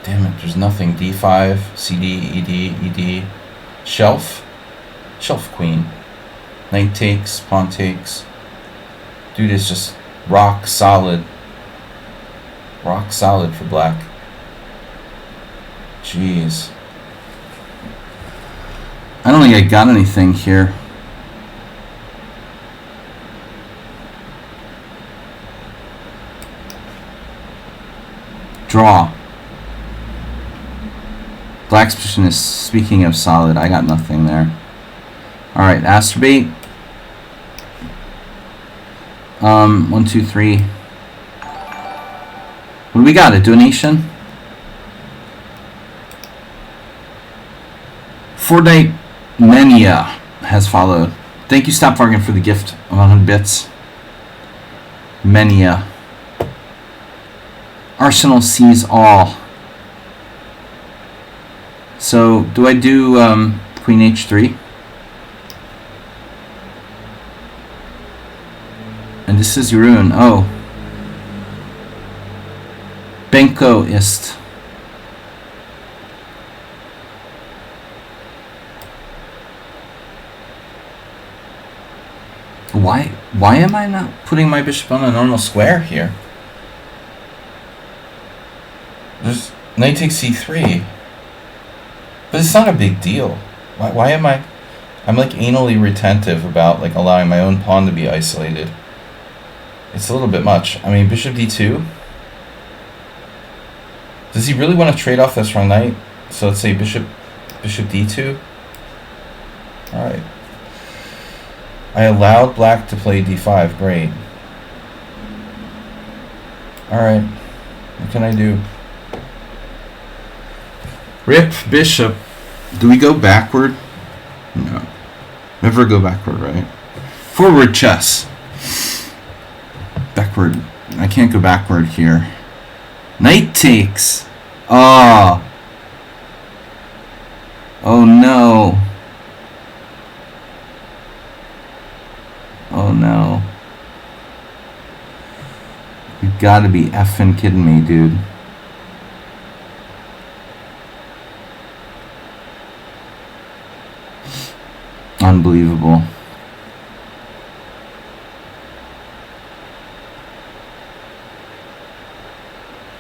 Damn it, there's nothing. D5, CD, ED, ED. Shelf. Shelf queen. Knight takes, pawn takes. Dude is just rock solid. Rock solid for black. Jeez. I don't think I got anything here. Draw. Black's position is, speaking of solid, I got nothing there. Alright, Astrobate. 1, 2, 3. What do we got? A donation? Fortnite Mania has followed. Thank you, Stop Bargain, for the gift of 100 bits. Mania. Arsenal sees all. So, do I do Queen H3? And this is Jeroen. Oh. Benko ist. Why am I not putting my bishop on a normal square here? There's knight takes c3. But it's not a big deal. Why am I... I'm like anally retentive about like allowing my own pawn to be isolated. It's a little bit much. I mean, bishop d2. Does he really want to trade off this wrong knight? So let's say bishop d2. Alright. I allowed black to play d5. Great. Alright. What can I do? Rip bishop. Do we go backward? No. Never go backward, right? Forward chess. Backward. I can't go backward here. Knight takes. Ah. Oh no. Oh no. You gotta be effing kidding me, dude. Unbelievable.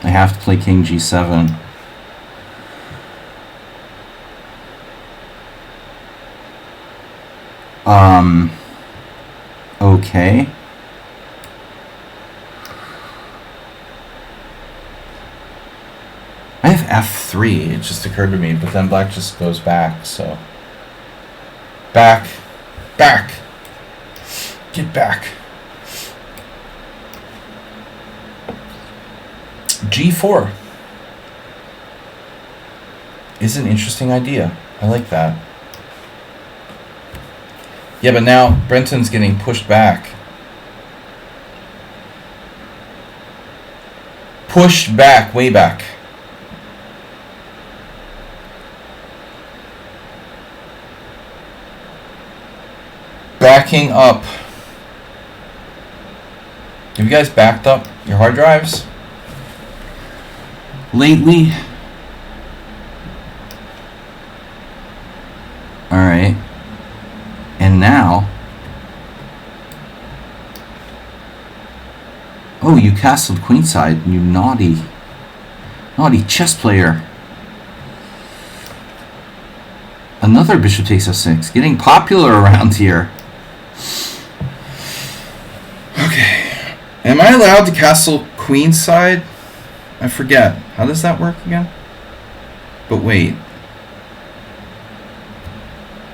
I have to play king g7. Okay. I have f3, it just occurred to me, but then black just goes back, so... Back. Back. Get back. G4 is an interesting idea. I like that. Yeah, but now Brenton's getting pushed back. Pushed back, way back. Backing up. Have you guys backed up your hard drives lately? Alright. And now... Oh, you castled queenside, you naughty chess player. Another bishop takes f6. Getting popular around here. Okay. Am I allowed to castle queenside? I forget. How does that work again? But wait.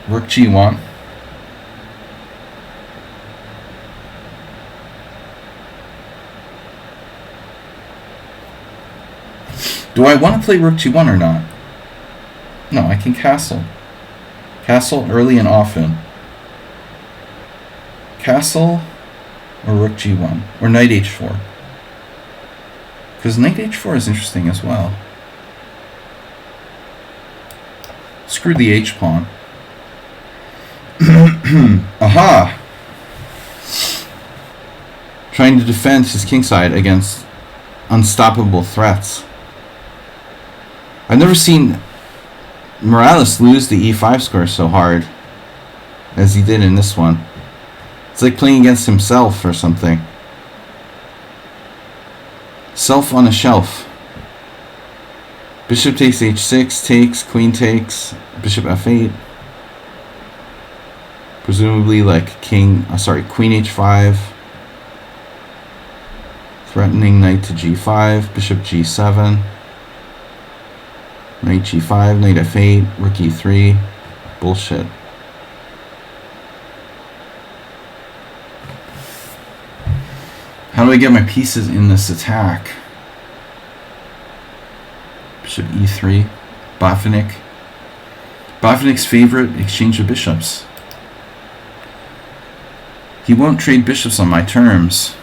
Rook g1. Do I want to play rook g1 or not? No, I can castle. Castle early and often. Castle or rook g1 or knight h4. Because knight h4 is interesting as well. Screw the h pawn. Aha! Trying to defend his kingside against unstoppable threats. I've never seen Morales lose the e5 square so hard as he did in this one. It's like playing against himself or something. Self on a shelf. Bishop takes h6, takes, queen takes, bishop f8. Presumably like queen h5. Threatening knight to g5, bishop g7. Knight g5, knight f8, rook e3. Bullshit. How do I get my pieces in this attack? Bishop e3. Botvinnik. Botvinnik's favorite exchange of bishops. He won't trade bishops on my terms.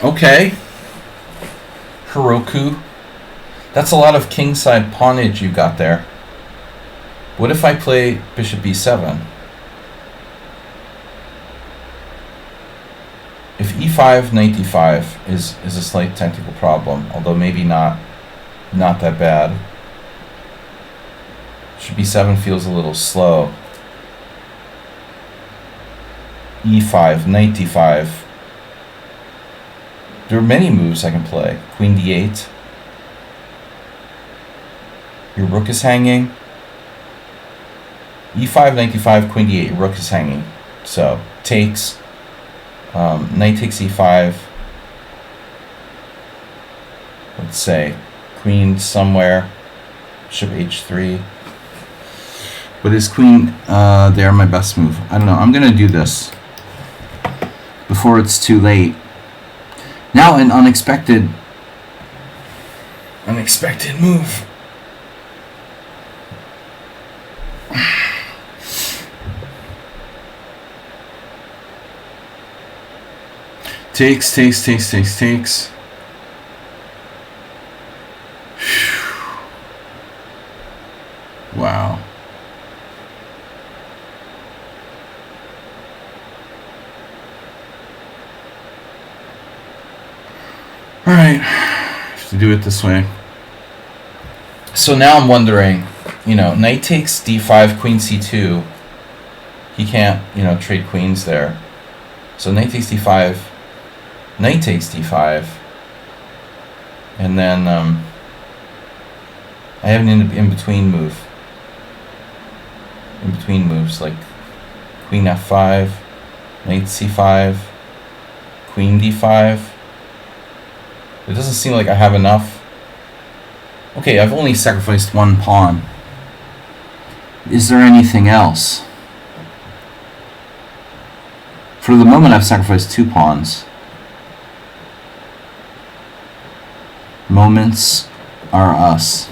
Okay. Heroku. That's a lot of kingside pawnage you got there. What if I play bishop b7? If e5, knight d5 is a slight technical problem, although maybe not that bad. Bishop b7 feels a little slow. e5, knight d5. There are many moves I can play. Queen d8. Your rook is hanging. e5, knight d5, queen d8. Your rook is hanging. So, takes. Knight takes e5. Let's say queen somewhere. Bishop h3. But is queen there my best move? I don't know. I'm going to do this before it's too late. Now an unexpected move. Takes. Wow. Alright, have to do it this way. So now I'm wondering, knight takes d5, queen c2. He can't, trade queens there. So knight takes d5, knight takes d5. And then I have an in-between move. In-between moves like queen f5, knight c5, queen d5. It doesn't seem like I have enough. Okay, I've only sacrificed one pawn. Is there anything else? For the moment, I've sacrificed 2 pawns. Moments are us.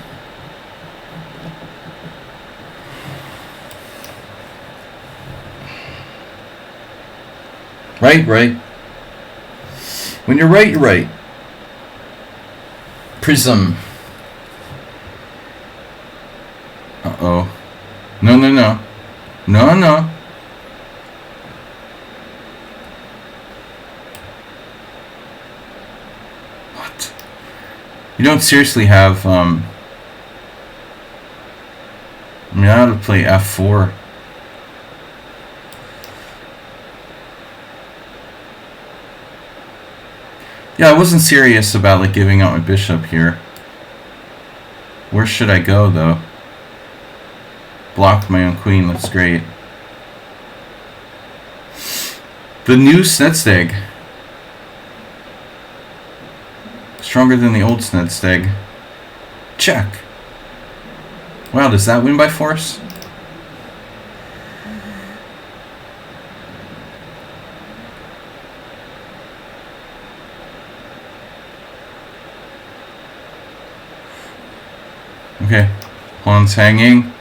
Right. When you're right, you're right. Prism. Uh-oh. No. What? You don't seriously have, I ought to play f4. Yeah, I wasn't serious about giving out my bishop here. Where should I go though? Blocked my own queen, that's great. The new Snedsteg. Stronger than the old Snedsteg. Check. Wow, does that win by force? Okay, pawn's hanging.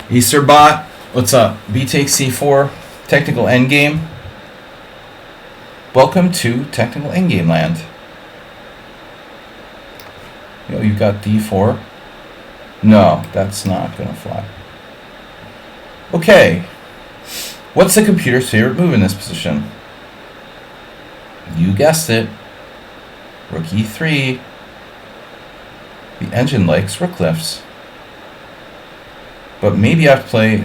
Easterbot, what's up? B takes c4, technical endgame. Welcome to technical endgame land. Yo, you got d4. No, that's not gonna fly. Okay, what's the computer's favorite move in this position? You guessed it. Rook e3. The engine likes rook lifts. But maybe I have to play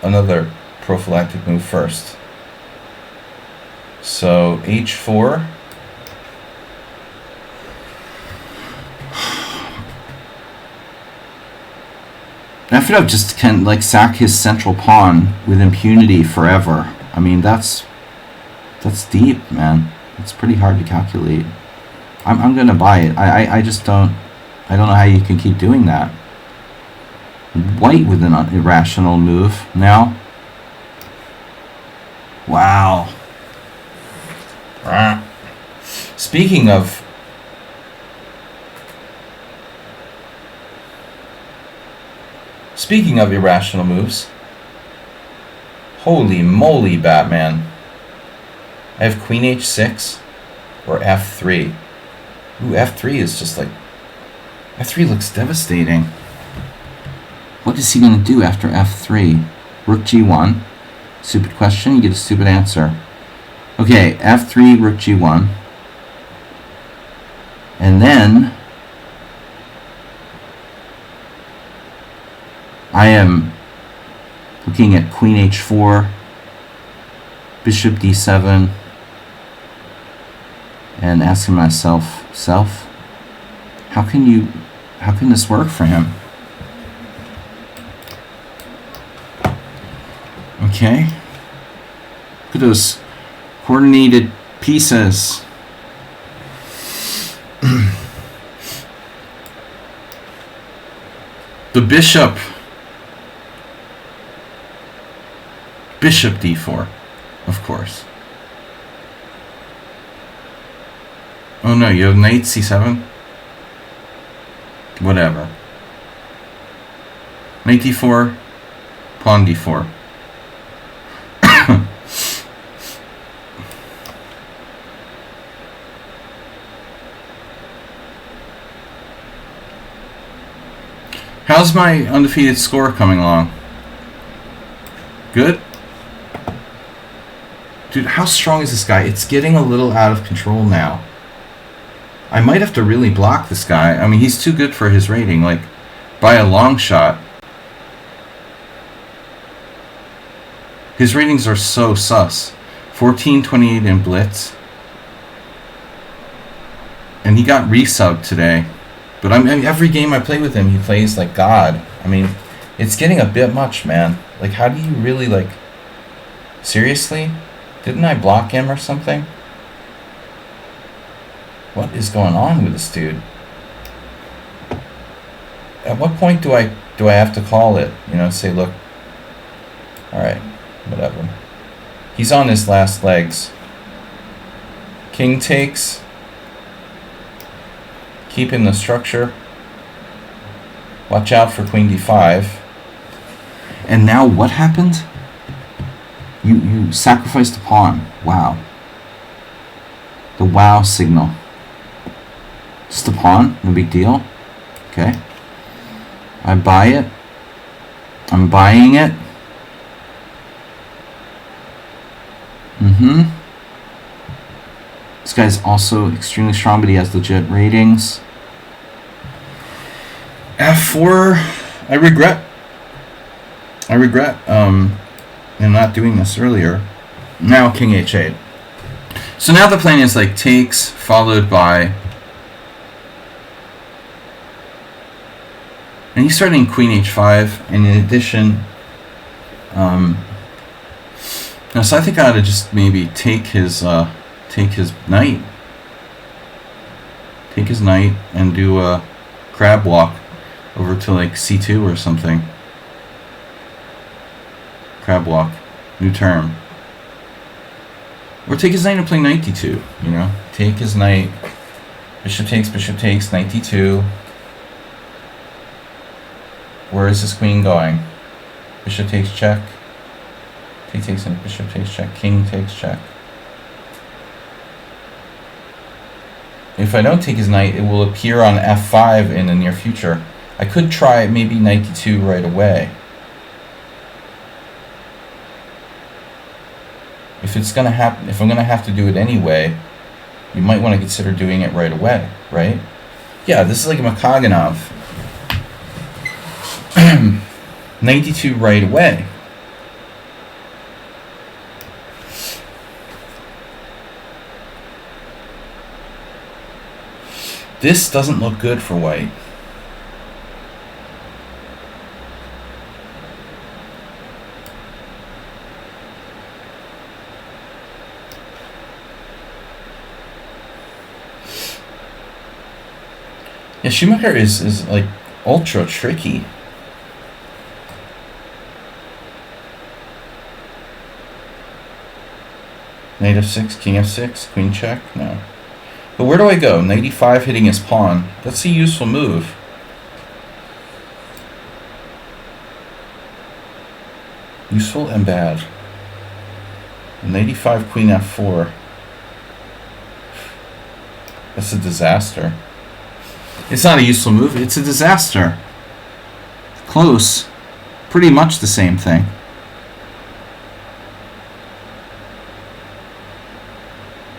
another prophylactic move first. So h4. Nefedov just can like sack his central pawn with impunity forever. I mean that's deep, man. It's pretty hard to calculate. I'm gonna buy it. I just don't know how you can keep doing that. White with an irrational move now. Wow. Speaking of irrational moves, holy moly, Batman. I have queen h6 or f3. Ooh, f3 is just like... f3 looks devastating. What is he going to do after f3? Rook g1. Stupid question, you get a stupid answer. Okay, f3, rook g1. And then... I am looking at queen h4, bishop d7, and asking myself, how can this work for him? Okay. Look at those coordinated pieces. The bishop. Bishop d4, of course. Oh no, you have knight c7? Whatever. Knight d4, pawn d4. How's my undefeated score coming along? Good? Dude, how strong is this guy? It's getting a little out of control now. I might have to really block this guy. I mean, he's too good for his rating, like, by a long shot. His ratings are so sus. 1428 in Blitz. And he got resubbed today. But I mean, every game I play with him, he plays like God. I mean, it's getting a bit much, man. Like, how do you really, like... Seriously? Didn't I block him or something? What is going on with this dude? At what point do I have to call it? You know, say, look... Alright, whatever. He's on his last legs. King takes... Keeping the structure. Watch out for queen d5. And now what happened? You sacrificed a pawn. Wow. The wow signal. Just a pawn, no big deal. Okay. I buy it. I'm buying it. This guy's also extremely strong, but he has legit ratings. F4, I regret in not doing this earlier. Now king h8. So now the plan is like takes followed by, and he's starting queen h5, and in addition, now so I think I ought to just maybe take his knight. Take his knight and do a crab walk over to like c2 or something. Crab walk, new term. Or take his knight and play knight d2, you know? Take his knight, bishop takes, knight d2. Where is this queen going? Bishop takes check. Takes and bishop takes check. King takes check. If I don't take his knight, it will appear on f5 in the near future. I could try maybe knight d2 right away. If it's gonna happen, if I'm gonna have to do it anyway, you might want to consider doing it right away, right? Yeah, this is like a Makaganov. Knight d2 right away. This doesn't look good for white. Yeah, Schumacher is like ultra tricky. Knight f6, king f6, queen check, no. But where do I go? Knight e5 hitting his pawn. That's a useful move. Useful and bad. Knight e5, queen f4. That's a disaster. It's not a useful move, it's a disaster. Close. Pretty much the same thing.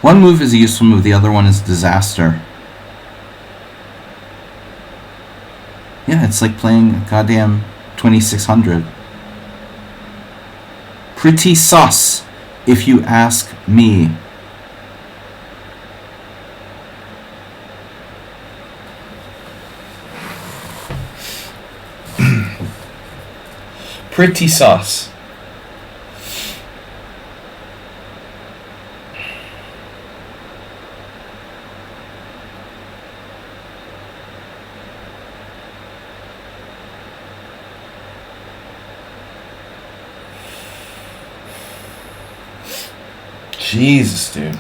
One move is a useful move, the other one is disaster. Yeah, it's like playing goddamn 2600. Pretty sus, if you ask me. Pretty sus. Jesus, dude.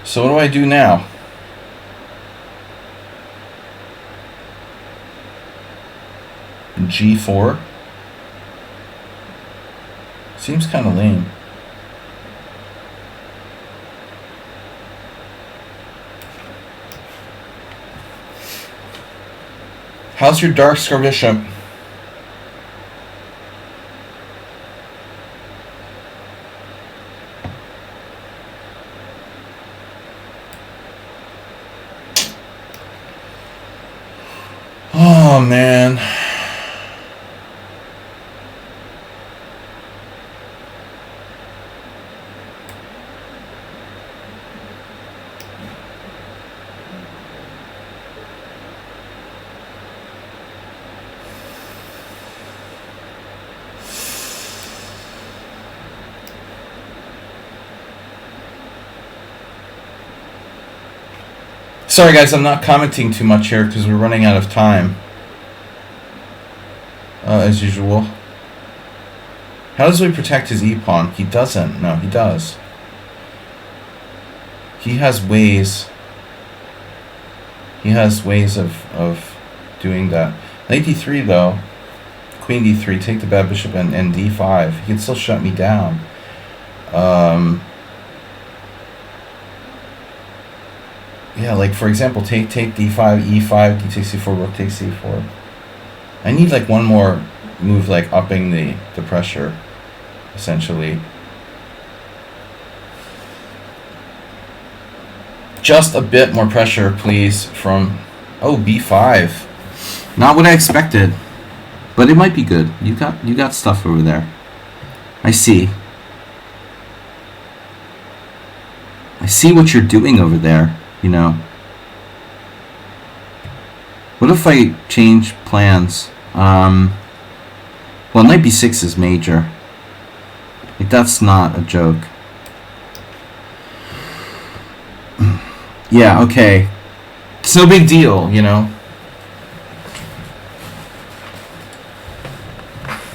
So what do I do now? G4? Seems kind of lame. How's your dark scar bishop? Oh man. Sorry guys, I'm not commenting too much here because we're running out of time. As usual. How does he protect his e-pawn? He doesn't. No, he does. He has ways. He has ways of doing that. Knight d3 though. Queen d3, take the bad bishop and d5. He can still shut me down. Yeah, like for example, take d5, e5, d takes c4, rook takes c4. I need like one more move, like upping the pressure, essentially. Just a bit more pressure, please, from... Oh, b5. Not what I expected, but it might be good. You got stuff over there. I see. I see what you're doing over there, you know. What if I change plans? Well, knight b6 is major. Like, that's not a joke. Yeah, okay. It's no big deal, you know.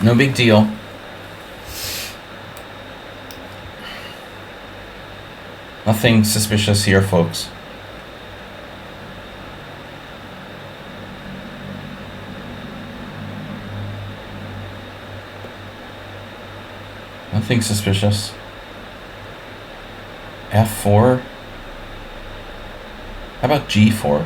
No big deal. Nothing suspicious here, folks. Nothing suspicious. F4? How about G4?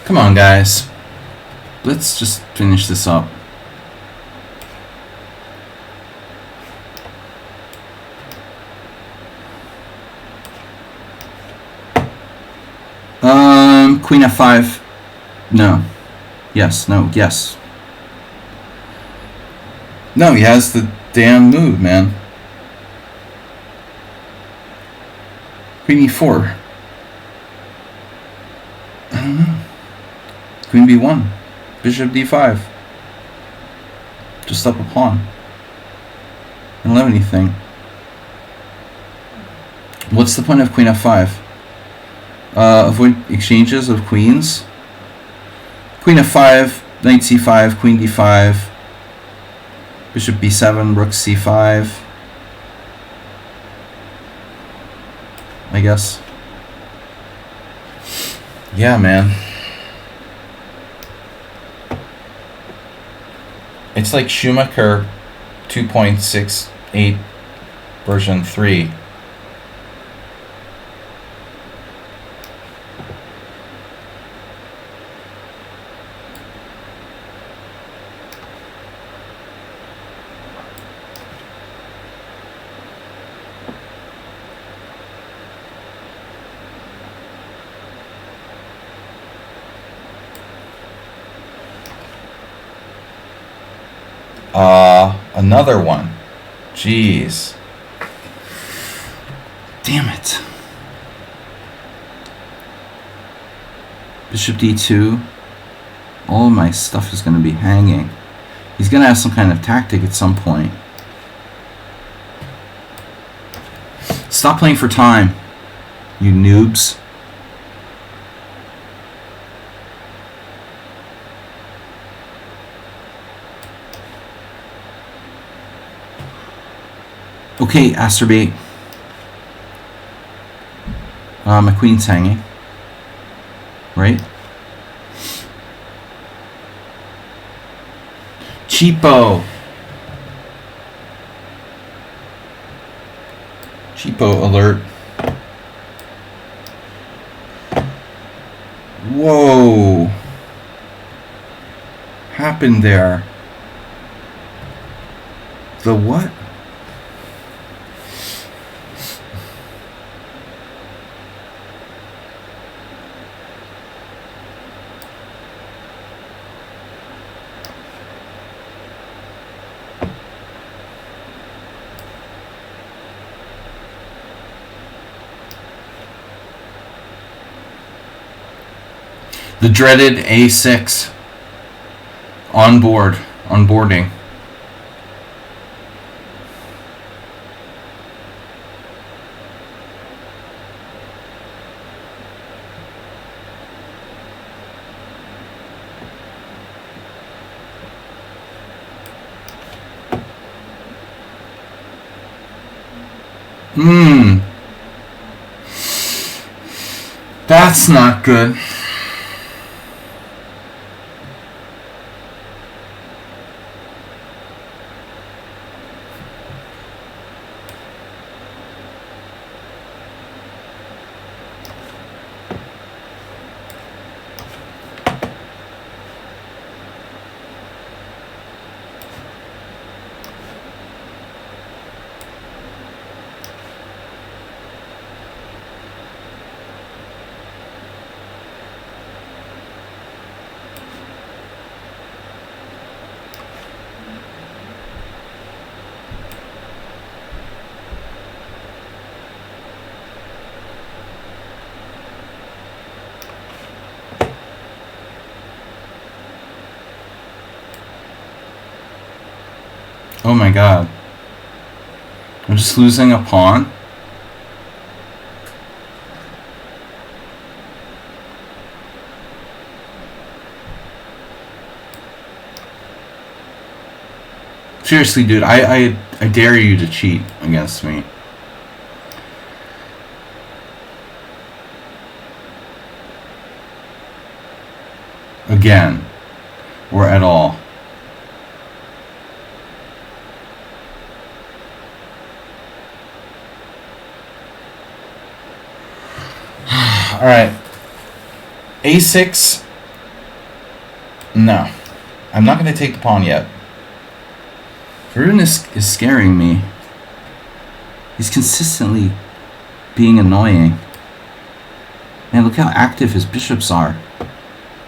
Come on, guys. Let's just finish this up. Queen F5. No. Yes, no, yes. No, he has the damn move, man. Queen E4. I don't know. Queen B1. Bishop D5. Just up a pawn. I don't have anything. What's the point of Queen F5? Avoid exchanges of queens. Queen F5, Knight C5, Queen D5, Bishop B7, Rook C5. I guess. Yeah, man. It's like Schumacher 2.68 version 3. Another one. Jeez. Damn it. Bishop D2. All my stuff is going to be hanging. He's going to have some kind of tactic at some point. Stop playing for time, you noobs. Okay, Asterbait. My queen's hanging. Right? Cheapo. Cheapo alert. Whoa. Happened there. The what? The dreaded A6 onboarding. That's not good. Oh my god. I'm just losing a pawn. Seriously, dude, I dare you to cheat against me. Again. Or at all. Alright. A6. No. I'm not going to take the pawn yet. Varun is scaring me. He's consistently being annoying. Man, look how active his bishops are.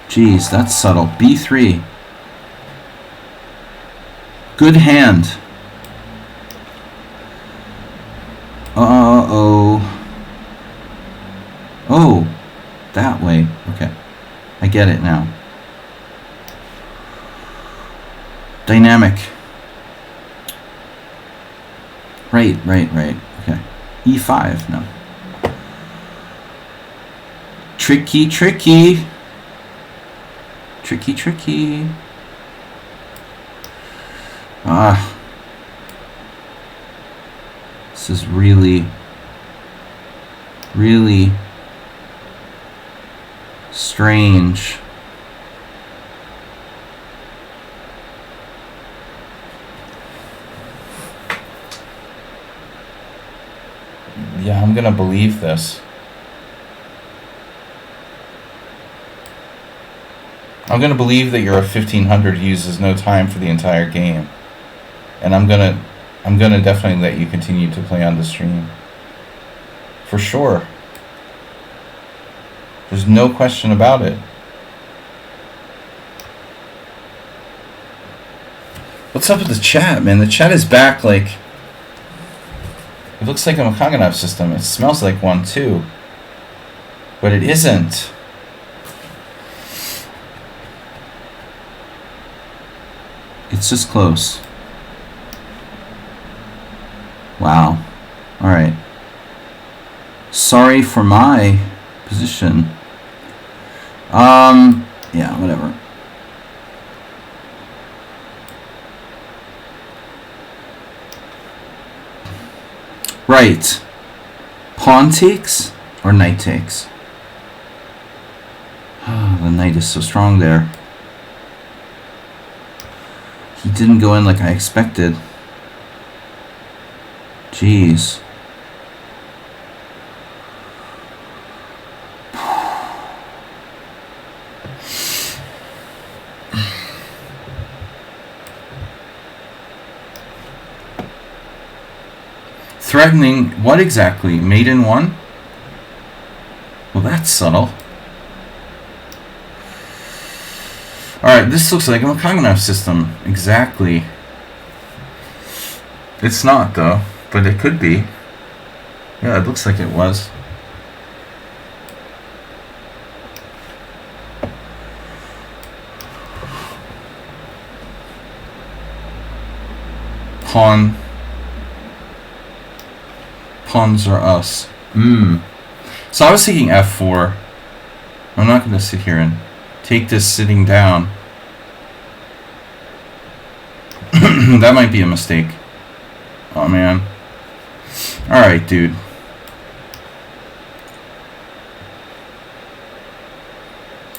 Jeez, that's subtle. B3. Good hand. Uh-oh. Oh, that way. Okay. I get it now. Dynamic. Right. Okay. E5. No. Tricky. Tricky. Ah. This is really strange. Yeah, I'm gonna believe this. I'm gonna believe that you're a 1500 who uses no time for the entire game, and I'm gonna definitely let you continue to play on the stream. For sure. There's no question about it. What's up with the chat, man? The chat is back like... It looks like a Makaganov system. It smells like one too. But it isn't. It's just close. Wow. Alright. Sorry for my position. Yeah, whatever. Right. Pawn takes or knight takes? Oh, the knight is so strong there. He didn't go in like I expected. Jeez. Threatening what exactly? Mate in one? Well, that's subtle. Alright, this looks like a Makaganov system. Exactly. It's not, though. But it could be. Yeah, it looks like it was. Pawn. Pawns are us. So I was thinking f4. I'm not going to sit here and take this sitting down. That might be a mistake. Oh, man. Alright, dude.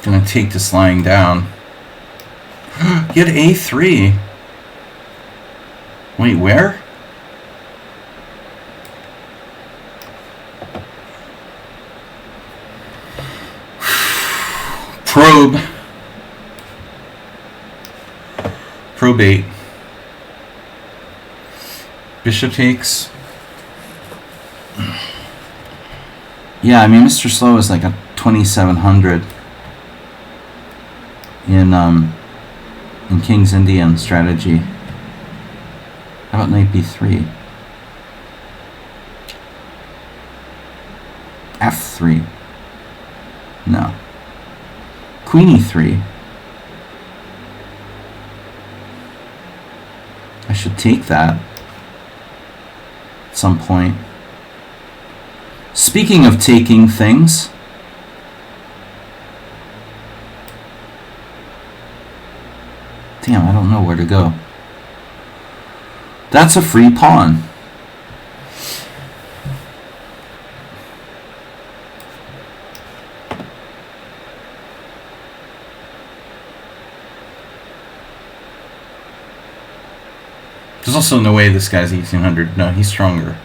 Gonna take this lying down. Get a3. Wait, where? Probe. Probate. Bishop takes. Yeah, I mean, Mr. Slow is like a 2700 in King's Indian strategy. How about knight b3? f3. No. Queen e3. I should take that at some point. Speaking of taking things, damn, I don't know where to go. That's a free pawn. There's also no way this guy's 1800. No, he's stronger.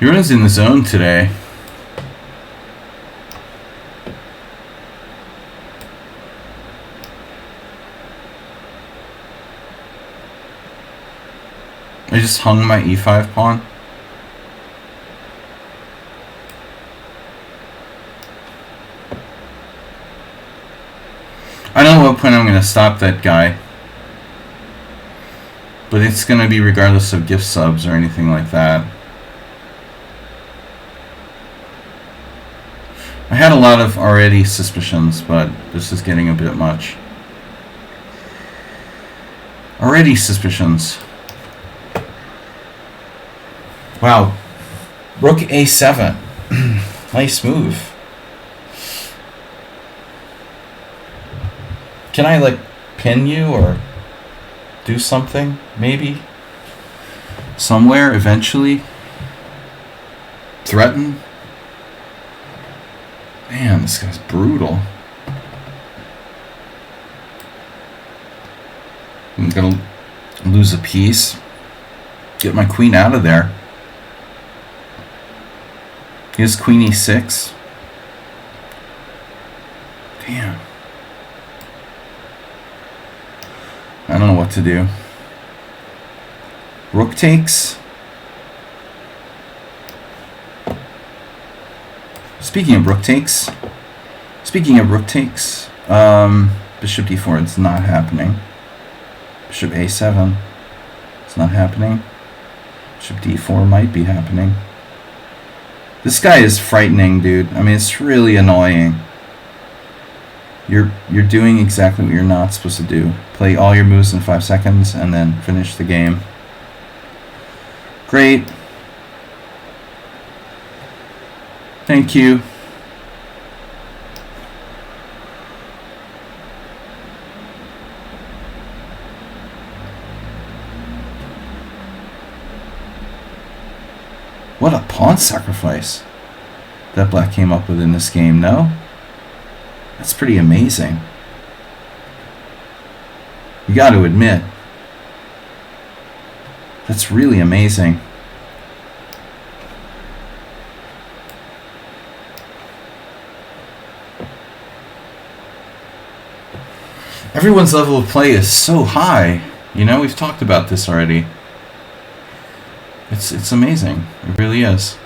Everyone's in the zone today. I just hung my e5 pawn. I don't know at what point I'm going to stop that guy. But it's going to be regardless of gift subs or anything like that. I had a lot of already suspicions, but this is getting a bit much. Already suspicions. Wow. Rook a7. Nice move. Can I, like, pin you or do something? Maybe? Somewhere, eventually? Threaten? Man, this guy's brutal. I'm gonna lose a piece. Get my queen out of there. Here's queen e6. Damn. I don't know what to do. Rook takes. Speaking of rook takes. Bishop d4, it's not happening. Bishop a7, it's not happening. Bishop d4 might be happening. This guy is frightening, dude. I mean, it's really annoying. You're doing exactly what you're not supposed to do. Play all your moves in 5 seconds and then finish the game. Great. Thank you. What a pawn sacrifice that Black came up with in this game, no? That's pretty amazing. You got to admit. That's really amazing. Everyone's level of play is so high. You know, we've talked about this already. It's amazing. It really is.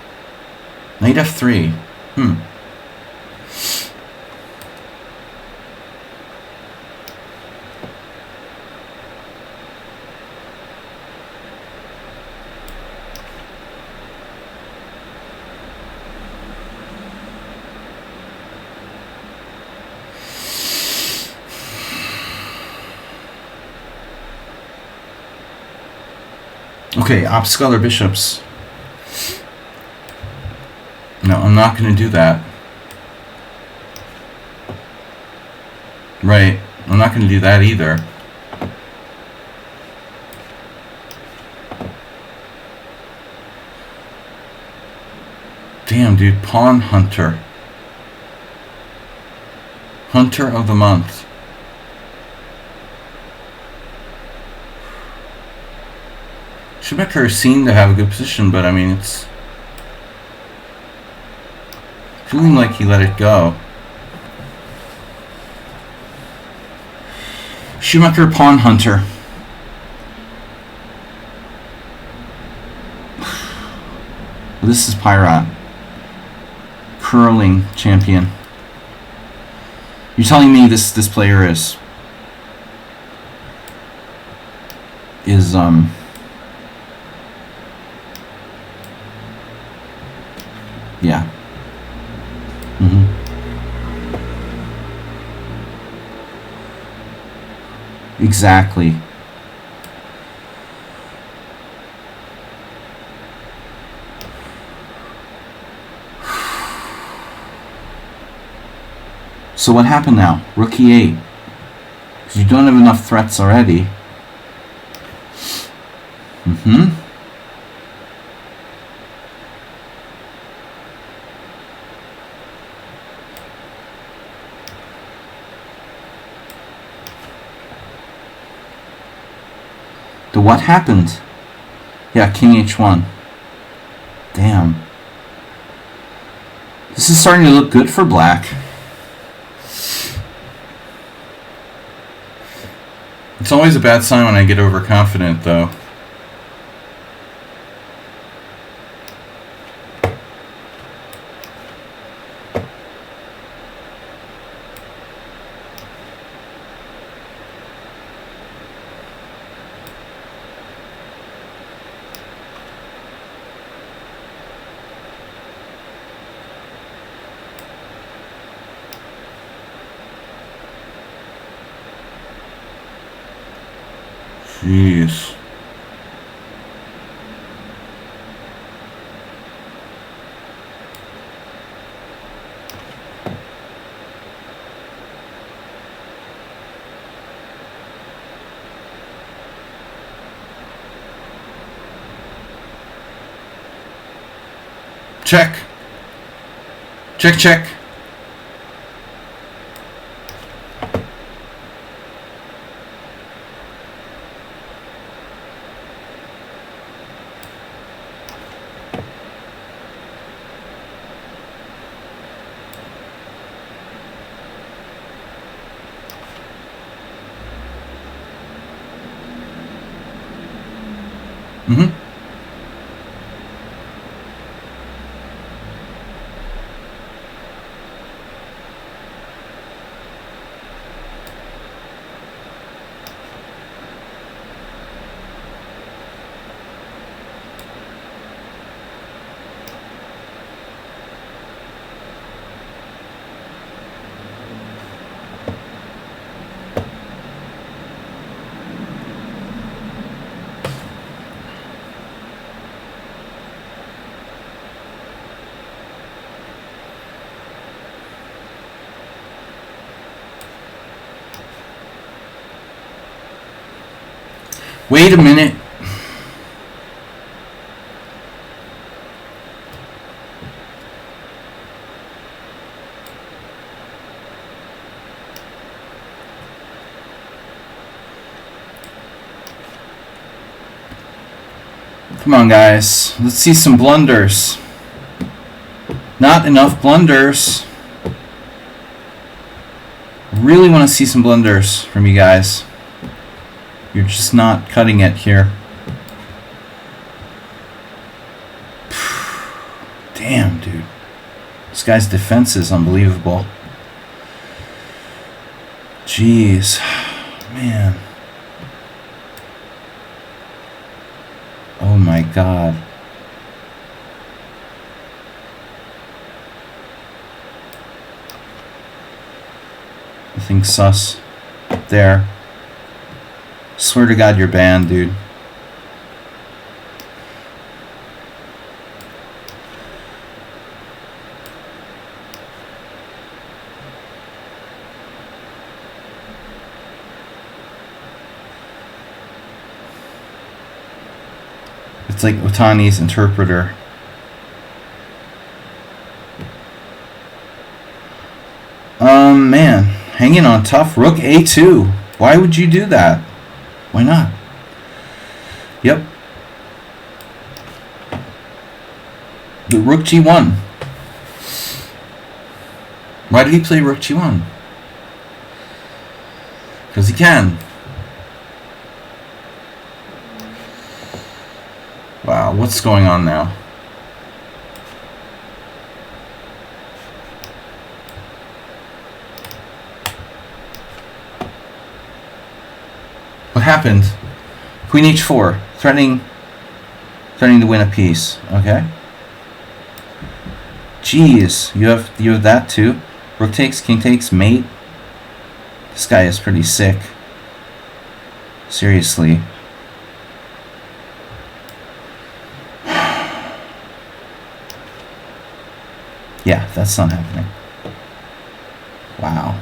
Knight f3. Okay, op-scholar bishops. No, I'm not going to do that. Right, I'm not going to do that either. Damn, dude, pawn hunter. Hunter of the month. Schumacher seemed to have a good position, but I mean, it's feeling like he let it go. Schumacher pawn hunter. Well, this is Pyrat. Curling champion. You're telling me this player is yeah. Exactly. So what happened now? Rook e8. Because you don't have enough threats already. The what happened? Yeah, king h1. Damn. This is starting to look good for black. It's always a bad sign when I get overconfident, though. Jeez. Check. Check, check. Wait a minute. Come on, guys. Let's see some blunders. Not enough blunders. Really want to see some blunders from you guys. You're just not cutting it here. Damn, dude. This guy's defense is unbelievable. Jeez. Man. Oh my God. Nothing sus. There. Swear to God, you're banned, dude. It's like Otani's interpreter. Man. Hanging on tough. Rook A2. Why would you do that? Why not? Yep. The Rook G1. Why did he play Rook G1? Because he can. Wow, what's going on now? What happened? Queen h4, threatening to win a piece. Okay. Jeez, you have that too. Rook takes, king takes, mate. This guy is pretty sick. Seriously. Yeah, that's not happening. Wow.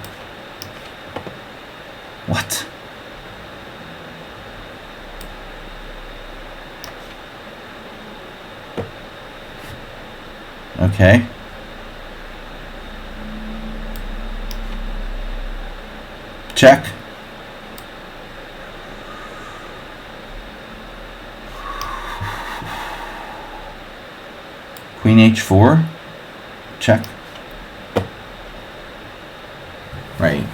What? Okay. Check. Queen h4. Check. Right.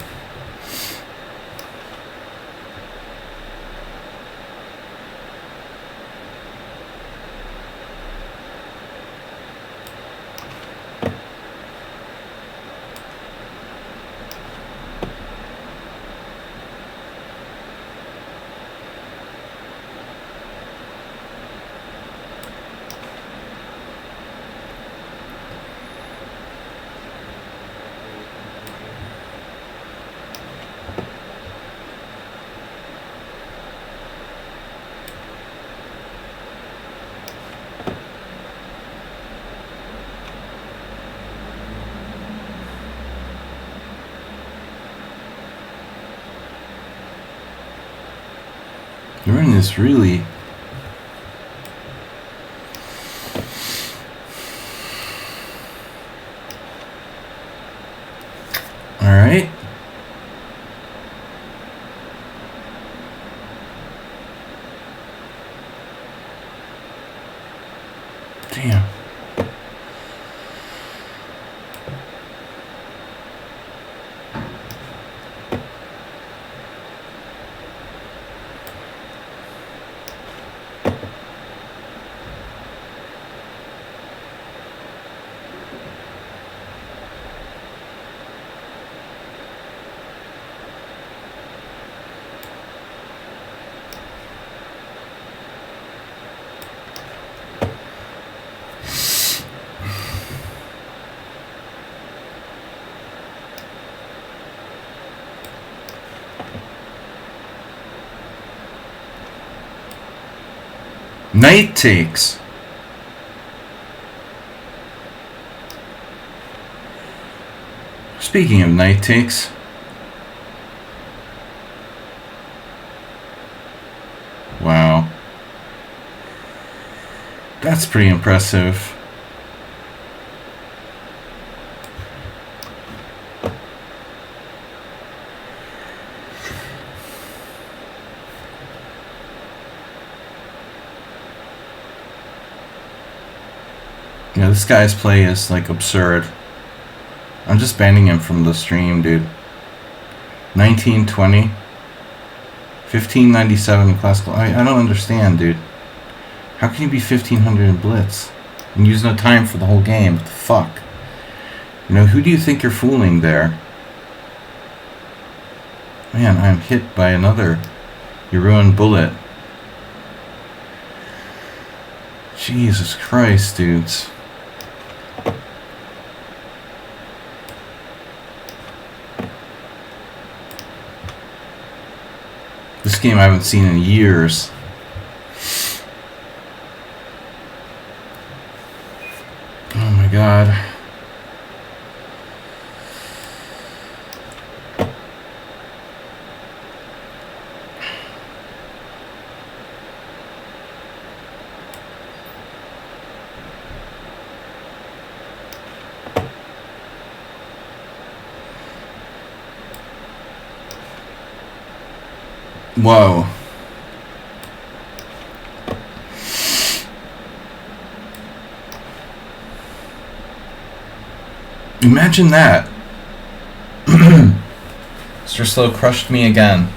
You're in this really... Alright. Damn. Knight takes. Speaking of knight takes, wow, that's pretty impressive. Yeah, this guy's play is like absurd. I'm just banning him from the stream, dude. 1920, 1597 classical. I don't understand, dude. How can you be 1500 in Blitz and use no time for the whole game? What the fuck? You know, who do you think you're fooling there? Man, I'm hit by another. You ruined bullet. Jesus Christ, dudes. This game I haven't seen in years. Oh my god. Whoa. Imagine that. Mr. Slow crushed me again.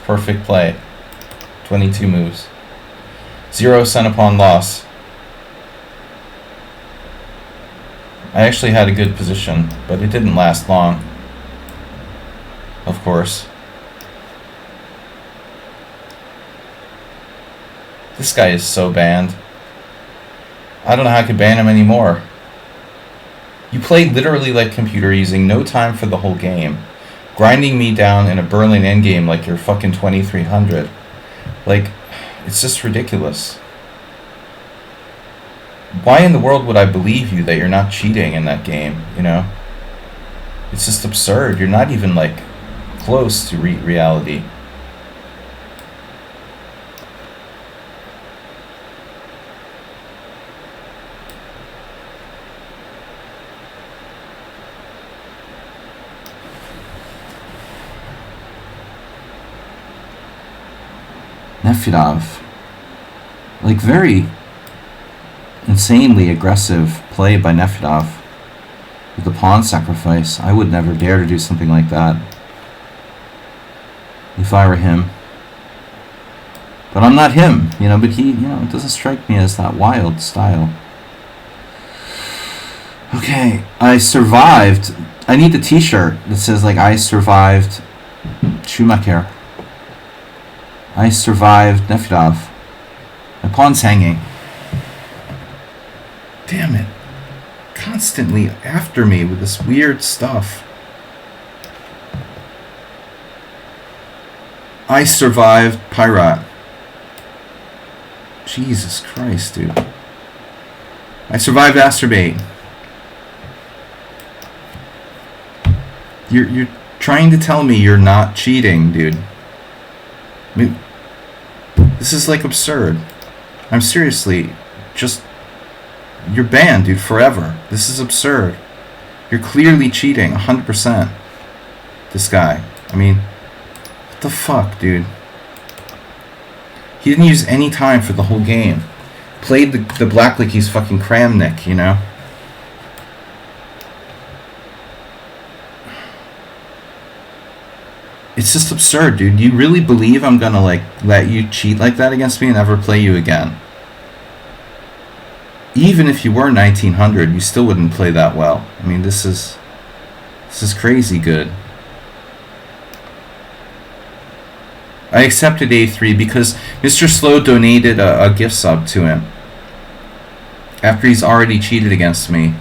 Perfect play. 22 moves. 0 cent upon loss. I actually had a good position, but it didn't last long. Of course. This guy is so banned. I don't know how I could ban him anymore. You play literally like computer, using no time for the whole game. Grinding me down in a Berlin endgame like you're fucking 2300. Like, it's just ridiculous. Why in the world would I believe you that you're not cheating in that game, you know? It's just absurd. You're not even, like, close to reality. Nefedov. Like, very insanely aggressive play by Nefedov with the pawn sacrifice. I would never dare to do something like that if I were him. But I'm not him, you know, but he, you know, it doesn't strike me as that wild style. Okay, I survived. I need the t-shirt that says, like, I survived Schumacher. I survived Nefedov. My pawn's hanging. Damn it. Constantly after me with this weird stuff. I survived Pirate. Jesus Christ, dude. I survived Asterbate. You're trying to tell me you're not cheating, dude. I mean, this is, like, absurd. I'm seriously just... You're banned, dude, forever. This is absurd. You're clearly cheating, 100%. This guy. I mean, what the fuck, dude? He didn't use any time for the whole game. Played the black like he's fucking Kramnik, you know? It's just absurd, dude. You really believe I'm gonna, like, let you cheat like that against me and never play you again? Even if you were 1900, you still wouldn't play that well. I mean, this is crazy good. I accepted A3 because Mr. Slow donated a gift sub to him after he's already cheated against me.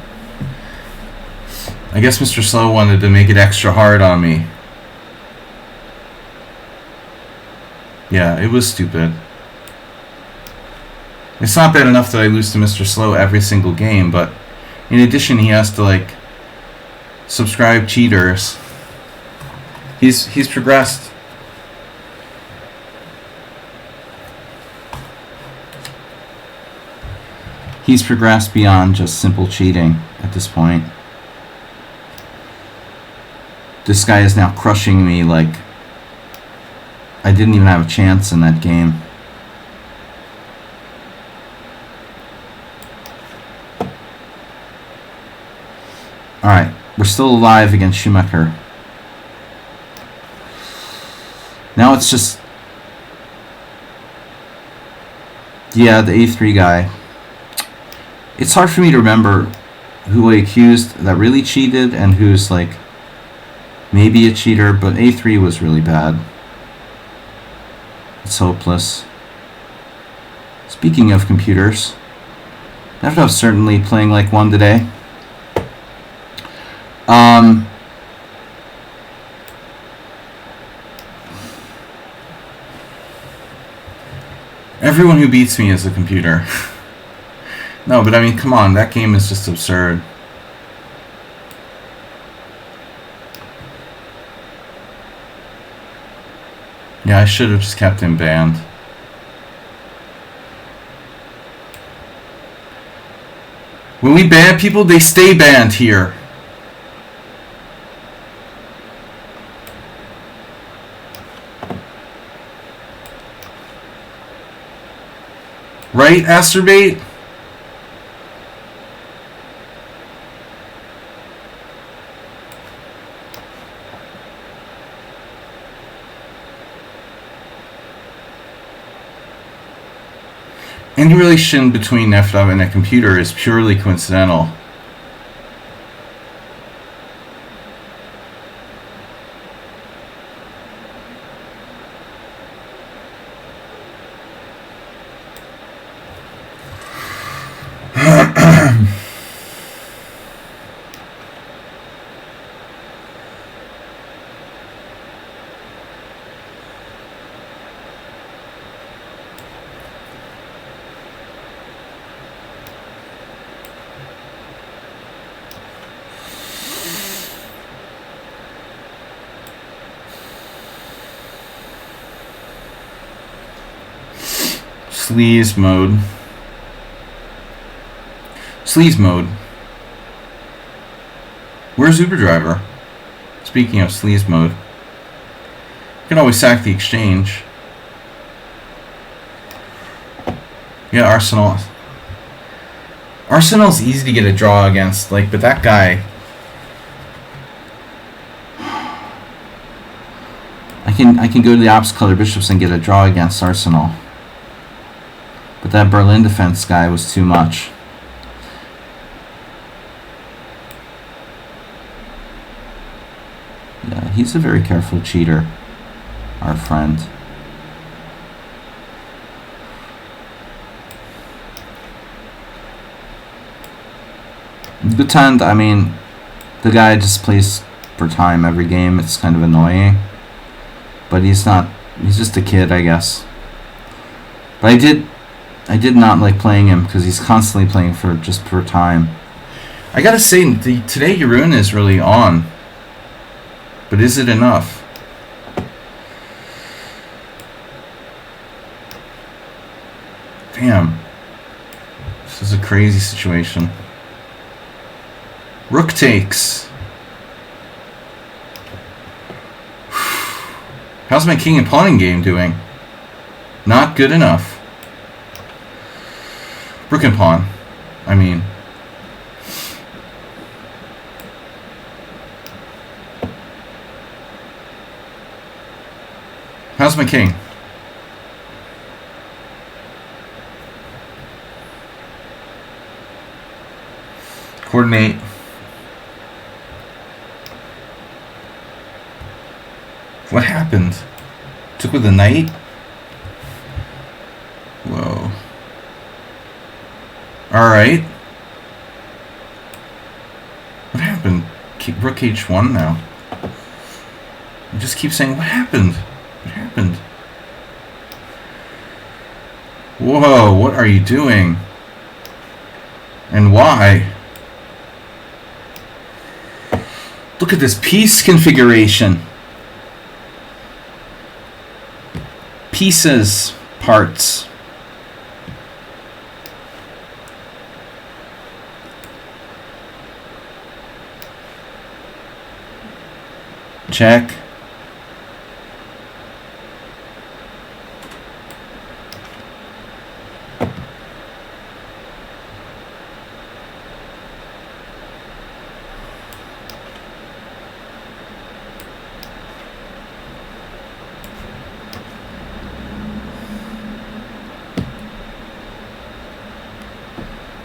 I guess Mr. Slow wanted to make it extra hard on me. Yeah, it was stupid. It's not bad enough that I lose to Mr. Slow every single game, but in addition, he has to, like, subscribe cheaters. He's progressed. He's progressed beyond just simple cheating at this point. This guy is now crushing me like I didn't even have a chance in that game. Alright, we're still alive against Schumacher. Now it's just... Yeah, the A3 guy. It's hard for me to remember who I accused that really cheated and who's, like, maybe a cheater, but A3 was really bad. It's hopeless. Speaking of computers, Nefedov's certainly playing like one today. Everyone who beats me is a computer. No, but I mean, come on, that game is just absurd. Yeah, I should have just kept him banned. When we ban people, they stay banned here. Right, Asterbate? Any relation between Nefedov and a computer is purely coincidental. Sleaze mode. Sleaze mode. Where's Uber Driver? Speaking of sleaze mode. You can always sack the exchange. Yeah, Arsenal. Arsenal's easy to get a draw against, like, but that guy. I can go to the opposite color bishops and get a draw against Arsenal. But that Berlin defense guy was too much. Yeah, he's a very careful cheater, our friend. Gutand, I mean, the guy just plays for time every game. It's kind of annoying. But he's just a kid, I guess. But I did not like playing him because he's constantly playing for time. I gotta say, today Jeroen is really on. But is it enough? Damn. This is a crazy situation. Rook takes. How's my king and pawning game doing? Not good enough. Rook and pawn. I mean. How's my king? Coordinate. What happened? Took with the knight? Whoa. Alright. What happened? Rook h1 now. I just keep saying, what happened? What happened? Whoa, what are you doing? And why? Look at this piece configuration. Pieces, parts. Check.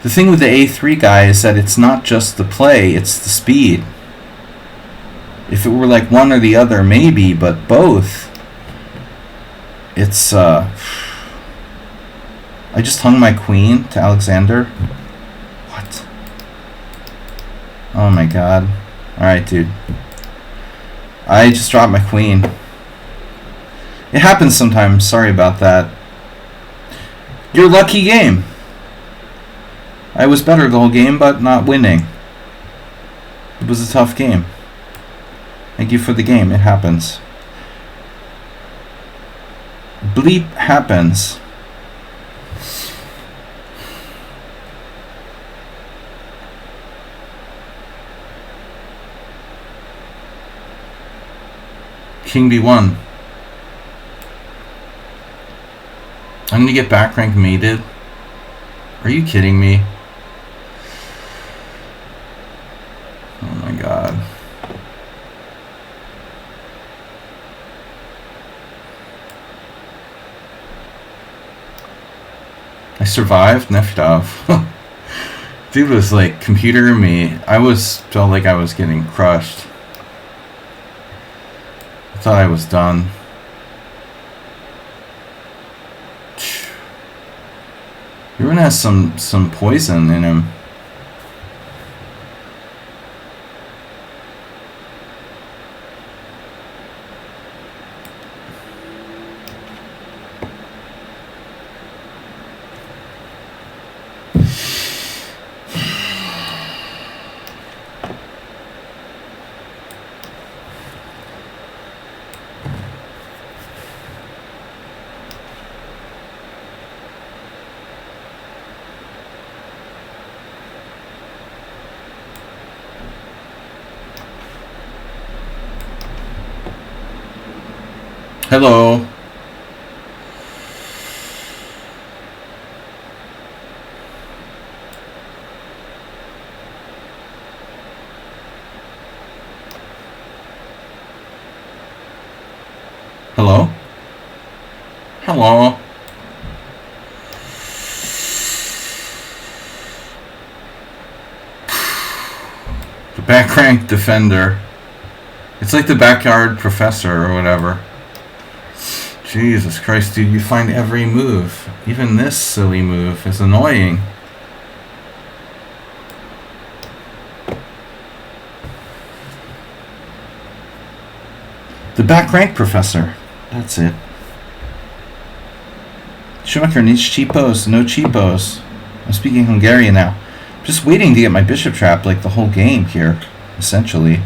The thing with the A3 guy is that it's not just the play, it's the speed. If it were like one or the other, maybe, but both. It's, I just hung my queen to Alexander. What? Oh my god. Alright, dude. I just dropped my queen. It happens sometimes, sorry about that. Your lucky game. I was better the whole game, but not winning. It was a tough game. Thank you for the game. It happens. Bleep happens. King b1. I'm gonna get back rank mated. Are you kidding me? Oh my god. I survived Neftov. Dude was like computer me. Felt like I was getting crushed. I thought I was done. Jeroen has some poison in him. Hello. Hello? Hello? The back rank defender. It's like the backyard professor or whatever. Jesus Christ, dude, you find every move. Even this silly move is annoying. The back rank professor. That's it. Schumacher needs cheapos. No cheapos. I'm speaking Hungarian now. I'm just waiting to get my bishop trap like the whole game here, essentially.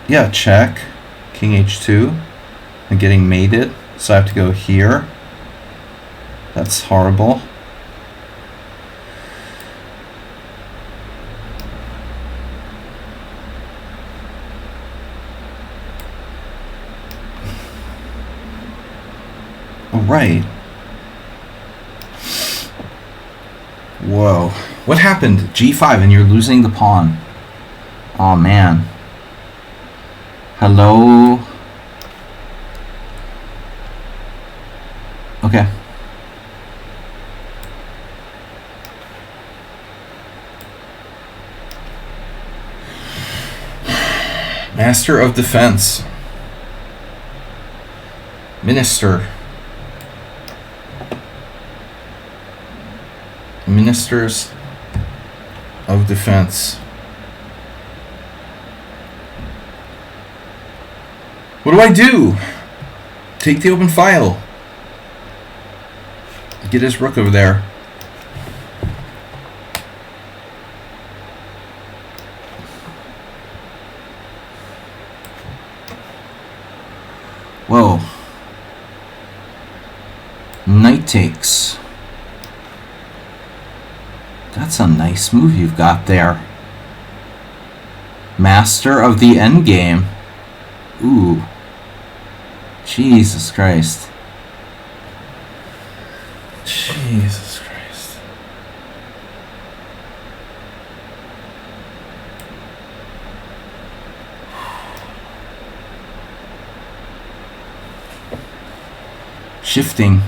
Yeah, check. King h2. I'm getting mated, so I have to go here. That's horrible. Right. Whoa. What happened? G5 and you're losing the pawn. Oh man. Hello? Okay. Master of Defense. Minister. Ministers of Defense. What do I do? Take the open file. Get his rook over there. Whoa. Knight takes. That's a nice move you've got there. Master of the endgame. Ooh. Jesus Christ. Jesus Christ. Shifting.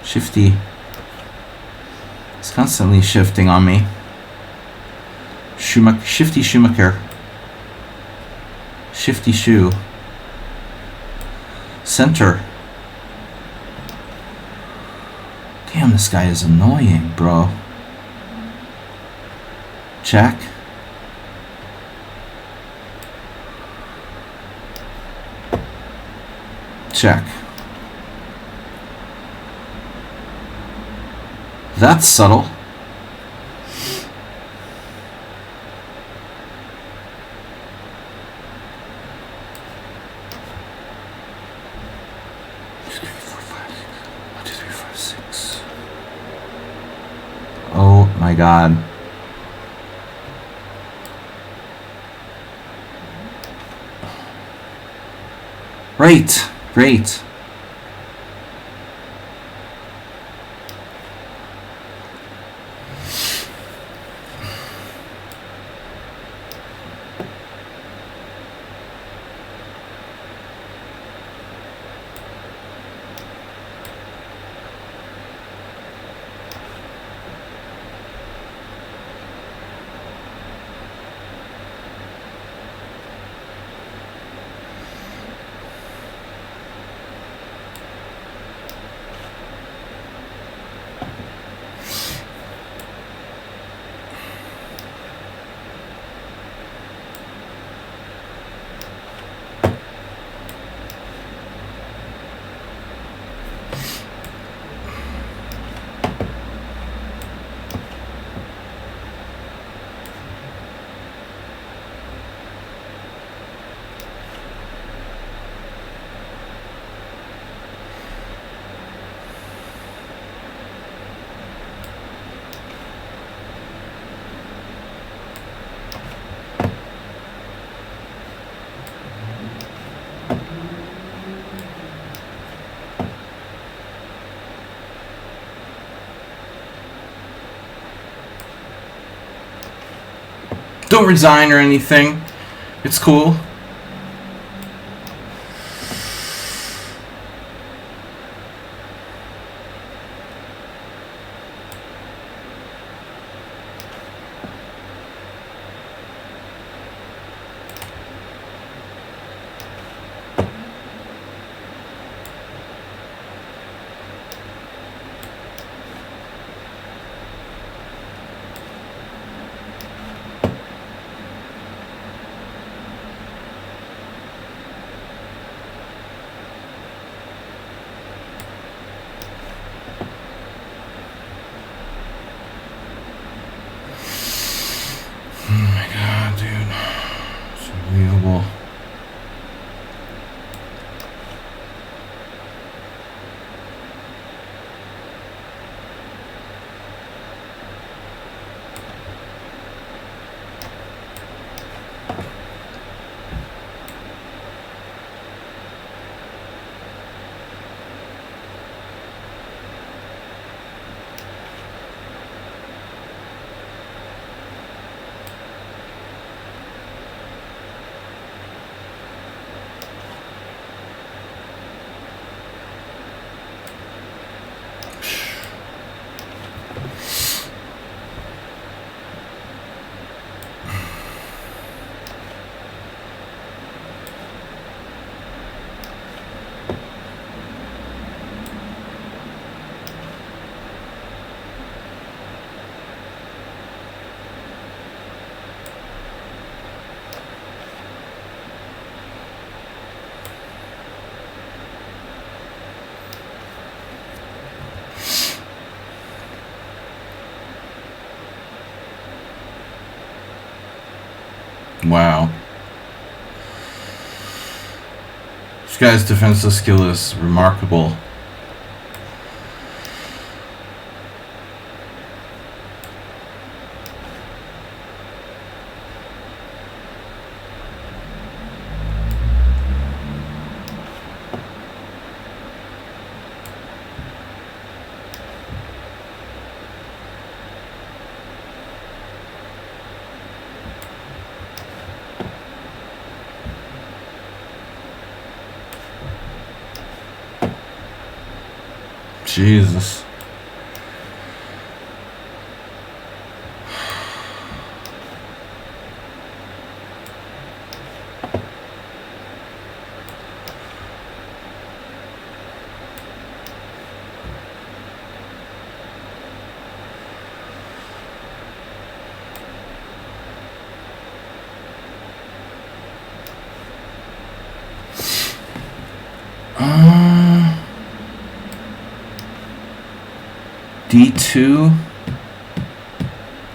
Shifty. It's constantly shifting on me. Shifty Schumacher. Shifty shoe. Center. Damn, this guy is annoying, bro. Check. Check. That's subtle. Oh my God. Great, great. Don't resign or anything. It's cool. Wow. This guy's defensive skill is remarkable. Jesus. D2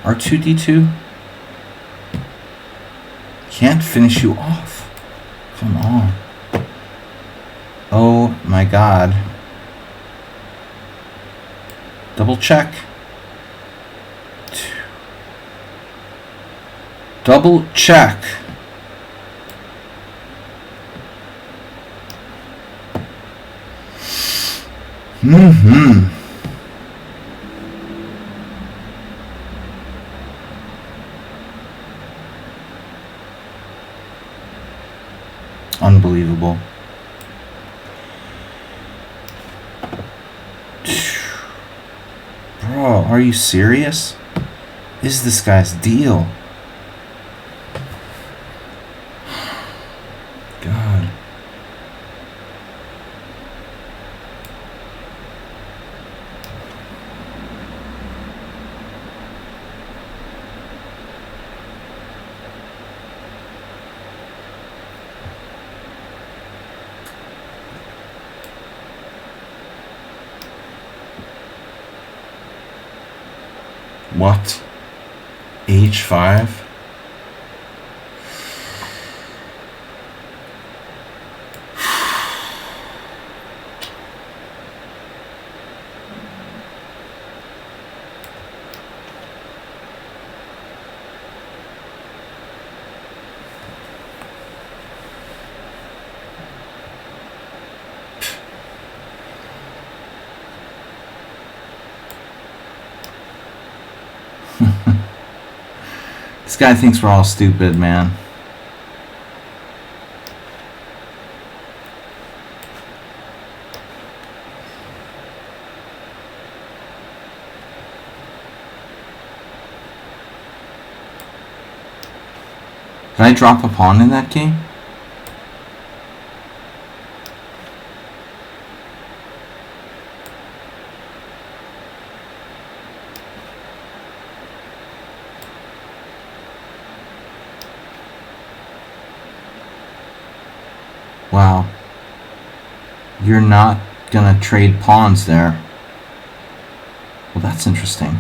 R2 D2 can't finish you off. Come on. Oh my god. Double check. Double check. Mm-hmm. Unbelievable. Bro, are you serious? Is this guy's deal? God. What? H5? This guy thinks we're all stupid, man. Did I drop a pawn in that game? Wow. You're not gonna trade pawns there. Well, that's interesting.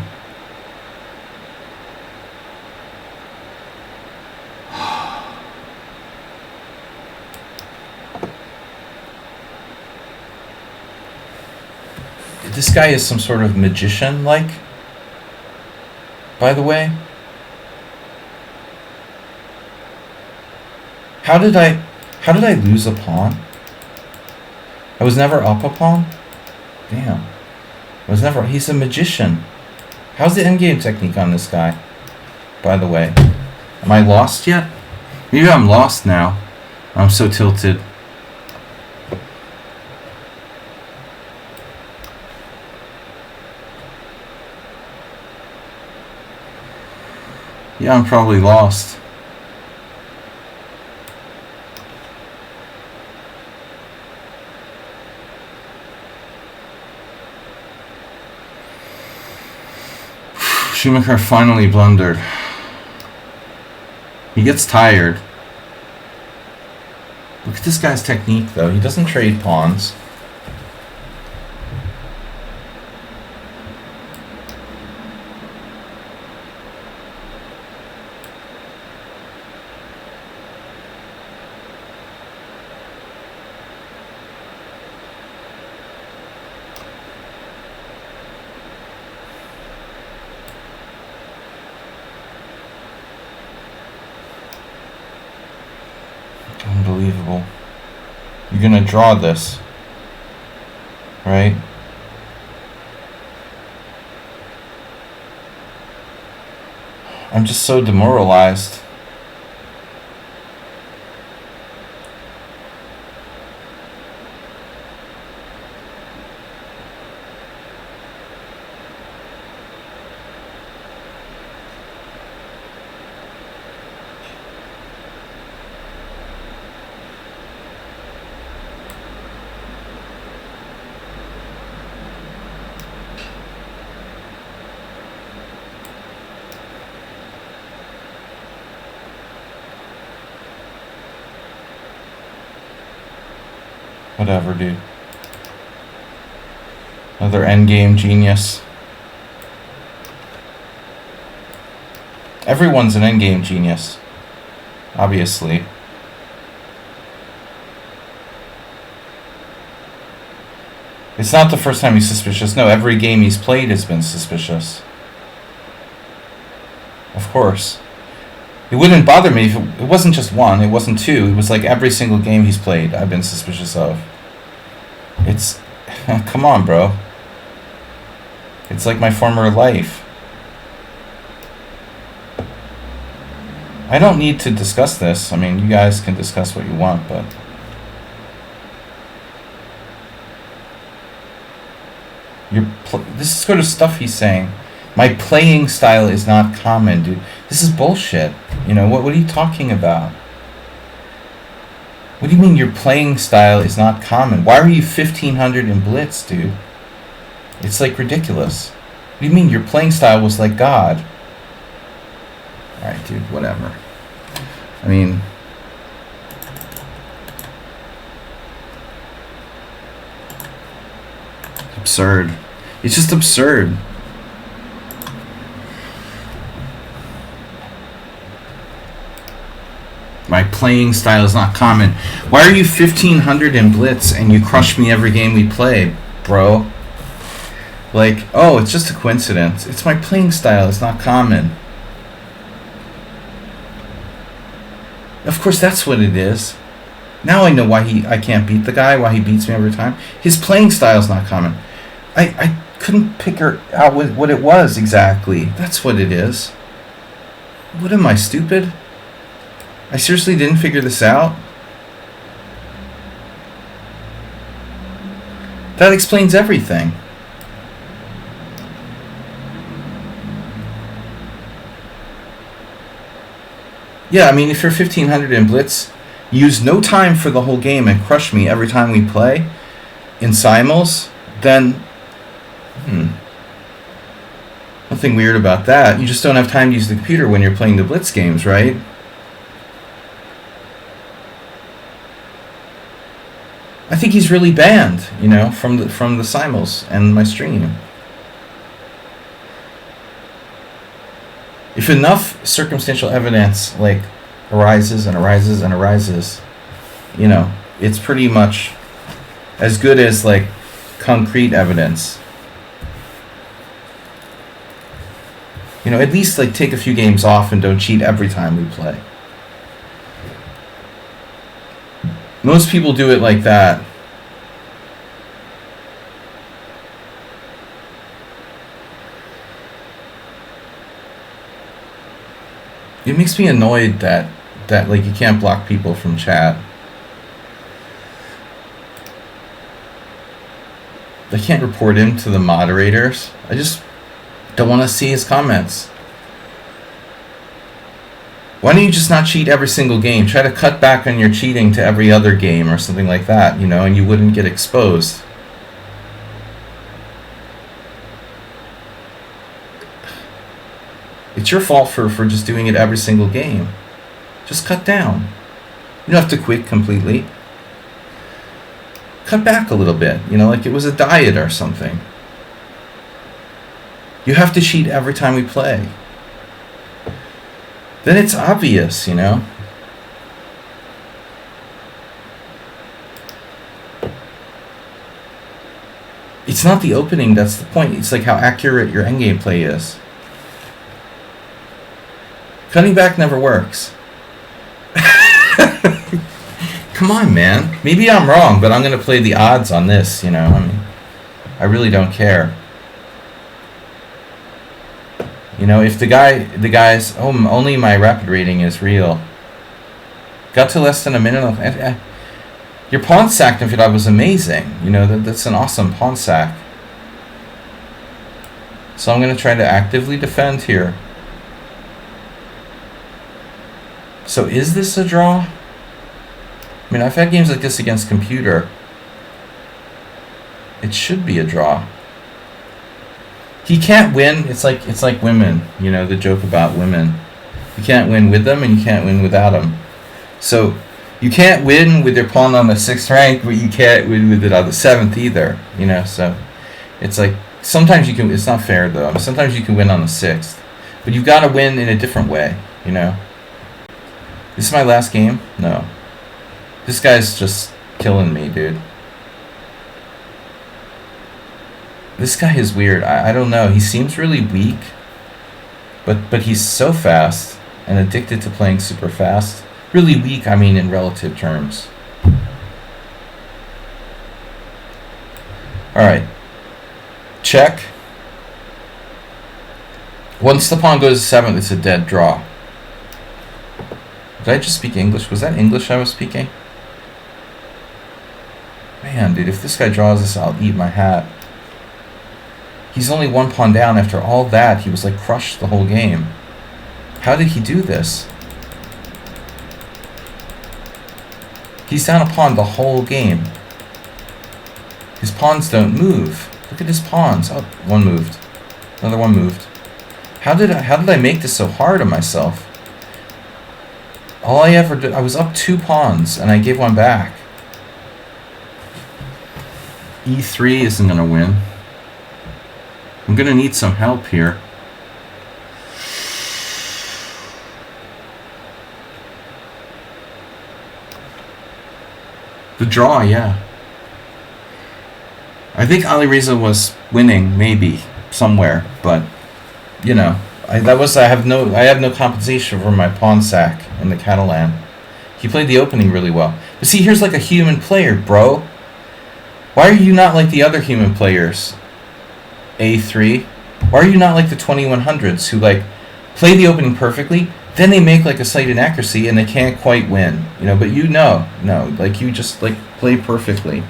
This guy is some sort of magician, like, by the way. How did I lose a pawn? I was never up a pawn? Damn. He's a magician. How's the endgame technique on this guy, by the way? Am I lost yet? Maybe I'm lost now. I'm so tilted. Yeah, I'm probably lost. Schumacher finally blundered. He gets tired. Look at this guy's technique, though. He doesn't trade pawns. Unbelievable. You're gonna draw this, right? I'm just so demoralized. Whatever, dude. Another endgame genius. Everyone's an endgame genius, obviously. It's not the first time he's suspicious. No, every game he's played has been suspicious. Of course. It wouldn't bother me if it wasn't just one, it wasn't two. It was like every single game he's played I've been suspicious of. It's... come on, bro. It's like my former life. I don't need to discuss this. I mean, you guys can discuss what you want, but... this is sort of stuff he's saying. My playing style is not common, dude. This is bullshit. You know, what are you talking about? What do you mean your playing style is not common? Why are you 1500 in Blitz, dude? It's like ridiculous. What do you mean your playing style was like God? Alright, dude, whatever. I mean... absurd. It's just absurd. My playing style is not common. Why are you 1500 in Blitz and you crush me every game we play, bro? Like, oh, it's just a coincidence. It's my playing style. It's not common. Of course, that's what it is. Now I know why I can't beat the guy, why he beats me every time. His playing style is not common. I couldn't pick out what it was exactly. That's what it is. What am I, stupid? I seriously didn't figure this out? That explains everything. Yeah, I mean, if you're 1500 in Blitz, use no time for the whole game and crush me every time we play in simuls, then nothing weird about that. You just don't have time to use the computer when you're playing the Blitz games, right? I think he's really banned, you know, from the simuls and my stream. If enough circumstantial evidence like arises and arises and arises, you know, it's pretty much as good as like concrete evidence. You know, at least like take a few games off and don't cheat every time we play. Most people do it like that. It makes me annoyed that like you can't block people from chat. I can't report him to the moderators. I just don't want to see his comments. Why don't you just not cheat every single game? Try to cut back on your cheating to every other game or something like that, you know, and you wouldn't get exposed. It's your fault for just doing it every single game. Just cut down. You don't have to quit completely. Cut back a little bit, you know, like it was a diet or something. You have to cheat every time we play. Then it's obvious, you know. It's not the opening that's the point. It's like how accurate your endgame play is. Cutting back never works. Come on, man. Maybe I'm wrong, but I'm going to play the odds on this, you know. I mean, I really don't care. You know, if the guy's, oh, only my rapid rating is real. Got to less than a minute. Your pawn sack if it was amazing. You know, that's an awesome pawn sack. So I'm going to try to actively defend here. So is this a draw? I mean, I've had games like this against computer. It should be a draw. He can't win. It's like women, you know, the joke about women. You can't win with them and you can't win without them. So you can't win with your pawn on the 6th rank, but you can't win with it on the 7th either, you know. So it's like sometimes you can, it's not fair though. Sometimes you can win on the 6th, but you've got to win in a different way, you know. This is my last game? No. This guy's just killing me, dude. This guy is weird. I don't know. He seems really weak, but he's so fast and addicted to playing super fast. Really weak, I mean, in relative terms. Alright. Check. Once the pawn goes to 7th, it's a dead draw. Did I just speak English? Was that English I was speaking? Man, dude, if this guy draws this, I'll eat my hat. He's only one pawn down. After all that, he was like crushed the whole game. How did he do this? He's down a pawn the whole game. His pawns don't move. Look at his pawns. Oh, one moved. Another one moved. How did I make this so hard on myself? All I ever did, I was up 2 pawns and I gave one back. E3 isn't going to win. I'm going to need some help here. The draw, yeah. I think Ali Reza was winning, maybe somewhere, but you know, I have no compensation for my pawn sack in the Catalan. He played the opening really well, but see, here's like a human player, bro. Why are you not like the other human players? A3. Why are you not like the 2100s who like play the opening perfectly, then they make like a slight inaccuracy and they can't quite win, you know. But no, like you just like play perfectly,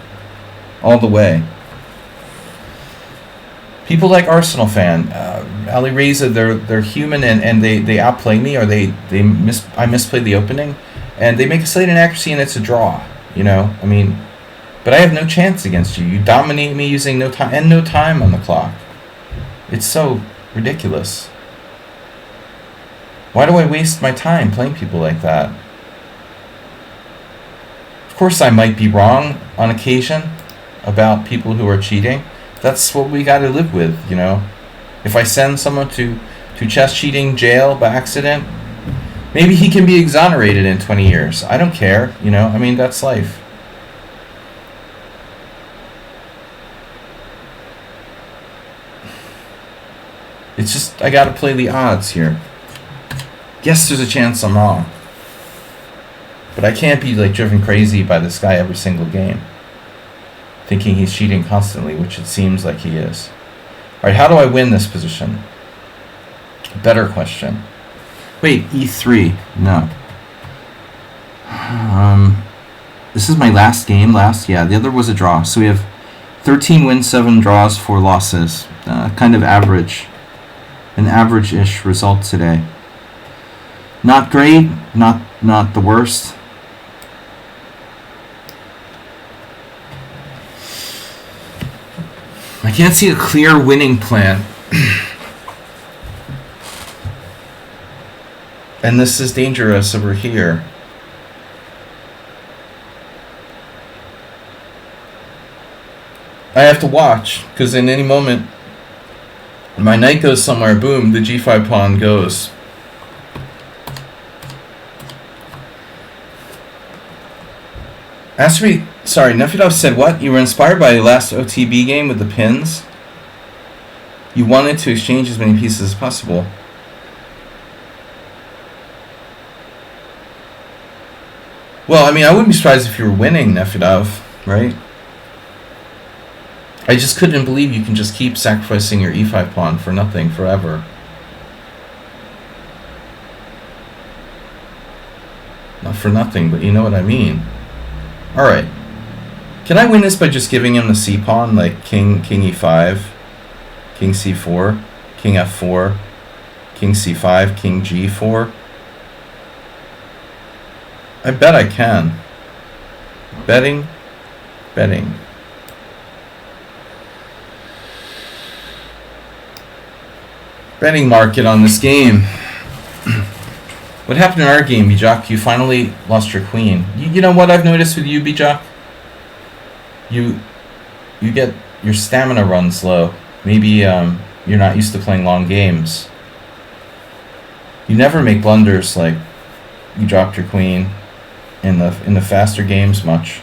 all the way. People like Arsenal fan, Ali Reza, they're human and they outplay me, or I misplay the opening, and they make a slight inaccuracy and it's a draw, you know. I mean, but I have no chance against you. You dominate me using no time on the clock. It's so ridiculous. Why do I waste my time playing people like that? Of course, I might be wrong on occasion about people who are cheating. That's what we got to live with, you know. If I send someone to chess cheating jail by accident, maybe he can be exonerated in 20 years. I don't care, you know. I mean, that's life. It's just, I got to play the odds here. Yes, there's a chance I'm wrong. But I can't be like driven crazy by this guy every single game, thinking he's cheating constantly, which it seems like he is. Alright, how do I win this position? Better question. Wait, E3. No. This is my last game. Yeah, the other was a draw. So we have 13 wins, 7 draws, 4 losses. Kind of average. An average-ish result today. Not great, not the worst. I can't see a clear winning plan. And this is dangerous over here. I have to watch, because in any moment, my knight goes somewhere, boom, the g5 pawn goes. Nefedov said, what? You were inspired by the last OTB game with the pins? You wanted to exchange as many pieces as possible. Well, I mean, I wouldn't be surprised if you were winning, Nefedov, right? I just couldn't believe you can just keep sacrificing your e5 pawn for nothing forever. Not for nothing, but you know what I mean. Alright. Can I win this by just giving him the c pawn, like king e5, king c4, king f4, king c5, king g4? I bet I can. Betting. Betting market on this game. What happened in our game, Bijak? You finally lost your queen. You know what I've noticed with you, Bijak? You get your stamina runs low. Maybe you're not used to playing long games. You never make blunders like you dropped your queen in the faster games much.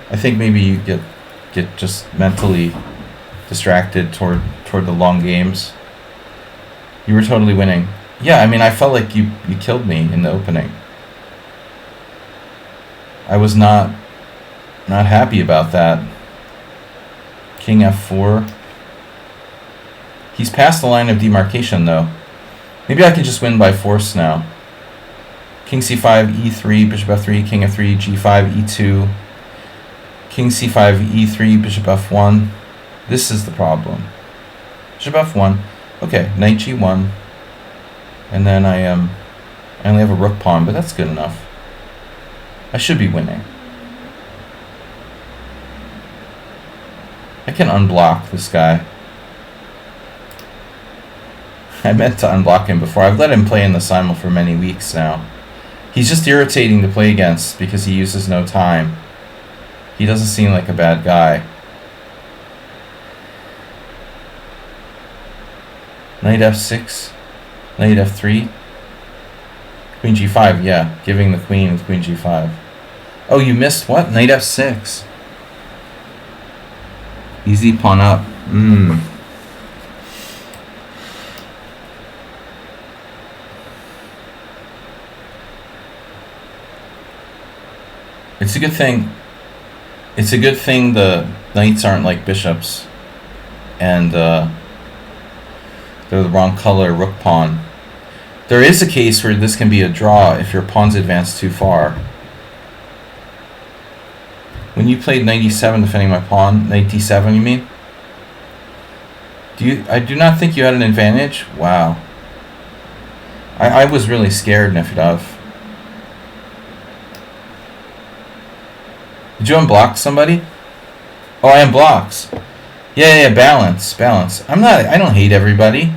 I think maybe you get just mentally distracted toward the long games. You were totally winning. Yeah, I mean, I felt like you killed me in the opening. I was not happy about that. King f4. He's past the line of demarcation, though. Maybe I could just win by force now. King c5, e3, bishop f3, king f3, g5, e2. King c5, e3, bishop f1. This is the problem. Bishop f1. Okay, knight g1. And then I only have a rook pawn, but that's good enough. I should be winning. I can unblock this guy. I meant to unblock him before. I've let him play in the simul for many weeks now. He's just irritating to play against because he uses no time. He doesn't seem like a bad guy. Knight f6. Knight f3. Queen g5, yeah. Giving the queen with queen g5. Oh, you missed what? Knight f6. Easy pawn up. It's a good thing. It's a good thing the knights aren't like bishops. And they're the wrong color rook pawn. There is a case where this can be a draw if your pawns advance too far. When you played 97 defending my pawn, 97 you mean? I do not think you had an advantage? Wow. I was really scared, Nefidov. Did you unblock somebody? Oh, I unblocked. Yeah, balance. I don't hate everybody.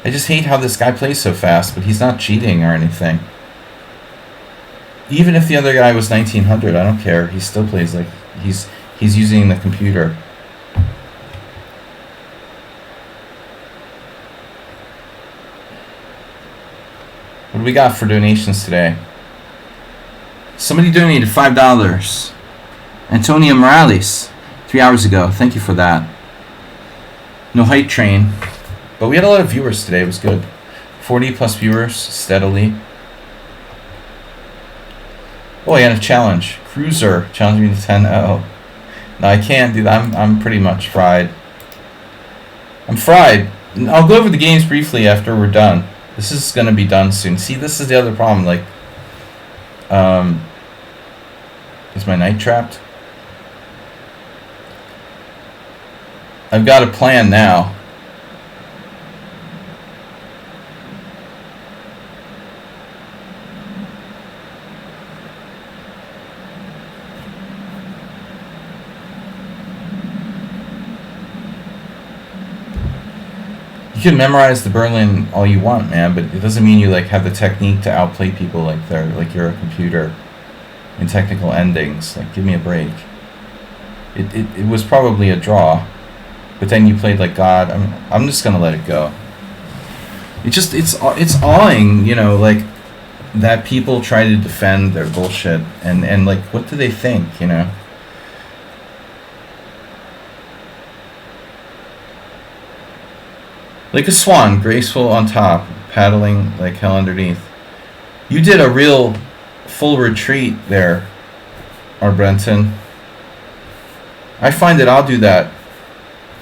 I just hate how this guy plays so fast, but he's not cheating or anything. Even if the other guy was 1900, I don't care. He still plays like he's using the computer. What do we got for donations today? Somebody donated $5. Antonio Morales, 3 hours ago. Thank you for that. No hype train. But we had a lot of viewers today. It was good. 40 plus viewers steadily. Oh, I had a challenge. Cruiser challenged me to 10-0. No, I can't do that. I'm pretty much fried. I'm fried. I'll go over the games briefly after we're done. This is going to be done soon. See, this is the other problem. Like, is my knight trapped? I've got a plan now. You can memorize the Berlin all you want, man, but it doesn't mean you like have the technique to outplay people like they're like you're a computer in technical endings. Like, give me a break. It was probably a draw, but then you played like God. I'm just gonna let it go. It's awing, you know, like that people try to defend their bullshit and like what do they think, you know? Like a swan, graceful on top, paddling like hell underneath. You did a real full retreat there, Arbrenton. I find that I'll do that,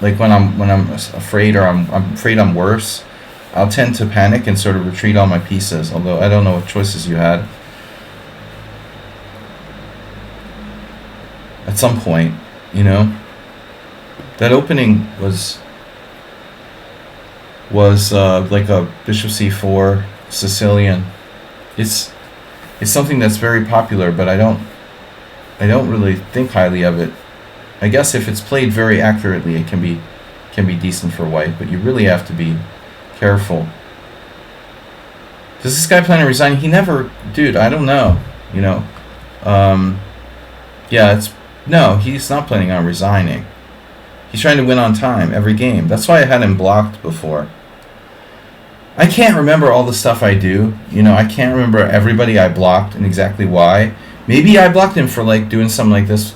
like when I'm afraid or I'm afraid I'm worse. I'll tend to panic and sort of retreat all my pieces. Although I don't know what choices you had. At some point, you know, that opening was like a bishop c4 Sicilian. It's something that's very popular, but I don't really think highly of it. I guess if it's played very accurately, it can be decent for white, but you really have to be careful. Does this guy plan on resigning? He never, dude. I don't know. You know, yeah. No, he's not planning on resigning. He's trying to win on time every game. That's why I had him blocked before. I can't remember all the stuff I do. You know, I can't remember everybody I blocked and exactly why. Maybe I blocked him for like doing something like this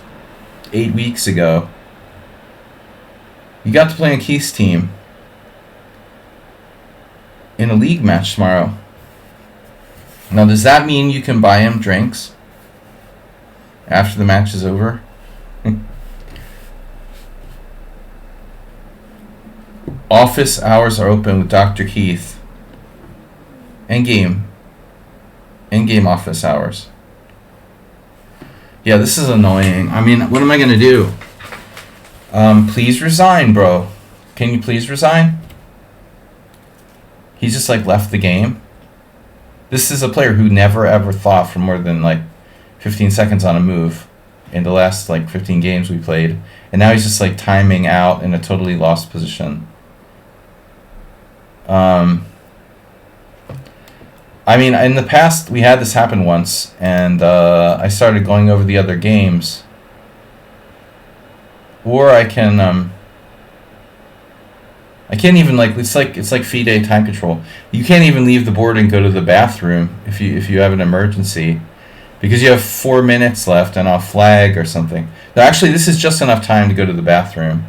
8 weeks ago. You got to play on Keith's team in a league match tomorrow. Now, does that mean you can buy him drinks after the match is over? Office hours are open with Dr. Keith. In-game office hours. Yeah, this is annoying. I mean, what am I going to do? Please resign, bro. Can you please resign? He just, like, left the game. This is a player who never, ever thought for more than, like, 15 seconds on a move in the last, like, 15 games we played. And now he's just, like, timing out in a totally lost position. I mean, in the past, we had this happen once, and I started going over the other games. Or I can I can't even, like, it's like FIDE time control. You can't even leave the board and go to the bathroom if you have an emergency, because you have 4 minutes left and I'll flag or something. Now, actually, this is just enough time to go to the bathroom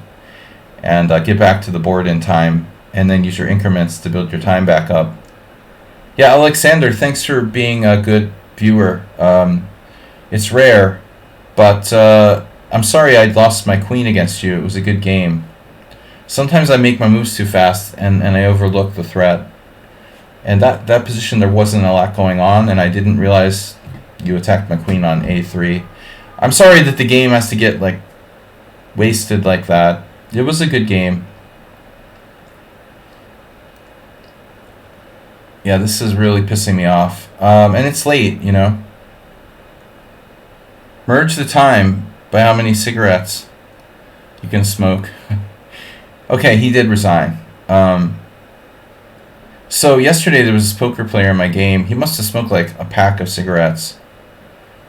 and get back to the board in time, and then use your increments to build your time back up. Yeah, Alexander, thanks for being a good viewer. It's rare, but I'm sorry I lost my queen against you. It was a good game. Sometimes I make my moves too fast and I overlook the threat. And that position, there wasn't a lot going on, and I didn't realize you attacked my queen on a3. I'm sorry that the game has to get, like, wasted like that. It was a good game. Yeah, this is really pissing me off. And it's late, you know. Merge the time by how many cigarettes you can smoke. Okay, he did resign. So yesterday there was this poker player in my game. He must have smoked like a pack of cigarettes.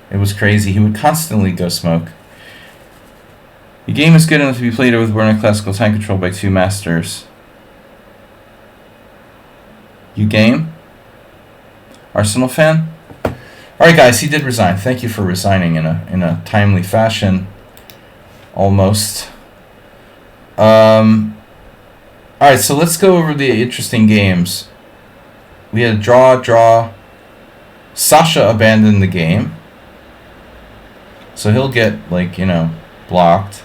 It was crazy. He would constantly go smoke. The game is good enough to be played with Warner Classical Time Control by 2 masters. You game? Arsenal fan? Alright guys, he did resign. Thank you for resigning in a timely fashion. Almost. Alright, so let's go over the interesting games. We had a draw. Sasha abandoned the game. So he'll get, like, you know, blocked.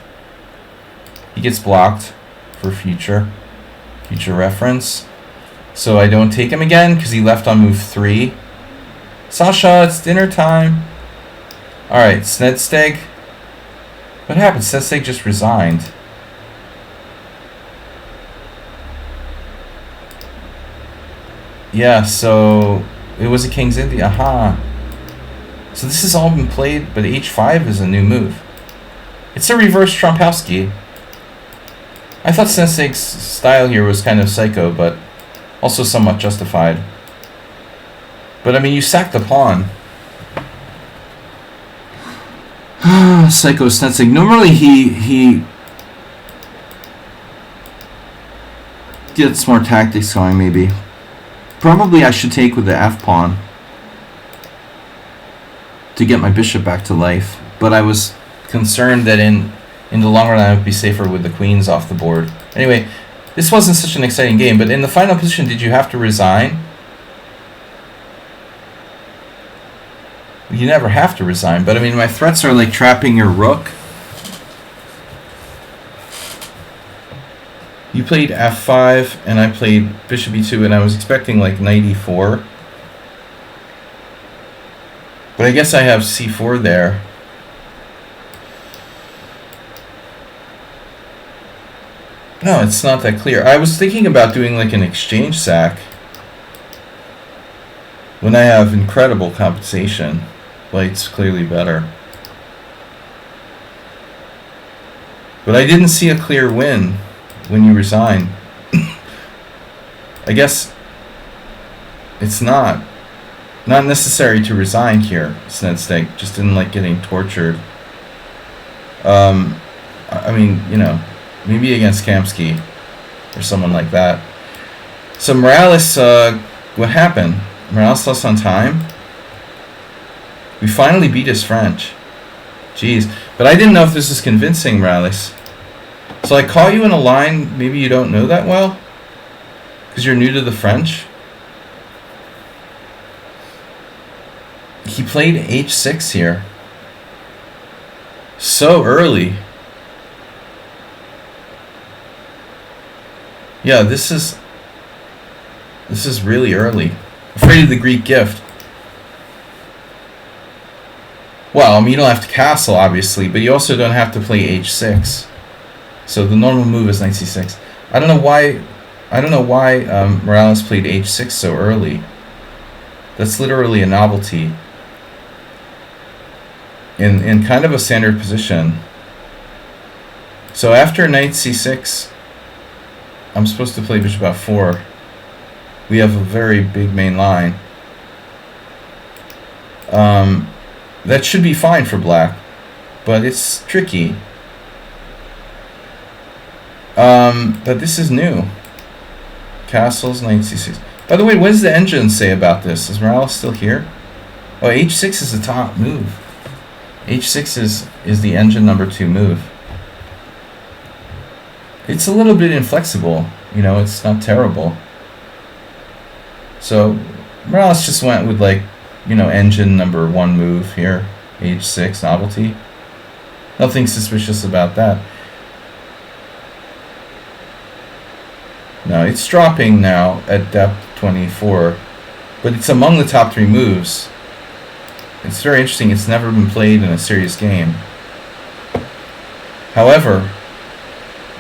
He gets blocked for future reference. So I don't take him again because he left on move 3. Sasha, it's dinner time. Alright, Snedsteg. What happened? Snedsteg just resigned. Yeah, so it was a King's India. Aha. So this has all been played, but h5 is a new move. It's a reverse Trompowsky. I thought Snedsteg's style here was kind of psycho, but also somewhat justified. But I mean, you sack the pawn. Psycho Snedsteg. Normally he gets more tactics going, maybe. Probably I should take with the f-pawn to get my bishop back to life. But I was concerned that in the long run I would be safer with the queens off the board. Anyway, this wasn't such an exciting game, but in the final position, did you have to resign? You never have to resign, but I mean, my threats are like trapping your rook. You played f5, and I played bishop e2, and I was expecting like knight e4. But I guess I have c4 there. No, it's not that clear. I was thinking about doing like an exchange sack when I have incredible compensation. White's clearly better. But I didn't see a clear win when you resign. I guess it's not necessary to resign here, Snedsteg. Just didn't like getting tortured. I mean, you know, maybe against Kamsky or someone like that. So Morales, what happened? Morales lost on time? We finally beat his French. Jeez. But I didn't know if this is convincing, Morales. So I caught you in a line maybe you don't know that well? Because you're new to the French? He played h6 here. So early. Yeah, this is really early. Afraid of the Greek gift. Well, I mean, you don't have to castle, obviously, but you also don't have to play h6. So the normal move is knight c6. I don't know why Morales played h6 so early. That's literally a novelty. In kind of a standard position. So after knight c6, I'm supposed to play bishop f4. We have a very big main line. That should be fine for black, but it's tricky. But this is new. Castles, knight c6. By the way, what does the engine say about this? Is Morales still here? Oh, h6 is the top move. h6 is the engine number 2 move. It's a little bit inflexible. You know, it's not terrible. So Morales just went with, like, you know, engine number 1 move here. h6 novelty. Nothing suspicious about that. No, it's dropping now at depth. 24. But it's among the top 3 moves. It's very interesting. It's never been played in a serious game. However,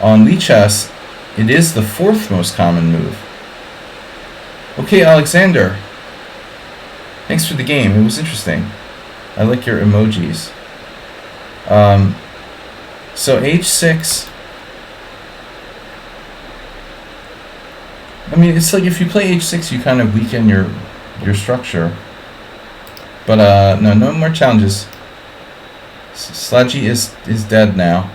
on lichess, it is the 4th most common move. Okay, Alexander. Thanks for the game. It was interesting. I like your emojis. So h6. I mean, it's like if you play h6, you kind of weaken your structure. But no more challenges. Sladgy is dead now.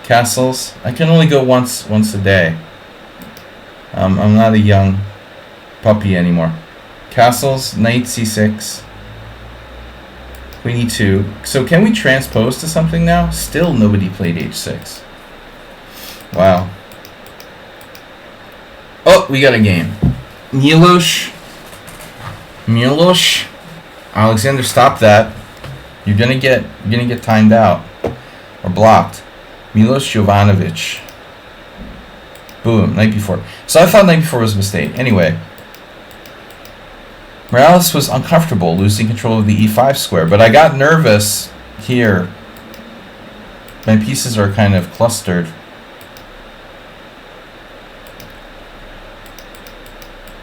Castles. I can only go once a day. I'm not a young puppy anymore. Castles. Knight c6. Queen e2. So can we transpose to something now? Still nobody played h6. Wow. Oh, we got a game. Miloš. Alexander, stop that. You're gonna get timed out or blocked. Miloš Jovanovic. Boom, knight b4. So I thought knight b4 was a mistake. Anyway, Morales was uncomfortable losing control of the e5 square, but I got nervous here. My pieces are kind of clustered.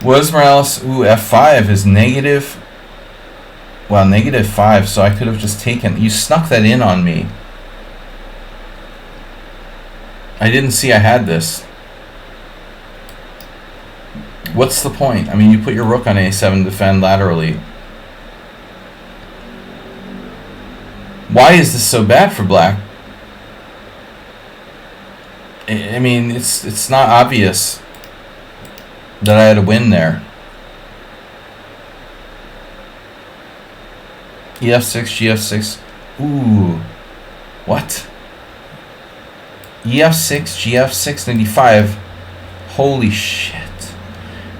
Was Morales? Ooh, f5 is negative. Well, -5, so I could have just taken... You snuck that in on me. I didn't see I had this. What's the point? I mean, you put your rook on a7 to defend laterally. Why is this so bad for black? I mean, it's not obvious that I had a win there. EF6, GF6. Ooh. What? EF6, GF6, 95. Holy shit.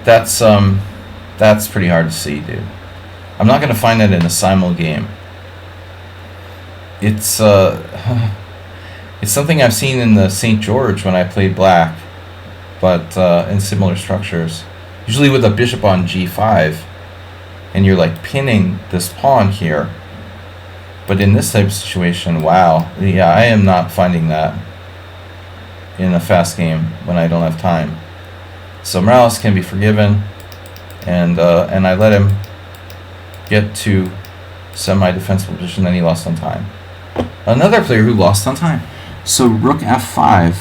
That's pretty hard to see, dude. I'm not gonna find that in a simul game. It's it's something I've seen in the St. George when I played black, but in similar structures. Usually with a bishop on g5, and you're like pinning this pawn here. But in this type of situation, wow, yeah, I am not finding that in a fast game when I don't have time. So Morales can be forgiven, and I let him get to semi-defensible position, then he lost on time. Another player who lost on time. So rook f5.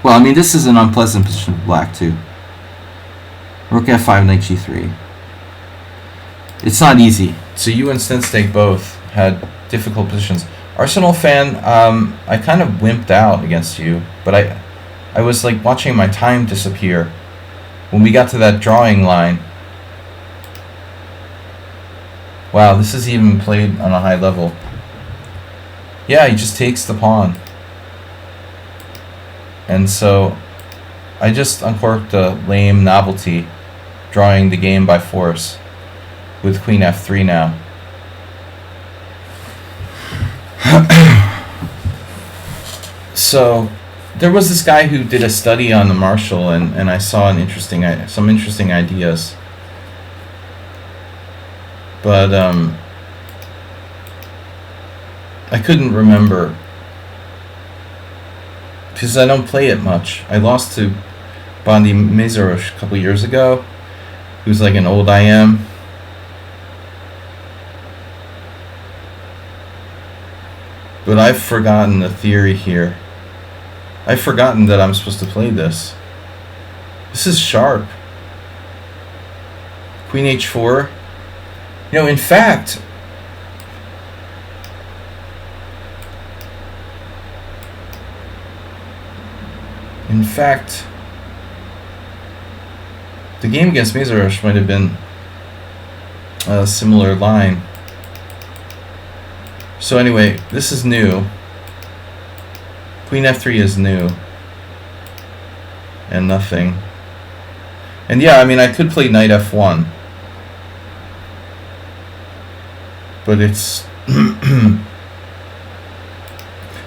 Well, I mean, this is an unpleasant position for black too. Rook f5, knight g3. It's not easy. So you and Stake both had difficult positions. Arsenal fan, I kind of wimped out against you, but I was like watching my time disappear when we got to that drawing line. Wow, this is even played on a high level. Yeah, he just takes the pawn. And so I just uncorked a lame novelty, drawing the game by force with queen f3 now. So there was this guy who did a study on the Marshall, and I saw some interesting ideas. But I couldn't remember because I don't play it much. I lost to Bondi Mezaros a couple years ago, who's like an old IM. But I've forgotten the theory here. I've forgotten that I'm supposed to play this. This is sharp. Queen h4. You know, in fact, the game against Mezaros might have been a similar line. So anyway, this is new. Queen f3 is new. And nothing. And yeah, I mean, I could play knight f1. But it's...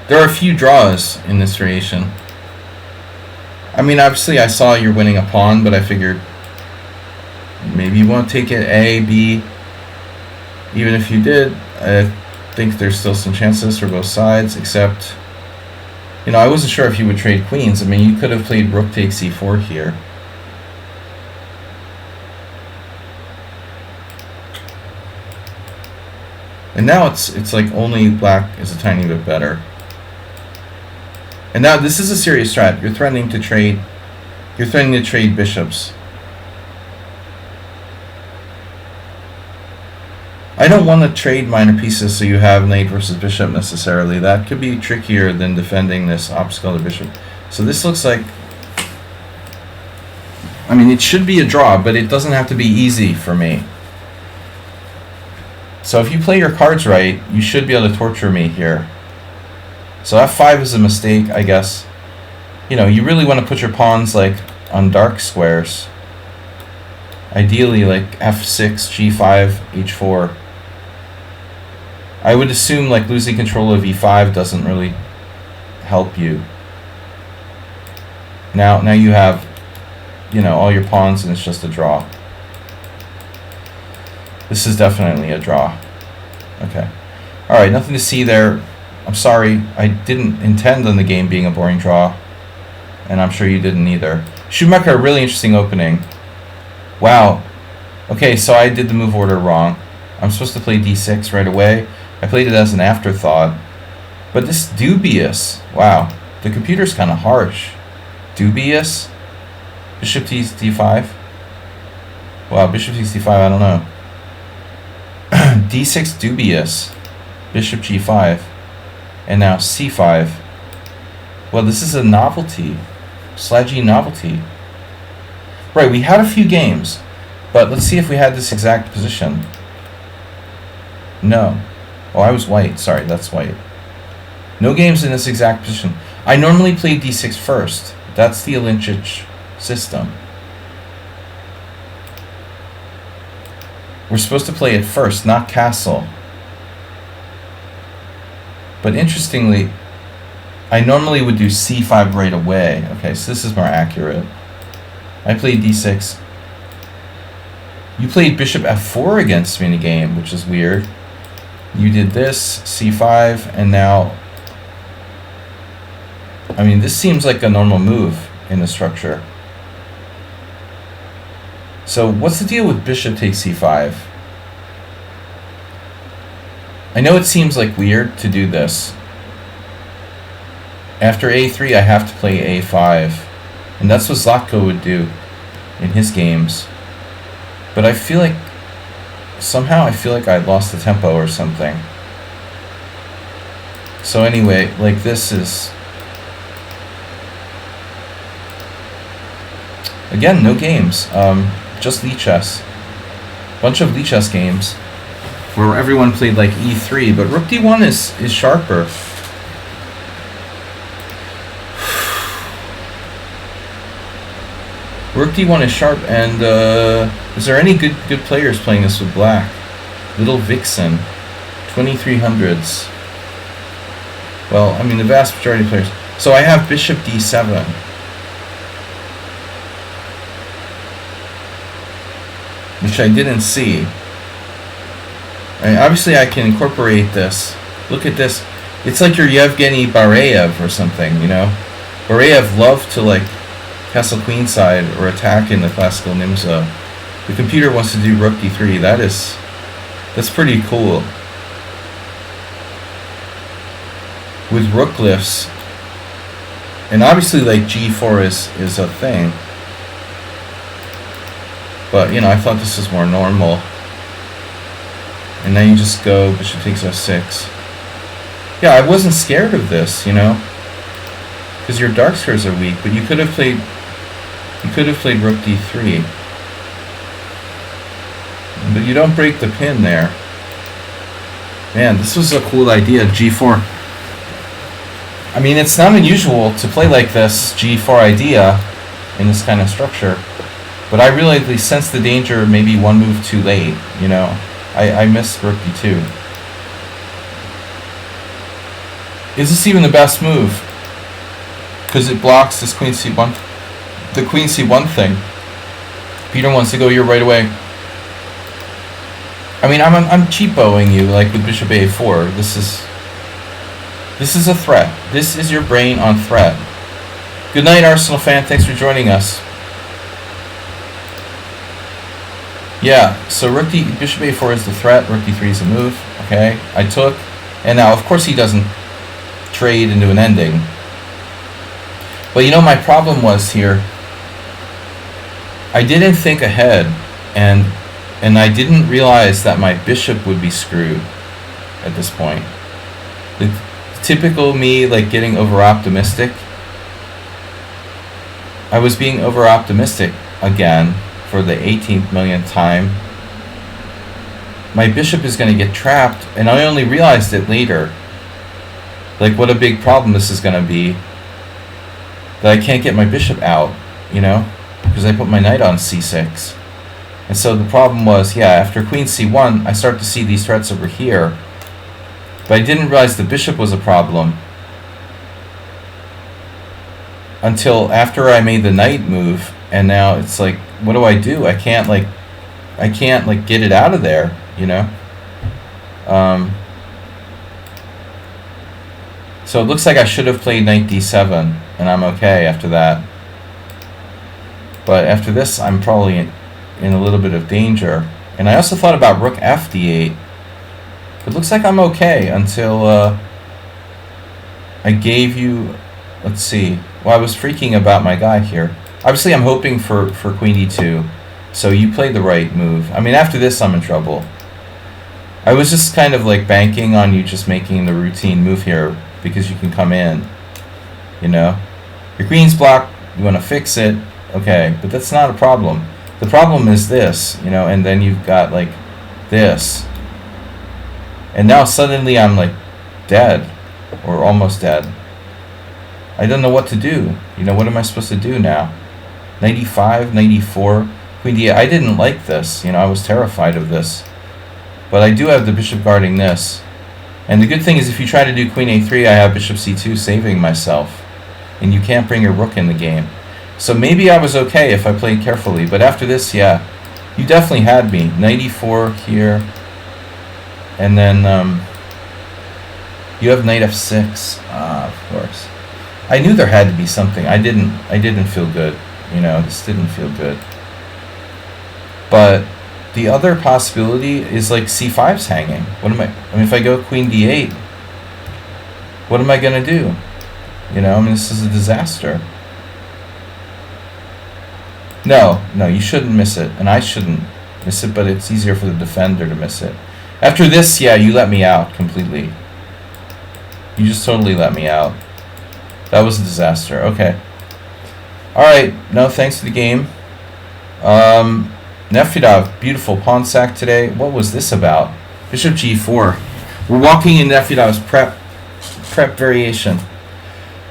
there are a few draws in this variation. I mean, obviously I saw you're winning a pawn, but I figured Maybe you won't take it A, B. Even if you did, I think there's still some chances for both sides, except, you know, I wasn't sure if you would trade queens. I mean, you could have played rook takes e4 here. And now it's like only black is a tiny bit better. And now this is a serious strat. You're threatening to trade bishops. I don't want to trade minor pieces so you have knight versus bishop necessarily. That could be trickier than defending this opposite bishop. So this looks like, I mean, it should be a draw, but it doesn't have to be easy for me. So if you play your cards right, you should be able to torture me here. So f5 is a mistake, I guess. You know, you really want to put your pawns like on dark squares. Ideally like f6, g5, h4. I would assume like losing control of e5 doesn't really help you. Now you have, you know, all your pawns and it's just a draw. This is definitely a draw. Okay. Alright, nothing to see there. I'm sorry, I didn't intend on the game being a boring draw. And I'm sure you didn't either. Schumacher, really interesting opening. Wow. Okay, so I did the move order wrong. I'm supposed to play d6 right away. I played it as an afterthought. But this dubious. Wow. The computer's kind of harsh. Dubious? Bishop takes d5? Wow, bishop takes d5, I don't know. d6 dubious. Bishop g5. And now c5. Well, this is a novelty. Slaggy novelty. Right, we had a few games. But let's see if we had this exact position. No. Oh, I was white. Sorry, that's white. No games in this exact position. I normally play d6 first. That's the lichess system. We're supposed to play it first, not castle. But interestingly, I normally would do c5 right away. Okay, so this is more accurate. I played d6. You played bishop f4 against me in a game, which is weird. You did this, c5, and now... I mean, this seems like a normal move in the structure. So what's the deal with bishop takes c5? I know it seems like weird to do this. After a3, I have to play a5. And that's what Zlatko would do in his games. But I feel like, somehow I feel like I lost the tempo or something. So anyway, like this is... Again, no games. Just lichess. Bunch of lichess games where everyone played like e3, but rook d1 is sharper. Rook d1 is sharp, and is there any good players playing this with black? Little Vixen, 2300s. Well, I mean the vast majority of players. So I have bishop d7. Which I didn't see. I mean, obviously I can incorporate this. Look at this. It's like you're Yevgeny Bareyev or something, you know? Bareyev loved to like castle queenside or attack in the classical Nimza. The computer wants to do rook d3. That's pretty cool. With rook lifts. And obviously like g4 is a thing. But, you know, I thought this was more normal. And now you just go bishop takes f6. Yeah, I wasn't scared of this, you know, because your dark squares are weak. But you could have played rook d3. But you don't break the pin there. Man, this was a cool idea, g4. I mean, it's not unusual to play like this g4 idea in this kind of structure. But I really sense the danger maybe one move too late, you know. I missed rook d2. Is this even the best move? Because it blocks this queen c1, the queen c1 thing. Peter wants to go here right away. I mean, I'm cheapoing you like with bishop a4. This is a threat. This is your brain on threat. Good night, Arsenal fan. Thanks for joining us. Yeah, so bishop a4 is the threat. Rook d3 is a move. Okay, I took, and now of course he doesn't trade into an ending. But you know, my problem was here, I didn't think ahead, and I didn't realize that my bishop would be screwed at this point. The typical me, like, getting over optimistic. I was being over optimistic again for the 18th millionth time. My bishop is going to get trapped, and I only realized it later. Like, what a big problem this is going to be. That I can't get my bishop out, you know, because I put my knight on c6. And so the problem was, yeah, after queen c1, I start to see these threats over here. But I didn't realize the bishop was a problem until after I made the knight move, and now it's like, what do? I can't get it out of there, you know? So it looks like I should have played knight d7, and I'm okay after that. But after this, I'm probably in a little bit of danger. And I also thought about rook f d8. It looks like I'm okay until I gave you, let's see. Well, I was freaking about my guy here. Obviously, I'm hoping for queen e2. So you played the right move. I mean, after this, I'm in trouble. I was just kind of like banking on you just making the routine move here because you can come in, you know. Your queen's blocked. You want to fix it. Okay, but that's not a problem. The problem is this, you know, and then you've got like this. And now suddenly I'm like dead or almost dead. I don't know what to do. You know, what am I supposed to do now? 95, 94, queen d8. I didn't like this. You know, I was terrified of this. But I do have the bishop guarding this. And the good thing is if you try to do queen a3, I have bishop c2 saving myself. And you can't bring your rook in the game. So maybe I was okay if I played carefully. But after this, yeah, you definitely had me. 94 here. And then you have knight f6. Ah, of course. I knew there had to be something. I didn't feel good. You know, this didn't feel good. But the other possibility is like c5's hanging. What am I mean, if I go queen d8, what am I going to do? You know, I mean, this is a disaster. No, you shouldn't miss it. And I shouldn't miss it, but it's easier for the defender to miss it. After this, yeah, you let me out completely. You just totally let me out. That was a disaster. Okay. Alright, no, thanks for the game. Nefedov, beautiful pawn sack today. What was this about? Bishop g4. We're walking in Nefedov's prep variation.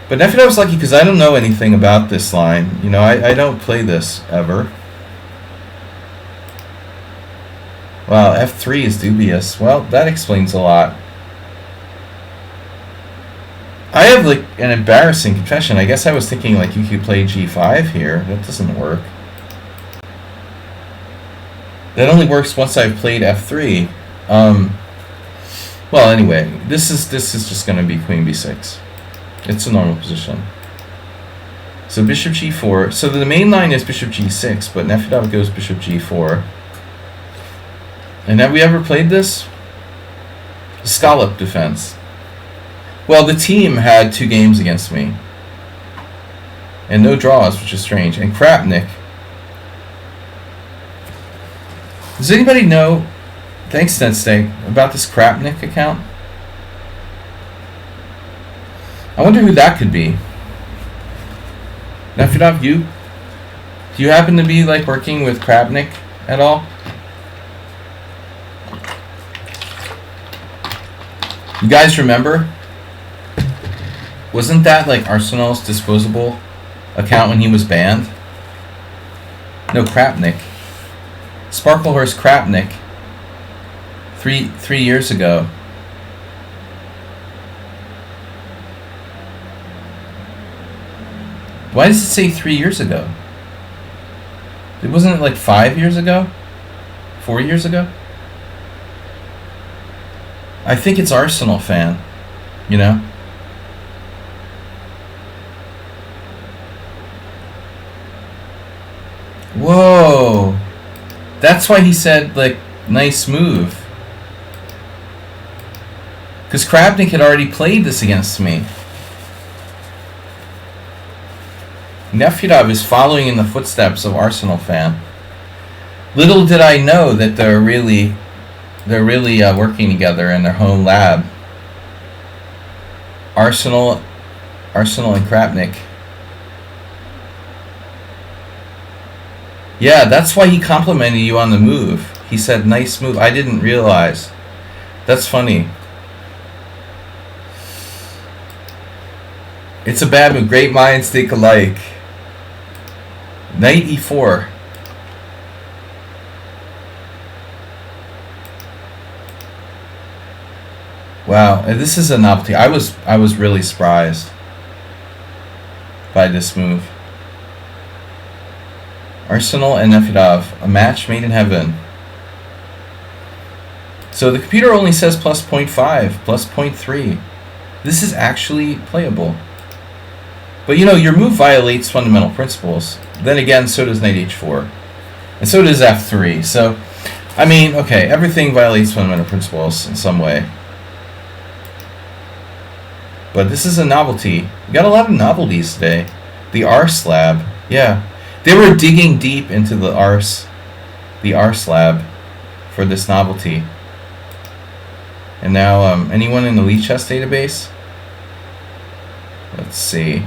But Nefedov's lucky because I don't know anything about this line. You know, I don't play this ever. Wow, f3 is dubious. Well, that explains a lot. I have like an embarrassing confession. I guess I was thinking like you could play g5 here. That doesn't work. That only works once I've played f3. Well, anyway, this is just going to be queen b6. It's a normal position. So bishop g4. So the main line is bishop g6, but Nefedov goes bishop g4. And have we ever played this? Scallop defense. Well, the team had 2 games against me. And no draws, which is strange. And Krapnik. Does anybody know, thanks Nedsteak, about this Krapnik account? I wonder who that could be. Nefedov, do you happen to be like working with Krapnik at all? You guys remember? Wasn't that like Arsenal's disposable account when he was banned? No, Krapnik. Sparklehorse Krapnik. Three years ago. Why does it say 3 years ago? It wasn't it like 5 years ago? 4 years ago? I think it's Arsenal fan, you know? Whoa! That's why he said, like, nice move. Because Krabnik had already played this against me. Nefyedov is following in the footsteps of Arsenal fan. Little did I know that they're really working together in their home lab. Arsenal and Krabnik. Yeah, that's why he complimented you on the move. He said, nice move. I didn't realize. That's funny. It's a bad move. Great minds think alike. Knight e4. Wow, and this is a novelty. I was really surprised by this move. Arsenal and Nefyedov, a match made in heaven. So the computer only says plus 0.5, plus 0.3. This is actually playable. But you know, your move violates fundamental principles. Then again, so does knight h4. And so does f3. So, I mean, okay, everything violates fundamental principles in some way. But this is a novelty. We got a lot of novelties today. The R slab. Yeah. They were digging deep into the R slab for this novelty. And now, anyone in the lichess database? Let's see.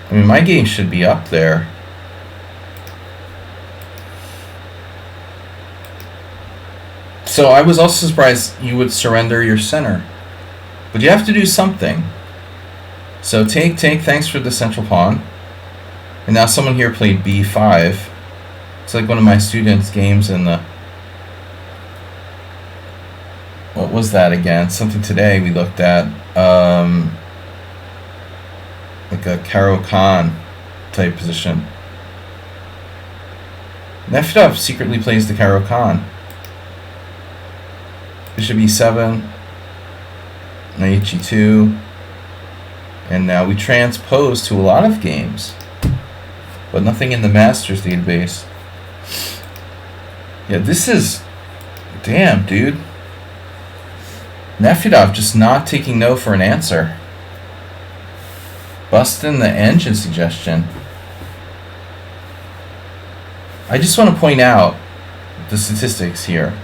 I mean, my game should be up there. So I was also surprised you would surrender your center. But you have to do something. So take, thanks for the central pawn. And now someone here played b5. It's like one of my students' games in the... What was that again? Something today we looked at. Like a Kraken type position. Nefyedov secretly plays the Kraken. Bishop e7. Knight g2. And now we transpose to a lot of games. But nothing in the Masters database. Yeah, this is... Damn, dude. Nefyedov just not taking no for an answer. Busting the engine suggestion. I just want to point out the statistics here.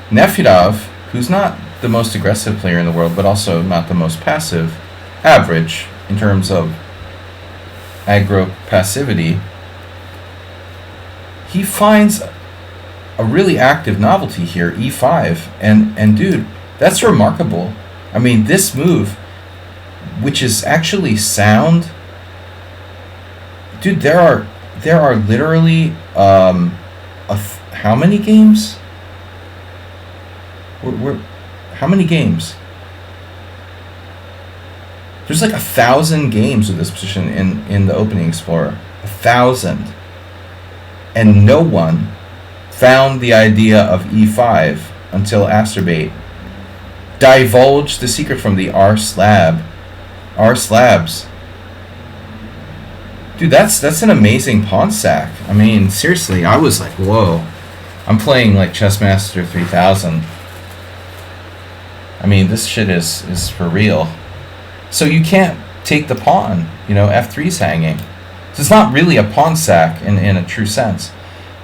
Nefyedov, who's not the most aggressive player in the world, but also not the most passive, average in terms of aggro passivity, he finds a really active novelty here, e5, and dude, that's remarkable. I mean, this move, which is actually sound, dude, there are literally how many games? How many games? There's like 1,000 games with this position in the opening explorer. 1,000. And no one found the idea of e5 until Asterbait divulged the secret from the R slabs. Dude, that's an amazing pawn sack. I mean, seriously, I was like, whoa. I'm playing like Chessmaster 3000. I mean, this shit is for real. So you can't take the pawn, you know, f3's hanging. So it's not really a pawn sack in a true sense.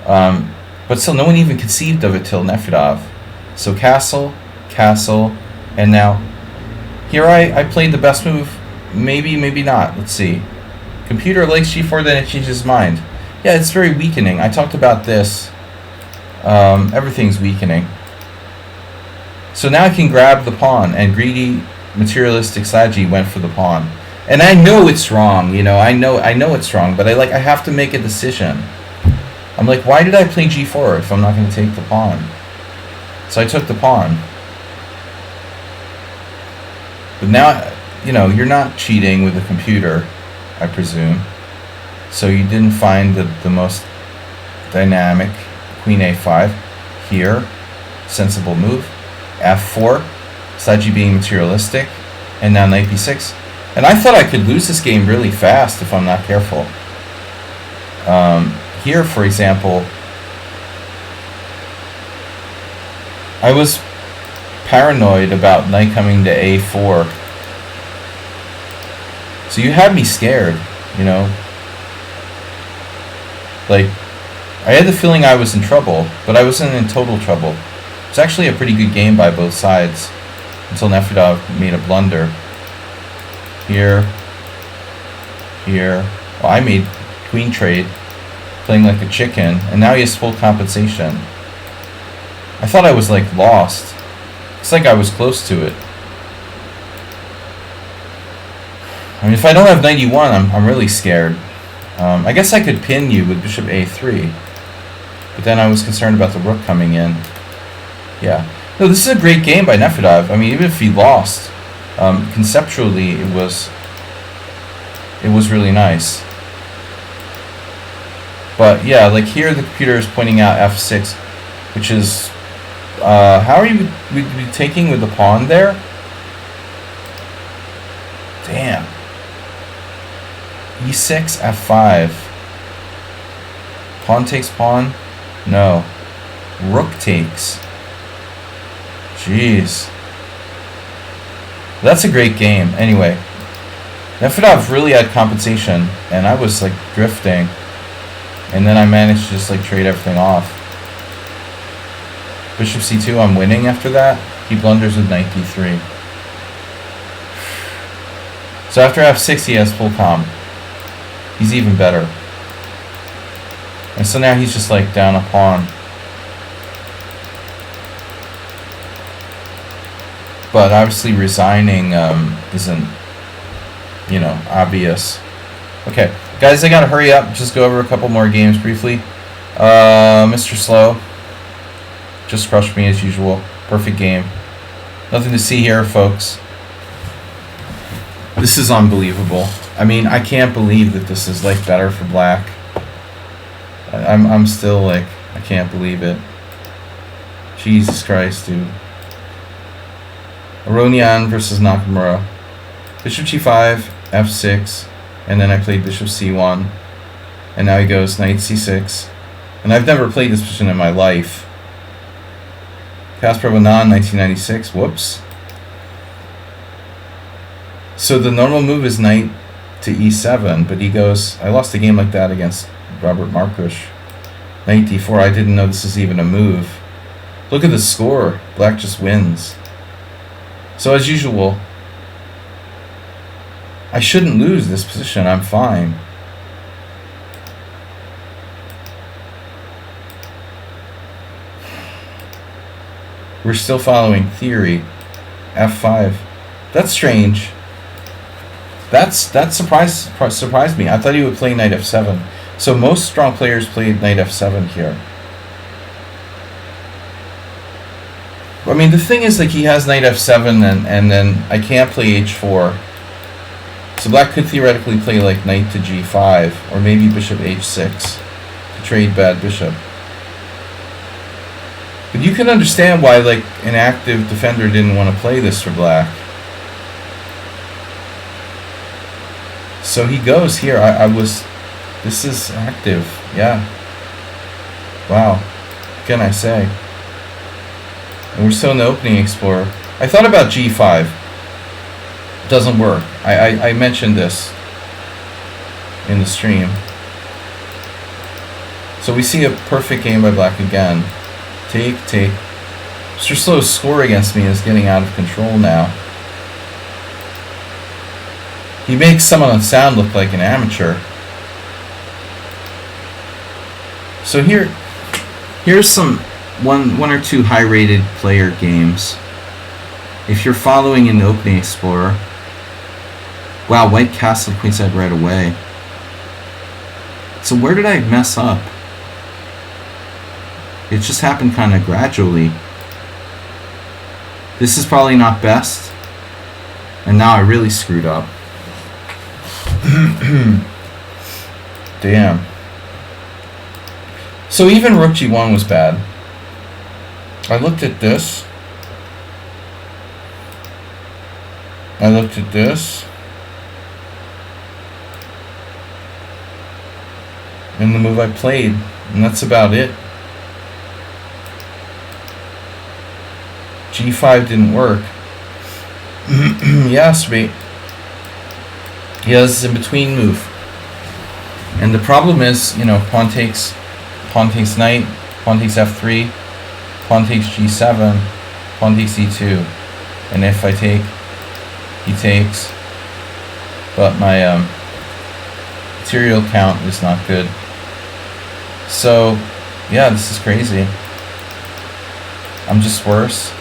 But still, no one even conceived of it till Nefyedov. So castle, and now here I played the best move. Maybe, maybe not. Let's see. Computer likes g4, then it changes his mind. Yeah, it's very weakening. I talked about this. Everything's weakening. So now I can grab the pawn, and greedy, materialistic Saji went for the pawn. And I know it's wrong, you know. I know it's wrong, but I have to make a decision. I'm like, why did I play g4 if I'm not going to take the pawn? So I took the pawn. But now, you know, you're not cheating with the computer, I presume. So you didn't find the most dynamic. Queen a5 here, sensible move. f4, Saji being materialistic, and now knight b6. And I thought I could lose this game really fast if I'm not careful. Here, for example, I was paranoid about knight coming to a4. So you had me scared, you know. Like, I had the feeling I was in trouble, but I wasn't in total trouble. It was actually a pretty good game by both sides until Nefedov made a blunder. Here. Well, I made queen trade, playing like a chicken, and now he has full compensation. I thought I was like lost. It's like I was close to it. I mean, if I don't have 91, I'm really scared. I guess I could pin you with bishop a3, but then I was concerned about the rook coming in. Yeah. No, this is a great game by Nefedov. I mean, even if he lost, conceptually it was really nice. But yeah, like here the computer is pointing out f6, which is how are you taking with the pawn there? Damn. e6, f5. Pawn takes pawn? No. Rook takes. Jeez. That's a great game. Anyway, Nefedov really had compensation, and I was like drifting. And then I managed to just like trade everything off. Bishop c2, I'm winning after that. He blunders with knight d3. So after f6, he has full comp. He's even better. And so now he's just like down a pawn. But obviously resigning isn't, you know, obvious. Okay, guys, I gotta hurry up. Just go over a couple more games briefly. Mr. Slow just crushed me as usual. Perfect game. Nothing to see here, folks. This is unbelievable. I mean, I can't believe that this is like better for black. I'm still like, I can't believe it. Jesus Christ, dude. Aronian versus Nakamura. Bishop g5, f6, and then I played bishop c1, and now he goes knight c6, and I've never played this position in my life. Kasparov Anand, 1996. Whoops. So the normal move is knight to e7, but he goes, I lost a game like that against Robert Markush. Knight d4, I didn't know this is even a move. Look at the score. Black just wins. So as usual, I shouldn't lose this position. I'm fine. We're still following theory. f5. That's strange. That surprised me. I thought he would play knight f7. So most strong players played knight f7 here. I mean, the thing is, like, he has knight f7, and then I can't play h4. So black could theoretically play, like, knight to g5, or maybe bishop h6 to trade bad bishop. But you can understand why, like, an active defender didn't want to play this for black. So he goes here. This is active, yeah. Wow, what can I say? And we're still in the opening explorer. I thought about g5. It doesn't work. I mentioned this in the stream. So we see a perfect game by black again. Take. Mr. Slow's score against me is getting out of control now. He makes someone on sound look like an amateur. So here's some one or two high-rated player games. If you're following in the opening explorer, wow, white castled queenside right away. So where did I mess up? It just happened kind of gradually. This is probably not best, and now I really screwed up. Damn. So even rook g1 was bad. I looked at this. I looked at this. And the move I played. And that's about it. g5 didn't work. Yeah, sweet. Yeah, this is in between move. And the problem is, you know, pawn takes knight, pawn takes f3, pawn takes g7, pawn takes e2. And if I take, he takes. But my material count is not good. So, yeah, this is crazy. I'm just worse.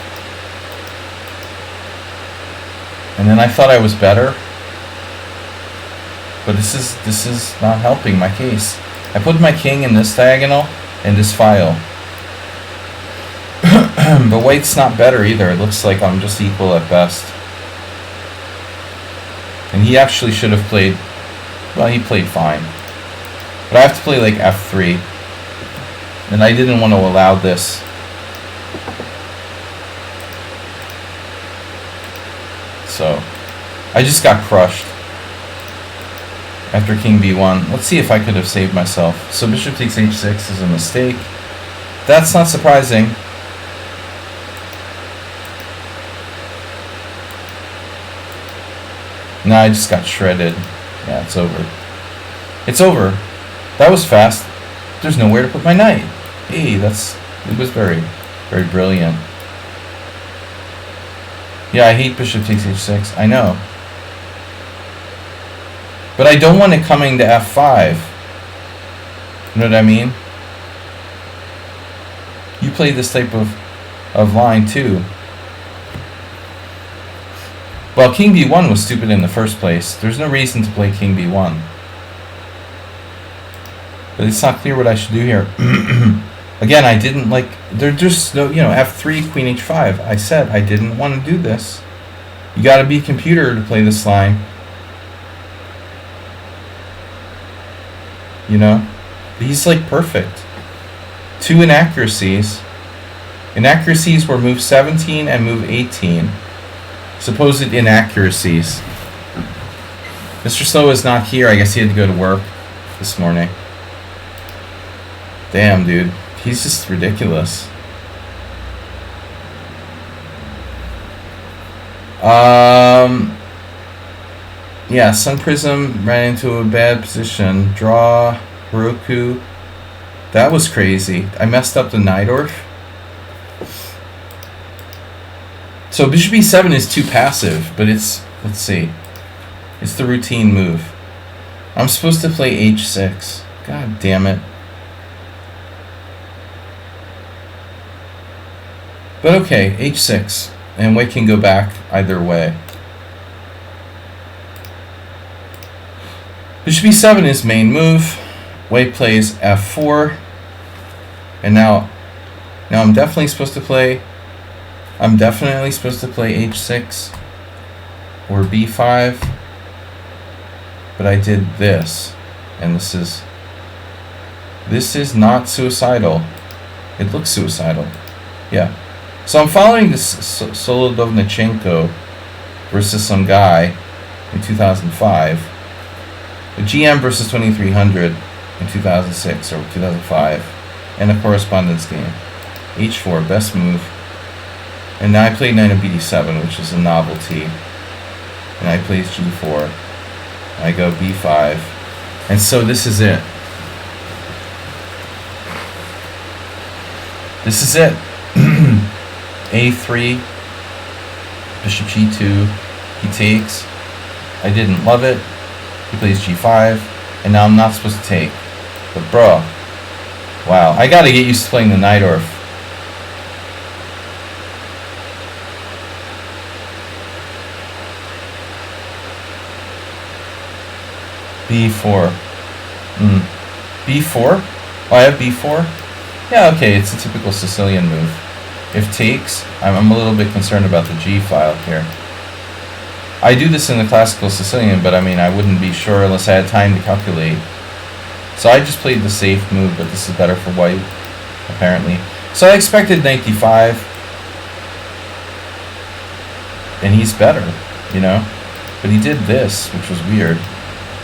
And then I thought I was better. But this is not helping my case. I put my king in this diagonal and this file. But white's not better either. It looks like I'm just equal at best. And he actually should have played, well, he played fine. But I have to play like f3. And I didn't want to allow this. So, I just got crushed. After king b1. Let's see if I could have saved myself. So bishop takes h6 is a mistake. That's not surprising. No, I just got shredded. Yeah, it's over. It's over. That was fast. There's nowhere to put my knight. Hey, it was very, very brilliant. Yeah, I hate bishop takes h6. I know. But I don't want it coming to f5. You know what I mean? You play this type of line too. Well, king b1 was stupid in the first place. There's no reason to play king b1. But it's not clear what I should do here. Again, I didn't like... There's just no... You know, f3, queen h5. I said I didn't want to do this. You gotta be a computer to play this line. You know? He's like perfect. 2 inaccuracies. Inaccuracies were move 17 and move 18. Supposed inaccuracies. Mr. Slow is not here. I guess he had to go to work this morning. Damn, dude. He's just ridiculous. Yeah, Sun Prism ran into a bad position. Draw, Heroku. That was crazy. I messed up the Najdorf. So bishop e7 is too passive, but it's, let's see. It's the routine move. I'm supposed to play h6. God damn it. But okay, h6. And white can go back either way. Bishop e7 is main move. White plays f4. And now I'm definitely supposed to play h6 or b5. But I did this. And this is not suicidal. It looks suicidal. Yeah. So I'm following this Solodovnichenko versus some guy in 2005. The GM versus 2300 in 2006 or 2005. And a correspondence game. h4, best move. And now I played knight of bd7, which is a novelty. And I plays g4. I go b5. And so this is it. This is it. a3, bishop g2, he takes. I didn't love it. He plays g5, and now I'm not supposed to take. But bro, wow, I gotta get used to playing the Najdorf. b4. b4? Oh, I have b4? Yeah, okay, it's a typical Sicilian move. If takes, I'm a little bit concerned about the G file here. I do this in the classical Sicilian, but I mean, I wouldn't be sure unless I had time to calculate. So I just played the safe move, but this is better for white, apparently. So I expected knight d5, and he's better, you know? But he did this, which was weird.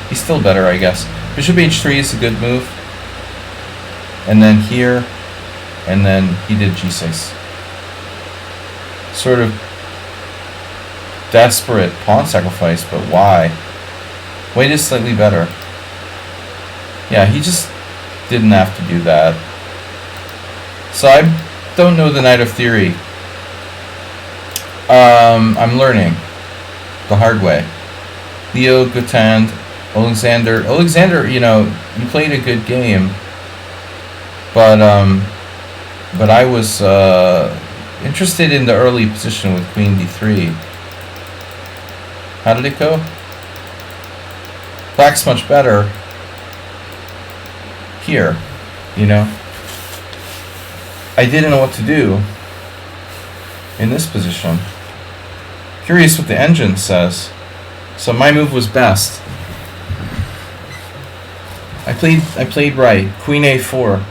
He's still better, I guess. Bishop h3 is a good move. And then here, and then he did g6. Sort of desperate pawn sacrifice, but why? White is slightly better. Yeah, he just didn't have to do that. So I don't know the Knight of Theory. I'm learning the hard way. Leo, Gutand, Alexander. Alexander, you know, you played a good game, but I was interested in the early position with Queen d3. How did it go? Black's much better here, you know. I didn't know what to do in this position. Curious what the engine says. So my move was best. I played right. Queen a4.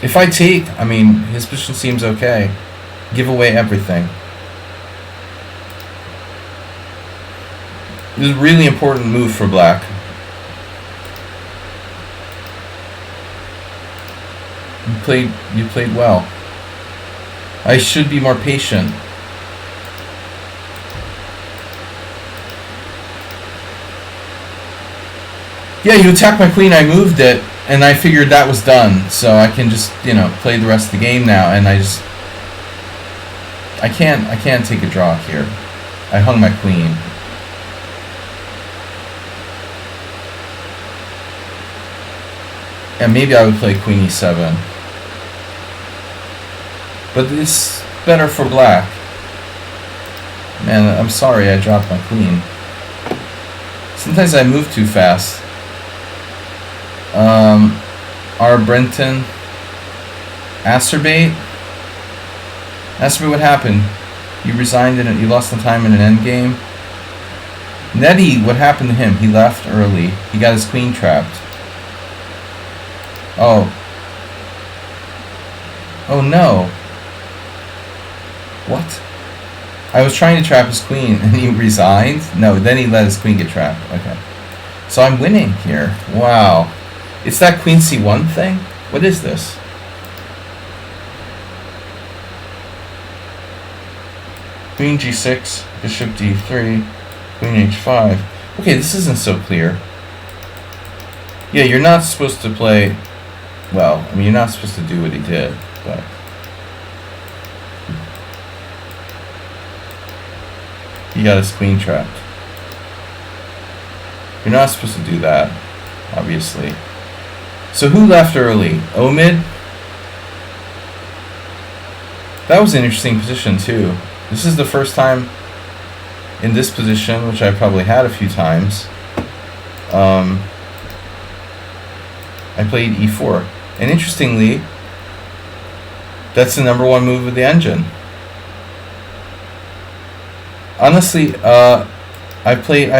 If I take, I mean, his position seems okay. Give away everything. This is a really important move for black. You played well. I should be more patient. Yeah, you attacked my queen, I moved it, and I figured that was done. So I can just, you know, play the rest of the game now, and I can't take a draw here. I hung my queen. And maybe I would play queen e7. But it's better for black. Man, I'm sorry I dropped my queen. Sometimes I move too fast. R. Brenton. Acerbate. Acerbate, what happened? You resigned in it. You lost some time in an endgame. Nettie, what happened to him? He left early. He got his queen trapped. Oh. Oh no. What? I was trying to trap his queen and he resigned? No, then he let his queen get trapped. Okay. So I'm winning here. Wow. It's that queen c1 thing? What is this? Queen g6, bishop d3, queen h5. Okay, this isn't so clear. Yeah, you're not supposed to play... Well, I mean, you're not supposed to do what he did, but... He got his queen trapped. You're not supposed to do that, obviously. So who left early? Omid? That was an interesting position, too. This is the first time in this position, which I probably had a few times. I played e4. And interestingly, that's the #1 move of the engine. Honestly, I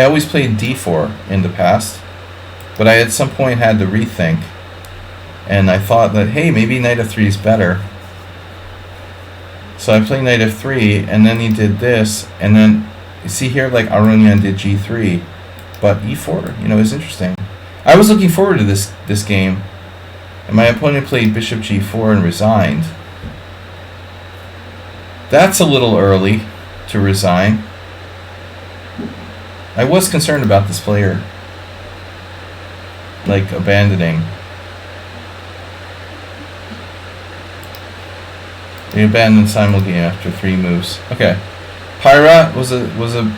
always played d4 in the past, but I at some point had to rethink, and I thought that, hey, maybe knight f3 is better. So I played knight f3, and then he did this, and then you see here, like Aronian did g3, but e4, you know, is interesting. I was looking forward to this game, and my opponent played bishop g4 and resigned. That's a little early to resign. I was concerned about this player, like, abandoning. They abandoned simul game after 3 moves. Okay, Pyra was a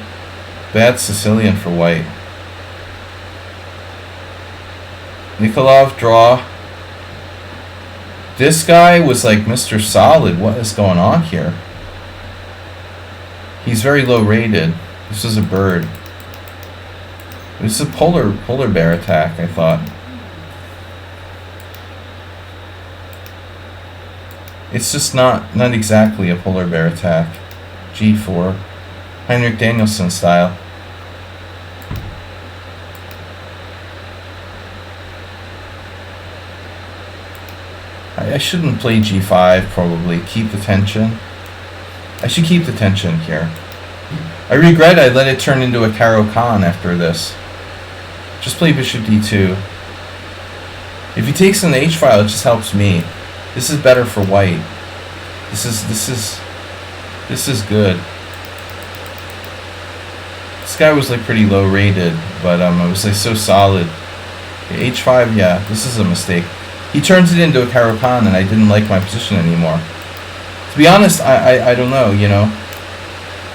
bad Sicilian for white. Nikolov, draw. This guy was like Mr. Solid. What is going on here? He's very low rated. This is a bird. This is a polar bear attack, I thought. It's just not exactly a polar bear attack. G4. Heinrich Danielson style. I shouldn't play g5, probably. Keep the tension. I should keep the tension here. I regret I let it turn into a Kraken after this. Just play bishop d2. If he takes on the h file, it just helps me. This is better for white. This is good. This guy was like pretty low rated, but it was like so solid. Okay, h5, yeah, this is a mistake. He turns it into a Kraken, and I didn't like my position anymore. To be honest, I don't know, you know,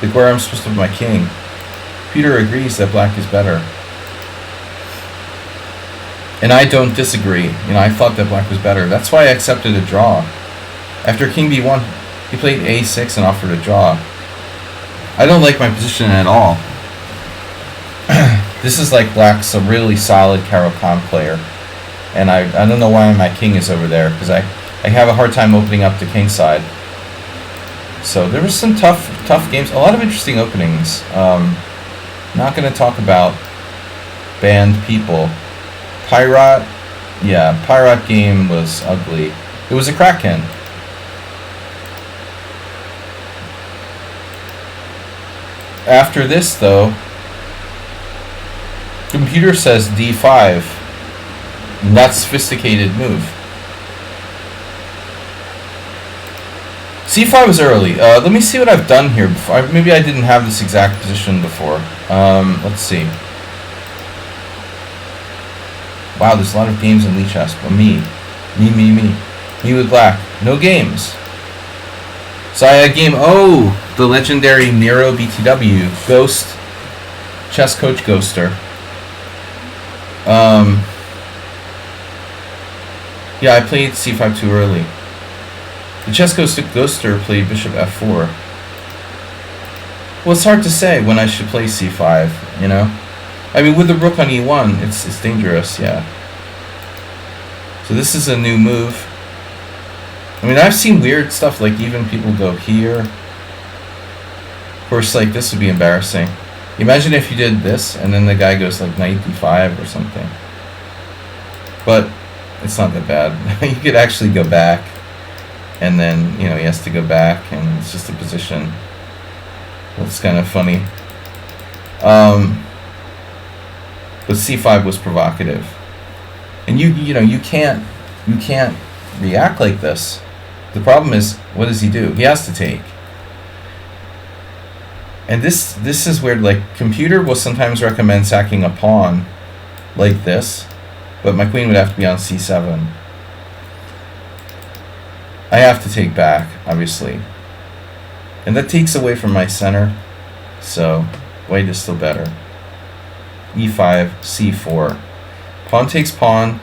like where I'm supposed to put my king. Peter agrees that black is better. And I don't disagree. You know, I thought that black was better. That's why I accepted a draw. After king b1, he played a6 and offered a draw. I don't like my position at all. This is like black's a really solid Kraken player. And I don't know why my king is over there, because I have a hard time opening up the king side. So there was some tough games, a lot of interesting openings. Not going to talk about banned people. Pirate, yeah, Pirate game was ugly. It was a Kraken. After this, though, computer says d5. Not sophisticated move. c5 was early. Let me see what I've done here before. Maybe I didn't have this exact position before. Let's see. Wow, there's a lot of games in lichess. But me with black. No games. So I had game O, the legendary Nero BTW, Ghost, chess coach Ghoster. Yeah, I played c5 too early. The chess coach Ghoster played bishop f4. Well, it's hard to say when I should play c5, you know? I mean, with the rook on e1, it's dangerous, yeah. So this is a new move. I mean, I've seen weird stuff, like even people go here. Of course, like, this would be embarrassing. Imagine if you did this, and then the guy goes, like, knight d5 or something. But it's not that bad. You could actually go back, and then, you know, he has to go back, and it's just a position. That's kind of funny. But c5 was provocative. And you know, you can't react like this. The problem is, what does he do? He has to take. And this is weird. Like, computer will sometimes recommend sacking a pawn like this, but my queen would have to be on c7. I have to take back, obviously. And that takes away from my center, so white is still better. e5, c4. Pawn takes pawn.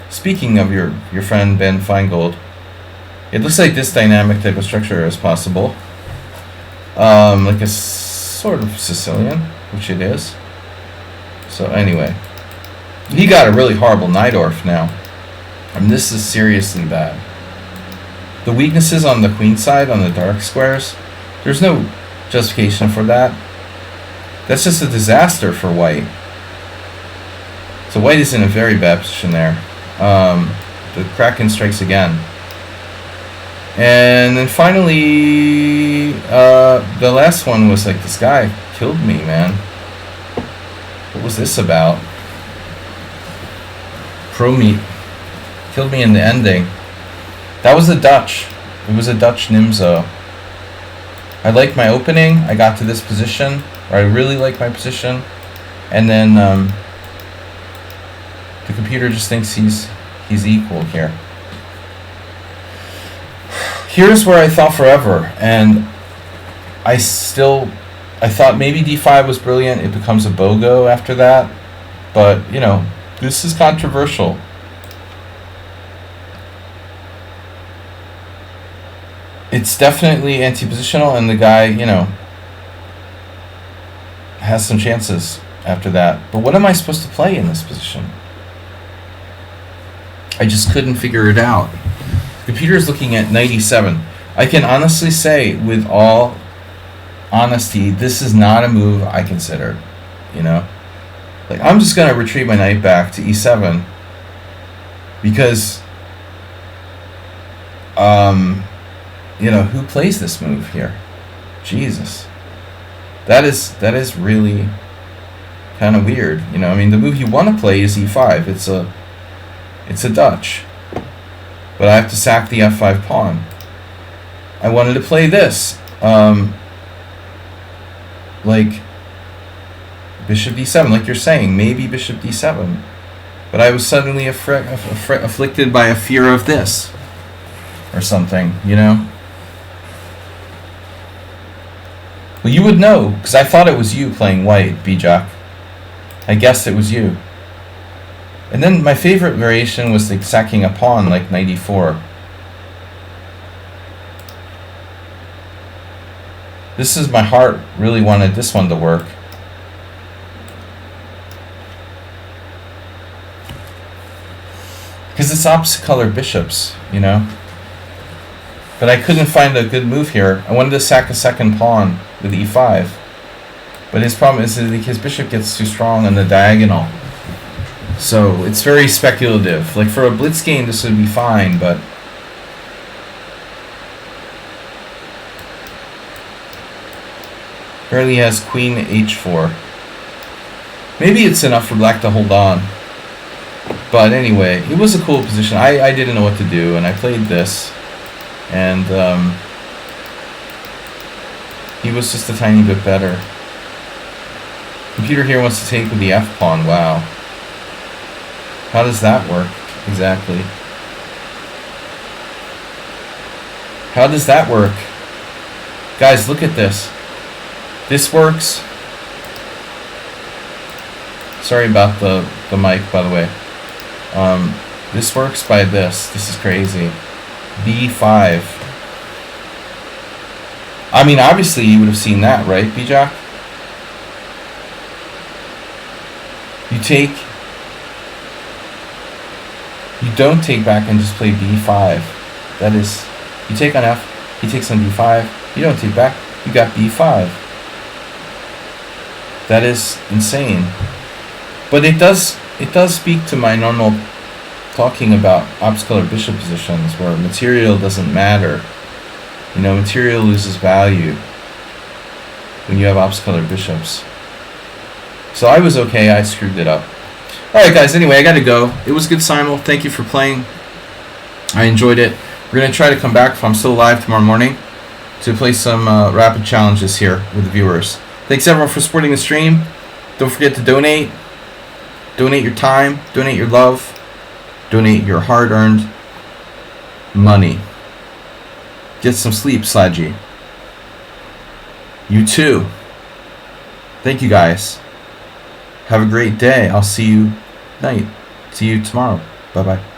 Speaking of your friend Ben Feingold, it looks like this dynamic type of structure is possible. Like a sort of Sicilian, which it is. So anyway, he got a really horrible Najdorf now. I mean, this is seriously bad. The weaknesses on the queen side, on the dark squares, there's no justification for that. That's just a disaster for white. So white is in a very bad position there. The Kraken strikes again. And then finally, the last one was like, this guy killed me, man. What was this about? Pro meat. Killed me in the ending. That was a Dutch. It was a Dutch Nimzo. I liked my opening. I got to this position, or I really like my position. And then the computer just thinks he's equal here. Here's where I thought forever, and I thought maybe d5 was brilliant. It becomes a BOGO after that, but you know, this is controversial. It's definitely anti-positional, and the guy, you know, has some chances after that. But what am I supposed to play in this position? I just couldn't figure it out. The computer is looking at knight e7. I can honestly say, with all honesty, this is not a move I considered. You know, like, I'm just gonna retreat my knight back to e7 because You know, who plays this move here? Jesus. That is really kind of weird. You know, I mean, the move you want to play is e5. It's a Dutch. But I have to sack the f5 pawn. I wanted to play this. Like bishop d7, like you're saying, maybe bishop d7. But I was suddenly afflicted by a fear of this. Or something, you know? Well, you would know, because I thought it was you playing white, B-Jack. I guessed it was you. And then my favorite variation was like sacking a pawn, like knight e4. This is my heart really wanted this one to work. Because it's opposite color bishops, you know? But I couldn't find a good move here. I wanted to sack a second pawn with e5. But his problem is that his bishop gets too strong on the diagonal. So it's very speculative. Like for a blitz game this would be fine, but apparently he has queen h4. Maybe it's enough for black to hold on. But anyway, it was a cool position. I didn't know what to do, and I played this. And he was just a tiny bit better. Computer here wants to take with the f-pawn. Wow. How does that work exactly? How does that work? Guys, look at this. This works. Sorry about the mic, by the way. This works by this. This is crazy. b5. I mean, obviously you would have seen that, right, B-Jack? You take... You don't take back and just play b5. That is... You take on f, he takes on d5. You don't take back, you got b5. That is insane. But it does speak to my normal talking about opposite color bishop positions where material doesn't matter. You know, material loses value when you have opposite color bishops. So I was okay, I screwed it up. Alright guys, anyway, I gotta go. It was good simul. Thank you for playing. I enjoyed it. We're gonna try to come back if I'm still alive tomorrow morning to play some rapid challenges here with the viewers. Thanks everyone for supporting the stream. Don't forget to donate. Donate your time, donate your love, donate your hard-earned money. Get some sleep, Sladgy. You too. Thank you guys. Have a great day. I'll see you tonight. See you tomorrow. Bye-bye.